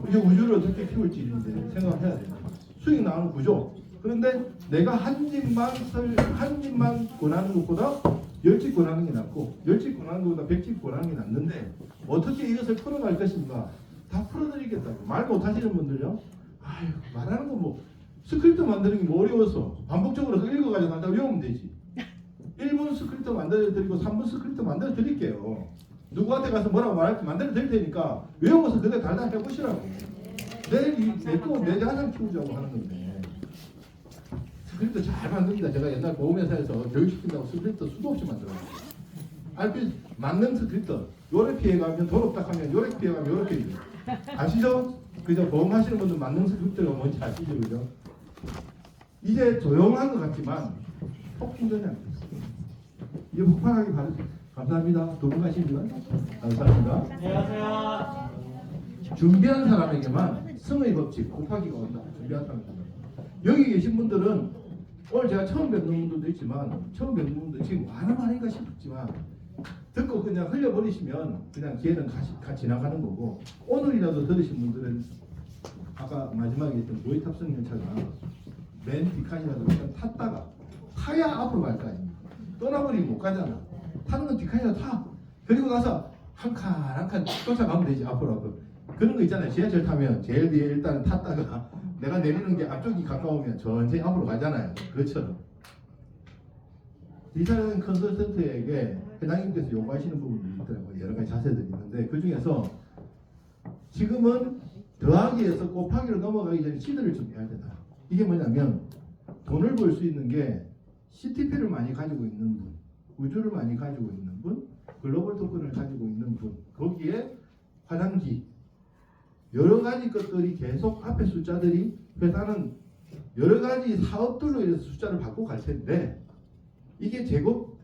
이제 우주를 어떻게 키울지 이제 생각을 해야 돼요. 수익 나오는 구조. 그런데 내가 한 집만 권하는 것보다 10집 권하는 게 낫고 10집 권하는 것보다 100집 권하는 게 낫는데 어떻게 이것을 풀어갈 것인가 다 풀어드리겠다고. 말 못하시는 분들요. 아유 말하는 거 뭐 스크립트 만드는 게 뭐 어려워서 반복적으로 읽어가지고 난다 외우면 되지. 1분 스크립트 만들어드리고 3분 스크립트 만들어드릴게요. 누구한테 가서 뭐라고 말할지 만들어드릴 테니까 외우면서 그대로 달달 해보시라고. 내 자산 키우자고 하는 건데 스크립트 잘 만듭니다. 제가 옛날 보험회사에서 교육시킨다고 스크립트 수도 없이 만들어요. RP 만능 스크립트 요래 피해가면 돈 없다 하면 요래 피해가면 요렇게 해요. 아시죠? 그죠? 보험하시는 분들 만능 스크립트가 뭔지 아시죠? 그죠? 이제 조용한 것 같지만 폭풍전이 아닙니다. 이게 폭발하기 바랍니다. 감사합니다. 두 분 가십니다. 감사합니다. 안녕하세요. 준비한 사람에게만 승의 법칙 곱하기가 온다. 준비한 사람에게만. 여기 계신 분들은 오늘 제가 처음 뵙는 분들도 있지만 처음 뵙는 분들 지금 말인가 싶지만 듣고 그냥 흘려버리시면 그냥 기회는 지나가는 거고 오늘이라도 들으신 분들은 아까 마지막에 했던 모의 탑승 열차가 맨 뒷칸이라도 그냥 탔다가 타야 앞으로 갈 거 아닙니까? 떠나버리면 못 가잖아. 타는 건 뒷칸이라도 타. 그리고 나서 한 칸 쫓아가면 되지 앞으로. 그런 거 있잖아요. 지하철 타면 제일 뒤에 일단 탔다가 내가 내리는 게 앞쪽이 가까우면 천천히 앞으로 가잖아요. 그것처럼 디자인 컨설턴트에게 회장님께서 요구하시는 부분들이 있더라고요. 여러 가지 자세들이 있는데 그 중에서 지금은 더하기에서 곱하기로 넘어가기 전에 시드를 준비해야 된다. 이게 뭐냐면 돈을 벌 수 있는 게 CTP를 많이 가지고 있는 분, 우주를 많이 가지고 있는 분, 글로벌 토큰을 가지고 있는 분, 거기에 화장지 여러 가지 것들이 계속 앞에 숫자들이 회사는 여러 가지 사업들로 인해서 숫자를 바꾸고 갈 텐데 이게 제곱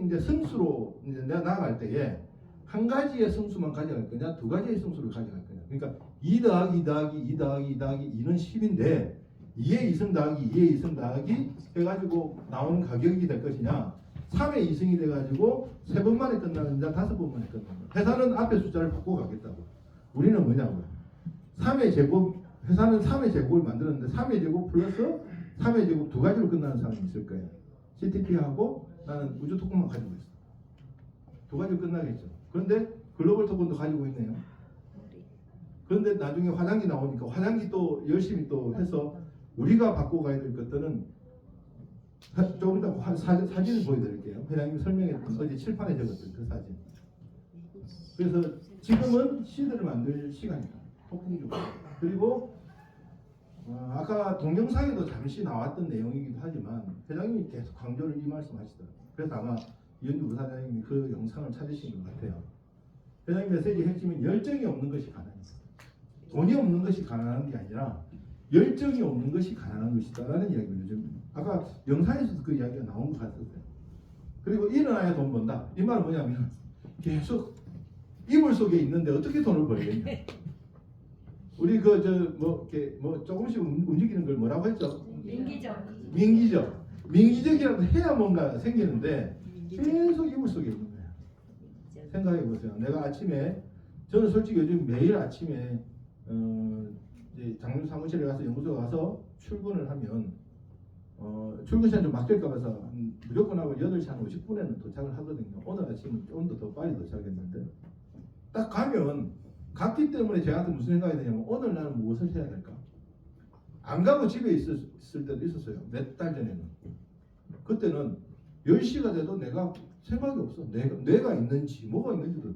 이제 승수로 이제 내가 나아갈 때에 한 가지의 승수만 가져갈 거냐 두 가지의 승수를 가져갈 거냐. 그러니까 2 더하기 2 더하기 2 더하기 2 더하기 2는 10인데 2의 2승 더하기 2의 2승 더하기 해가지고 나오는 가격이 될 것이냐 3의 2승이 돼가지고 3번 만에 끝나느냐 5번 만에 끝나느냐. 회사는 앞에 숫자를 바꾸고 가겠다고. 우리는 뭐냐고요. 3의 제곱 회사는 3의 제곱을 만들었는데 3의 제곱 플러스 3의 제곱 두 가지로 끝나는 사람이 있을 거예요. CTP하고 나는 우주 토큰만 가지고 있어. 두 가지로 끝나겠죠. 그런데 글로벌 토큰도 가지고 있네요. 그런데 나중에 화장지 나오니까 화장지 또 열심히 또 해서 우리가 바꾸고 가야 될 것들은 조금 이따 사진을 보여드릴게요. 회장님이 설명했던 어제 칠판에 적었던 그 사진. 그래서 지금은 시드를 만들 시간이다. 폭풍주. 그리고 아까 동영상에도 잠시 나왔던 내용이기도 하지만 회장님이 계속 강조를 이 말씀하시더라고요. 그래서 아마 이현주 부사장님이 그 영상을 찾으신 것 같아요. 회장님 메시지 핵심은 열정이 없는 것이 가난이다. 돈이 없는 것이 가난한 게 아니라 열정이 없는 것이 가난한 것이다라는 이야기를 요즘 아까 영상에서도 그 이야기가 나온 것 같았어요. 그리고 일어나야 돈 번다. 이 말은 뭐냐면 계속 이불 속에 있는데 어떻게 돈을 벌겠냐. 우리 조금씩 움직이는 걸 뭐라고 했죠? 인기적. 민기적이라도 해야 뭔가 생기는데 계속 이불 속에 있는 거야. 생각해 보세요. 내가 아침에 저는 솔직히 요즘 매일 아침에 이제 장로 사무실에 가서 연구소 가서 출근을 하면 출근 시간 좀 막힐까 봐서 무조건 하고 8시 한 50분에는 도착을 하거든요. 오늘 아침은 좀 더 빨리 도착했는데 딱 가면 갔기 때문에 저한테 무슨 생각이 드냐면 오늘 나는 무엇을 해야 될까? 안 가고 집에 있을 때도 있었어요. 몇 달 전에는. 그때는 10시가 돼도 내가 생각이 없어. 내가 있는지 뭐가 있는지도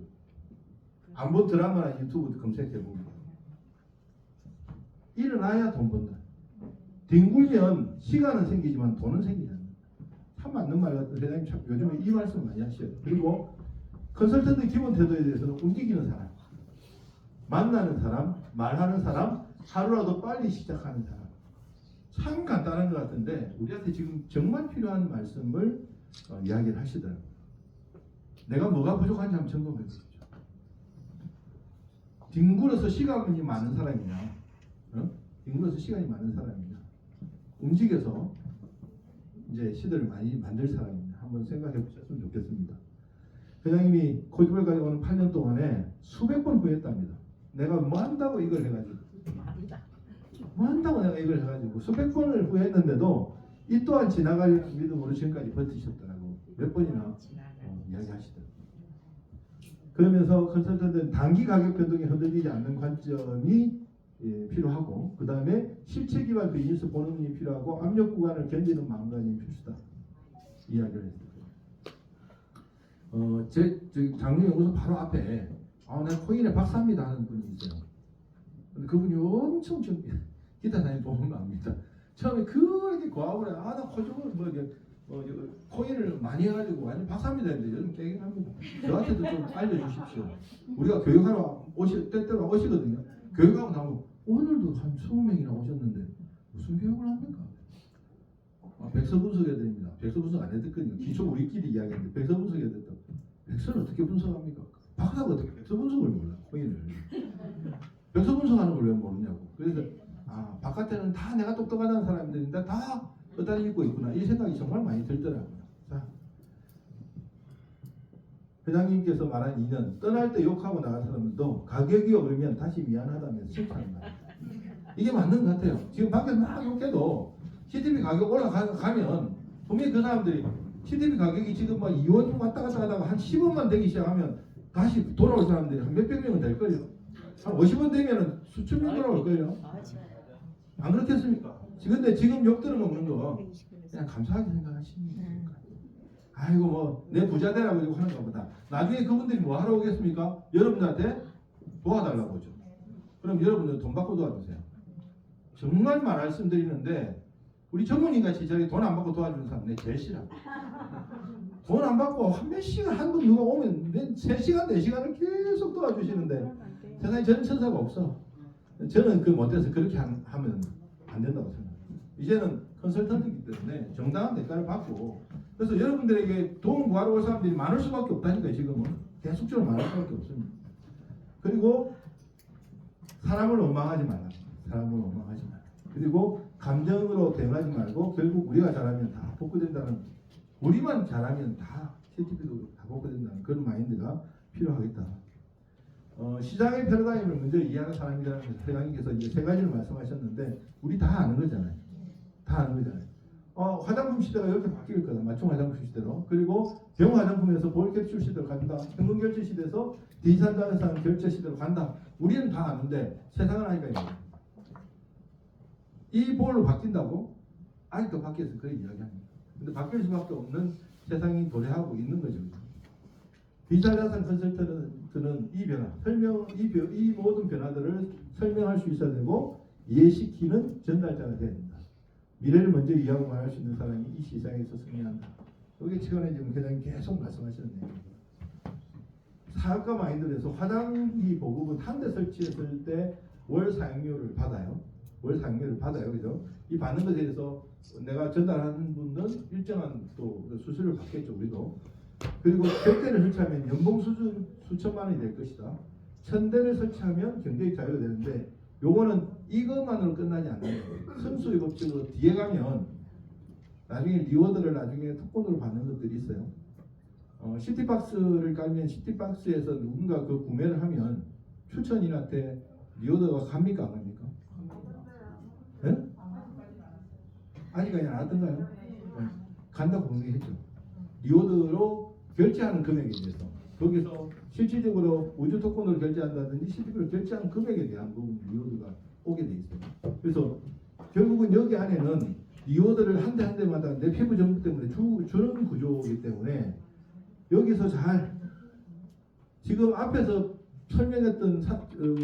안 본 드라마나 유튜브 검색해보면 일어나야 돈 번다. 뒹굴면 시간은 생기지만 돈은 생기지 않는다. 참 맞는 말 같은 회장님 참 요즘에 이 말씀 많이 하셔요. 그리고 컨설턴트 기본 태도에 대해서는 움직이는 사람, 만나는 사람, 말하는 사람, 하루라도 빨리 시작하는 사람. 참 간단한 것 같은데 우리한테 지금 정말 필요한 말씀을 이야기를 하시더라고요. 내가 뭐가 부족한지 한번 점검해 보십시오. 뒹굴어서 시간이 많은 사람이냐, 뒹굴어서 시간이 많은 사람이냐, 움직여서 이제 시대를 많이 만들 사람이냐 한번 생각해 보셨으면 좋겠습니다. 회장님이 코지벌까지 오는 8년 동안에 수백 번 후회했답니다. 내가 뭐 한다고 이걸 해가지고 뭐 한다고 내가 이걸 해가지고 수백 번을 후회했는데도 이 또한 지나갈 믿음으로 지금까지 버티셨더라고. 몇 번이나 이야기하시더라고요. 그러면서 컨설턴트는 단기 가격 변동에 흔들리지 않는 관점이 필요하고 그 다음에 실체 기반 비즈니스 보는 눈이 필요하고 압력 구간을 견디는 마음가짐이 필수다. 이야기를 했어요. 제 장로연구소 바로 앞에 내가 코인에 박사입니다 하는 분이 있어요. 근데 그분이 엄청 기타 다니는 보면 압니다. 처음에 그렇게 고학을 해. 나 코인을 코인을 많이 해가지고 완전 박사입니다 했는데 요즘 깨갱합니다. 저한테도 좀 알려주십시오. 우리가 교육하러 때때로 오시거든요. 교육하고 나면 오늘도 한 20명이나 오셨는데 무슨 교육을 합니까? 백서 분석해야 됩니다. 백서 분석 안 했거든요. 기초 우리끼리 이야기했는데 백서 분석해야 됐다. 백서를 어떻게 분석합니까? 박사가 어떻게 백서 분석을 몰라? 코인을. 백서 분석하는 걸 왜 모르냐고. 그래서 바깥에는 다 내가 똑똑하다는 사람들인데 다 끄다리 입고 있구나. 이 생각이 정말 많이 들더라고요. 자, 회장님께서 말한 2년 떠날 때 욕하고 나간 사람들도 가격이 오르면 다시 미안하다면서 칭찬하는 말이에요. 이게 맞는 것 같아요. 지금 밖에서 막 욕해도 CTV 가격 올라가면 분명히 그 사람들이 CTV 가격이 지금 막 2원 왔다 갔다 하다가 한 10원만 되기 시작하면 다시 돌아올 사람들이 한 몇백 명은 될 거예요. 한 50원 되면 수천 명 돌아올 거예요. 안 그렇겠습니까? 근데 지금 욕 들어먹는 거 그냥 감사하게 생각하시면 됩니다. 아이고 뭐 내 부자 되라고 하는 것보다 나중에 그분들이 뭐 하러 오겠습니까? 여러분들한테 도와달라고 하죠. 그럼 여러분들 돈 받고 도와주세요. 정말 말씀드리는데 우리 전문인같이 저기 돈 안 받고 도와주는 사람 내 제일 싫어. 돈 안 받고 한 몇 시간 한 분 누가 오면 3시간 4시간을 계속 도와주시는데 세상에 저런 천사가 없어. 저는 그 못해서 그렇게 하면 안 된다고 생각해요. 이제는 컨설턴트이기 때문에 정당한 대가를 받고 그래서 여러분들에게 도움 구하러 올 사람들이 많을 수밖에 없다니까요. 지금은 계속적으로 많을 수밖에 없습니다. 그리고 사람을 원망하지 말라. 사람을 원망하지 말라. 그리고 감정으로 대응하지 말고 결국 우리가 잘하면 다 복구된다는 우리만 잘하면 다 CTP도 다 복구된다는 그런 마인드가 필요하겠다. 시장의 패러다임을 먼저 이해하는 사람이라는 회장님께서 이제 3가지를 말씀하셨는데 우리 다 아는 거잖아요. 다 아는 거잖아요. 화장품 시대가 이렇게 바뀔 거다. 맞춤 화장품 시대로. 그리고 병 화장품에서 볼 캡슐 시대로 간다. 현금 결제 시대에서 디지털 자산 결제 시대로 간다. 우리는 다 아는데 세상은 아니까요. 이 볼로 바뀐다고? 아직도 바뀌어서 그런 이야기합니다. 근데 바뀔 수밖에 없는 세상이 도래하고 있는 거죠. 디지털 자산 컨설턴트는 이 변화, 이 모든 변화들을 설명할 수 있어야 되고 이해시키는 전달자가 돼야 된다. 미래를 먼저 이해하고 말할 수 있는 사람이 이 시장에서 승리한다. 이게 최근에 지금 회장님 계속 말씀하시는 내용입니다. 사업가 마인드에서 화장기 보급은 한 대 설치했을 때 월 사용료를 받아요. 월 사용료를 받아요. 그죠? 이 받는 것에 대해서 내가 전달하는 분은 일정한 또 수수료를 받겠죠. 우리도. 그리고 100대를 설치하면 연봉 수준 수천만 원이 될 것이다. 1000대를 설치하면 경제적 자유가 되는데 요거는 이것만으로 끝나지 않는 거예요. 승수의 법칙으로 뒤에 가면 나중에 리워드를 나중에 특권으로 받는 것들이 있어요. 시티박스를 깔면 시티박스에서 누군가 그 구매를 하면 추천인한테 리워드가 갑니까 안 갑니까? 네? 아직 안 왔던가요? 네. 간다고 분명했죠. 리워드로 결제하는 금액에 대해서 거기서 실질적으로 우주 토큰으로 결제한다든지 실질적으로 결제하는 금액에 대한 부분 리워드가 오게 돼 있어요. 그래서 결국은 여기 안에는 리워드를 한 대 한 대마다 내 피부 정보 때문에 주는 구조이기 때문에 여기서 잘 지금 앞에서 설명했던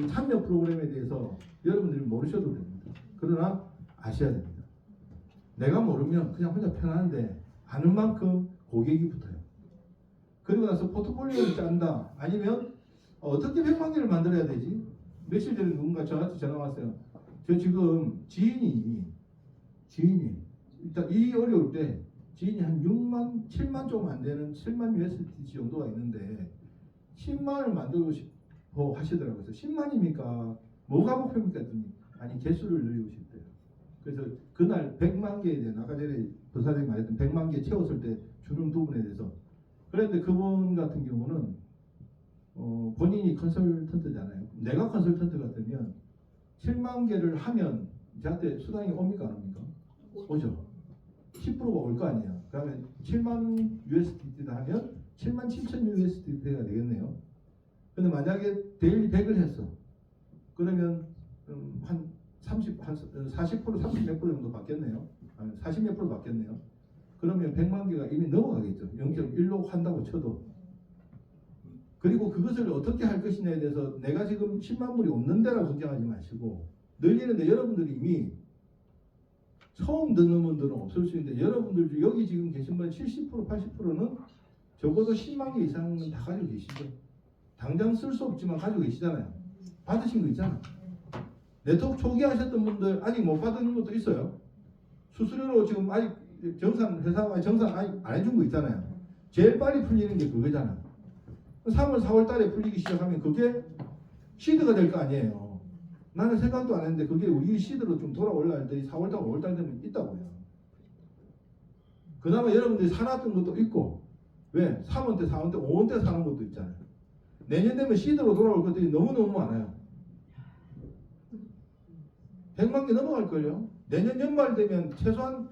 참여 프로그램에 대해서 여러분들이 모르셔도 됩니다. 그러나 아셔야 됩니다. 내가 모르면 그냥 혼자 편한데 아는 만큼 고객이 붙어요. 그리고 나서 포트폴리오를 짠다. 아니면 어떻게 100만 개를 만들어야 되지? 며칠 전에 누군가 저한테 전화 왔어요. 저 지금 지인이 일단 이 어려울 때 지인이 한 6만, 7만 좀 안 되는 7만 USDT 정도가 있는데 10만을 만들고 싶어 하시더라고요. 그래서 10만입니까? 뭐가 목표입니까? 했더니 아니 개수를 늘리고 싶대요. 그래서 그날 100만 개에 대한 아까 전에 부사장이 말했던 100만 개 채웠을 때 주는 부분에 대해서 그런데 그분 같은 경우는 본인이 컨설턴트잖아요. 내가 컨설턴트 같으면 7만 개를 하면 저한테 수당이 옵니까 안 옵니까? 오죠. 10%가 올 거 아니에요. 그러면 7만 USDT다 하면 7만 7천 USDT가 되겠네요. 근데 만약에 데일리 100을 했어. 그러면 한 40%, 30 몇 프로 정도 받겠네요. 40 몇 프로 받겠네요. 그러면 100만 개가 이미 넘어가겠죠. 0.1로 한다고 쳐도. 그리고 그것을 어떻게 할 것이냐에 대해서 내가 지금 10만 불이 없는 데라고 걱정하지 마시고 늘리는데 여러분들이 이미 처음 듣는 분들은 없을 수 있는데 여러분들 여기 지금 계신 분 70% 80%는 적어도 10만 개 이상은 다 가지고 계시죠. 당장 쓸 수 없지만 가지고 계시잖아요. 받으신 거 있잖아. 네트워크 초기 하셨던 분들 아직 못 받은 것도 있어요. 수수료로 지금 아직 회사가 정산 아직 안 해준 거 있잖아요. 제일 빨리 풀리는 게 그거잖아. 3월 4월 달에 풀리기 시작하면 그게 시드가 될 거 아니에요. 나는 생각도 안 했는데 그게 우리 시드로 좀 돌아올라 할 때 4월달 5월달 되면 있다고요. 그 다음에 여러분들이 사놨던 것도 있고 왜? 3원 때 4원 때 5원 때 사는 것도 있잖아요. 내년 되면 시드로 돌아올 것들이 너무너무 많아요. 100만 개 넘어갈걸요. 내년 연말 되면 최소한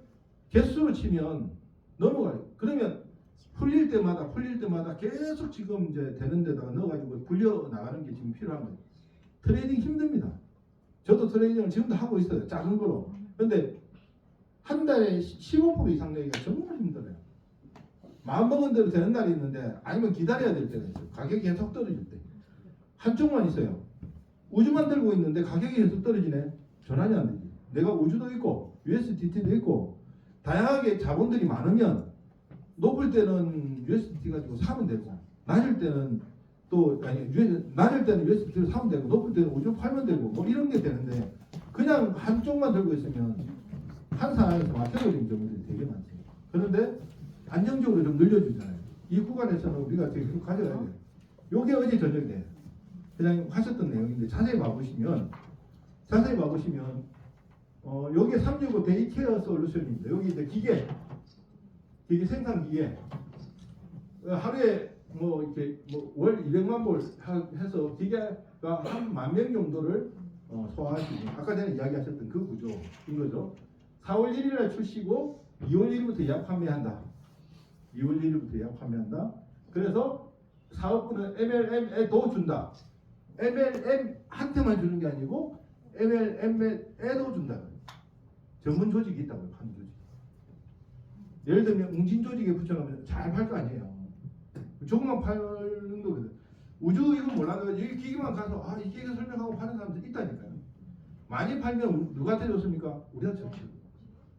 개수로 치면 넘어가요. 그러면 풀릴 때마다 계속 지금 이제 되는 데다가 넣어가지고 불려 나가는 게 지금 필요한 거예요. 트레이딩 힘듭니다. 저도 트레이딩을 지금도 하고 있어요. 작은 거로. 근데 한 달에 15% 이상 내기가 정말 힘들어요. 마음먹은 대로 되는 날이 있는데 아니면 기다려야 될 때가 있어요. 가격이 계속 떨어질 때. 한쪽만 있어요. 우주만 들고 있는데 가격이 계속 떨어지네. 전환이 안 되지. 내가 우주도 있고 USDT도 있고 다양하게 자본들이 많으면 높을 때는 USDT 가지고 사면 되고 낮을 때는 낮을 때는 USDT를 사면 되고 높을 때는 우주 팔면 되고 뭐 이런 게 되는데 그냥 한쪽만 들고 있으면 한 상황에서 막혀버리는 경우들이 되게 많습니다. 그런데 안정적으로 좀 늘려주잖아요. 이 구간에서는 우리가 계속 가져가야 돼요. 요게 어제 저녁에 그냥 하셨던 내용인데 자세히 봐보시면 여기 365 데이케어 솔루션입니다. 여기 이제 기계 생산 기계 하루에 이렇게 월 200만 불 해서 기계가 한 10,000명 정도를 소화할 수 있는 아까 전에 이야기하셨던 그 구조인 거죠. 4월 1일에 출시고 2월 1일부터 예약 판매한다. 그래서 사업부는 MLM에도 준다. MLM한테만 주는 게 아니고 MLM에도 준다. 전문 조직이 있다고요. 판 조직. 예를 들면 웅진 조직에 붙여놓으면 잘 팔 거 아니에요. 조금만 파는 거거든. 우주 이건 몰라도 여기 기계만 가서 이 기계 설명하고 파는 사람들 있다니까요. 많이 팔면 누구한테 줬습니까? 우리한테 줬죠.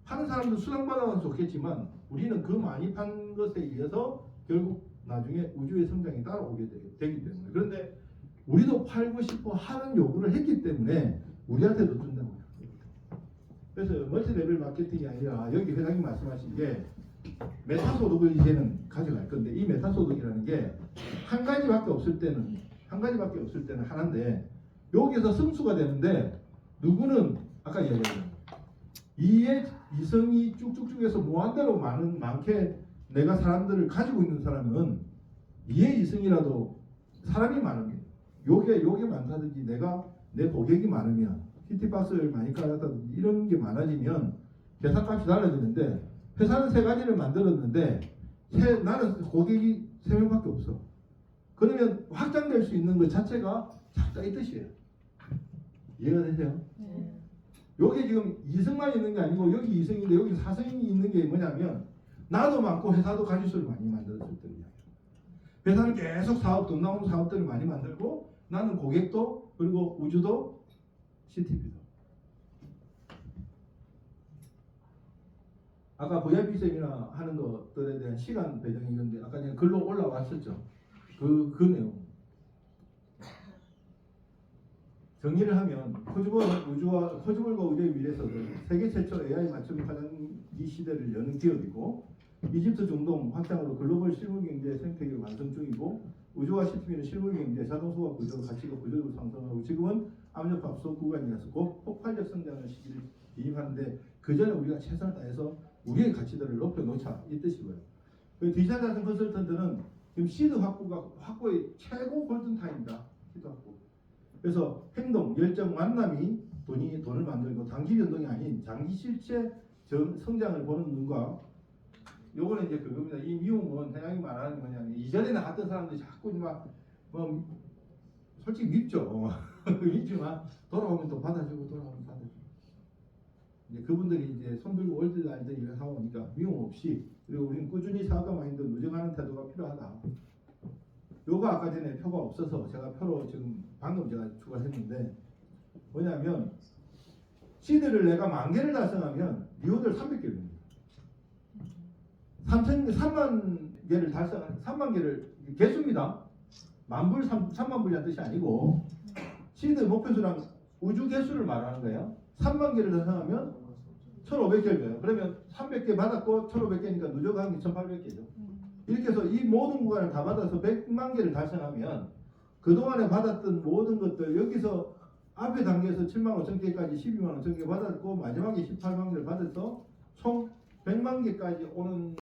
파는 사람도 수당 받아서 좋겠지만 우리는 그 많이 판 것에 의해서 결국 나중에 우주의 성장이 따라오게 되기 때문에 그런데 우리도 팔고 싶어 하는 요구를 했기 때문에 우리한테도 준다고요. 그래서 멀티레벨 마케팅이 아니라 여기 회장님 말씀하신 게 메타소득을 이제는 가져갈 건데 이 메타소득이라는 게 한 가지밖에 없을 때는 하나인데 여기서 승수가 되는데 누구는 아까 이야기했잖아요. 이의 이성이 쭉쭉쭉 해서 무한대로 많게 내가 사람들을 가지고 있는 사람은 이의 이성이라도 사람이 많으면 요게 많다든지 내가 내 고객이 많으면 히트박스를 많이 깔았다든지 이런 게 많아지면 계산값이 달라지는데 회사는 3가지를 만들었는데 나는 고객이 3명밖에 없어. 그러면 확장될 수 있는 것 자체가 작다 이 뜻이에요. 이해가 되세요? 여기 지금 이성만 있는 게 아니고 여기 이성인데 여기 사성이 있는 게 뭐냐면 나도 많고 회사도 가짓수를 많이 만들었을 때입니다. 회사는 계속 돈 나오는 사업들을 많이 만들고 나는 고객도 그리고 우주도 CTP도. 아까 VIP 세미나 하는 것들에 대한 시간 배정이 있는데 아까 전에 글로 올라왔었죠. 그 내용. 정리를 하면 코즈몰과 우주의 미래에서는 세계 최초 AI 맞춤 화장기 시대를 여는 기업이고 이집트 중동 확장으로 글로벌 실물경제 생태계 완성 중이고 우주와 CTP는 실물경제, 자동소화 구조, 가치가 구조적으로 상승하고 지금은 압력밥솥 구간이라서 곧 폭발적 성장의 시기를 진입하는데 그 전에 우리가 최선을 다해서 우리의 가치들을 높여놓자 이 뜻이고요. 디자인 같은 컨설턴트는 지금 시드 확보의 최고 골든타임이다. 시드 확보. 그래서 행동, 열정, 만남이 돈을 만들고 단기 변동이 아닌 장기 실체 성장을 보는 눈과 요거는 이제 그겁니다. 이 미움은 회장이 말하는 게 뭐냐면 이전에는 갔던 사람들이 자꾸 솔직히 밉죠. 밉지만 돌아오면 또 받아주고 돌아오면 받아주고 이제 그분들이 이제 손들고 올들날들 일을 하고 오니까 미움 없이 그리고 우리는 꾸준히 사업가 마인드 누정하는 태도가 필요하다. 요거 아까 전에 표가 없어서 제가 표로 지금 방금 제가 추가했는데 뭐냐면 시드를 내가 10,000개를 달성하면 리워드를 300개입니다. 3만 개를 달성한 3만 개를 개수입니다. 만불 3만 불이라는 뜻이 아니고 시드 목표수랑 우주 개수를 말하는 거예요. 3만 개를 달성하면 1,500개를 줘요. 그러면 300개 받았고 1,500개니까 누적한 게 1,800개죠. 이렇게 해서 이 모든 구간을 다 받아서 100만 개를 달성하면 그동안에 받았던 모든 것들 여기서 앞에 단계에서 7만 5천 개까지 12만 5천 개 받았고 마지막에 18만 개를 받아서 총 100만 개까지 오는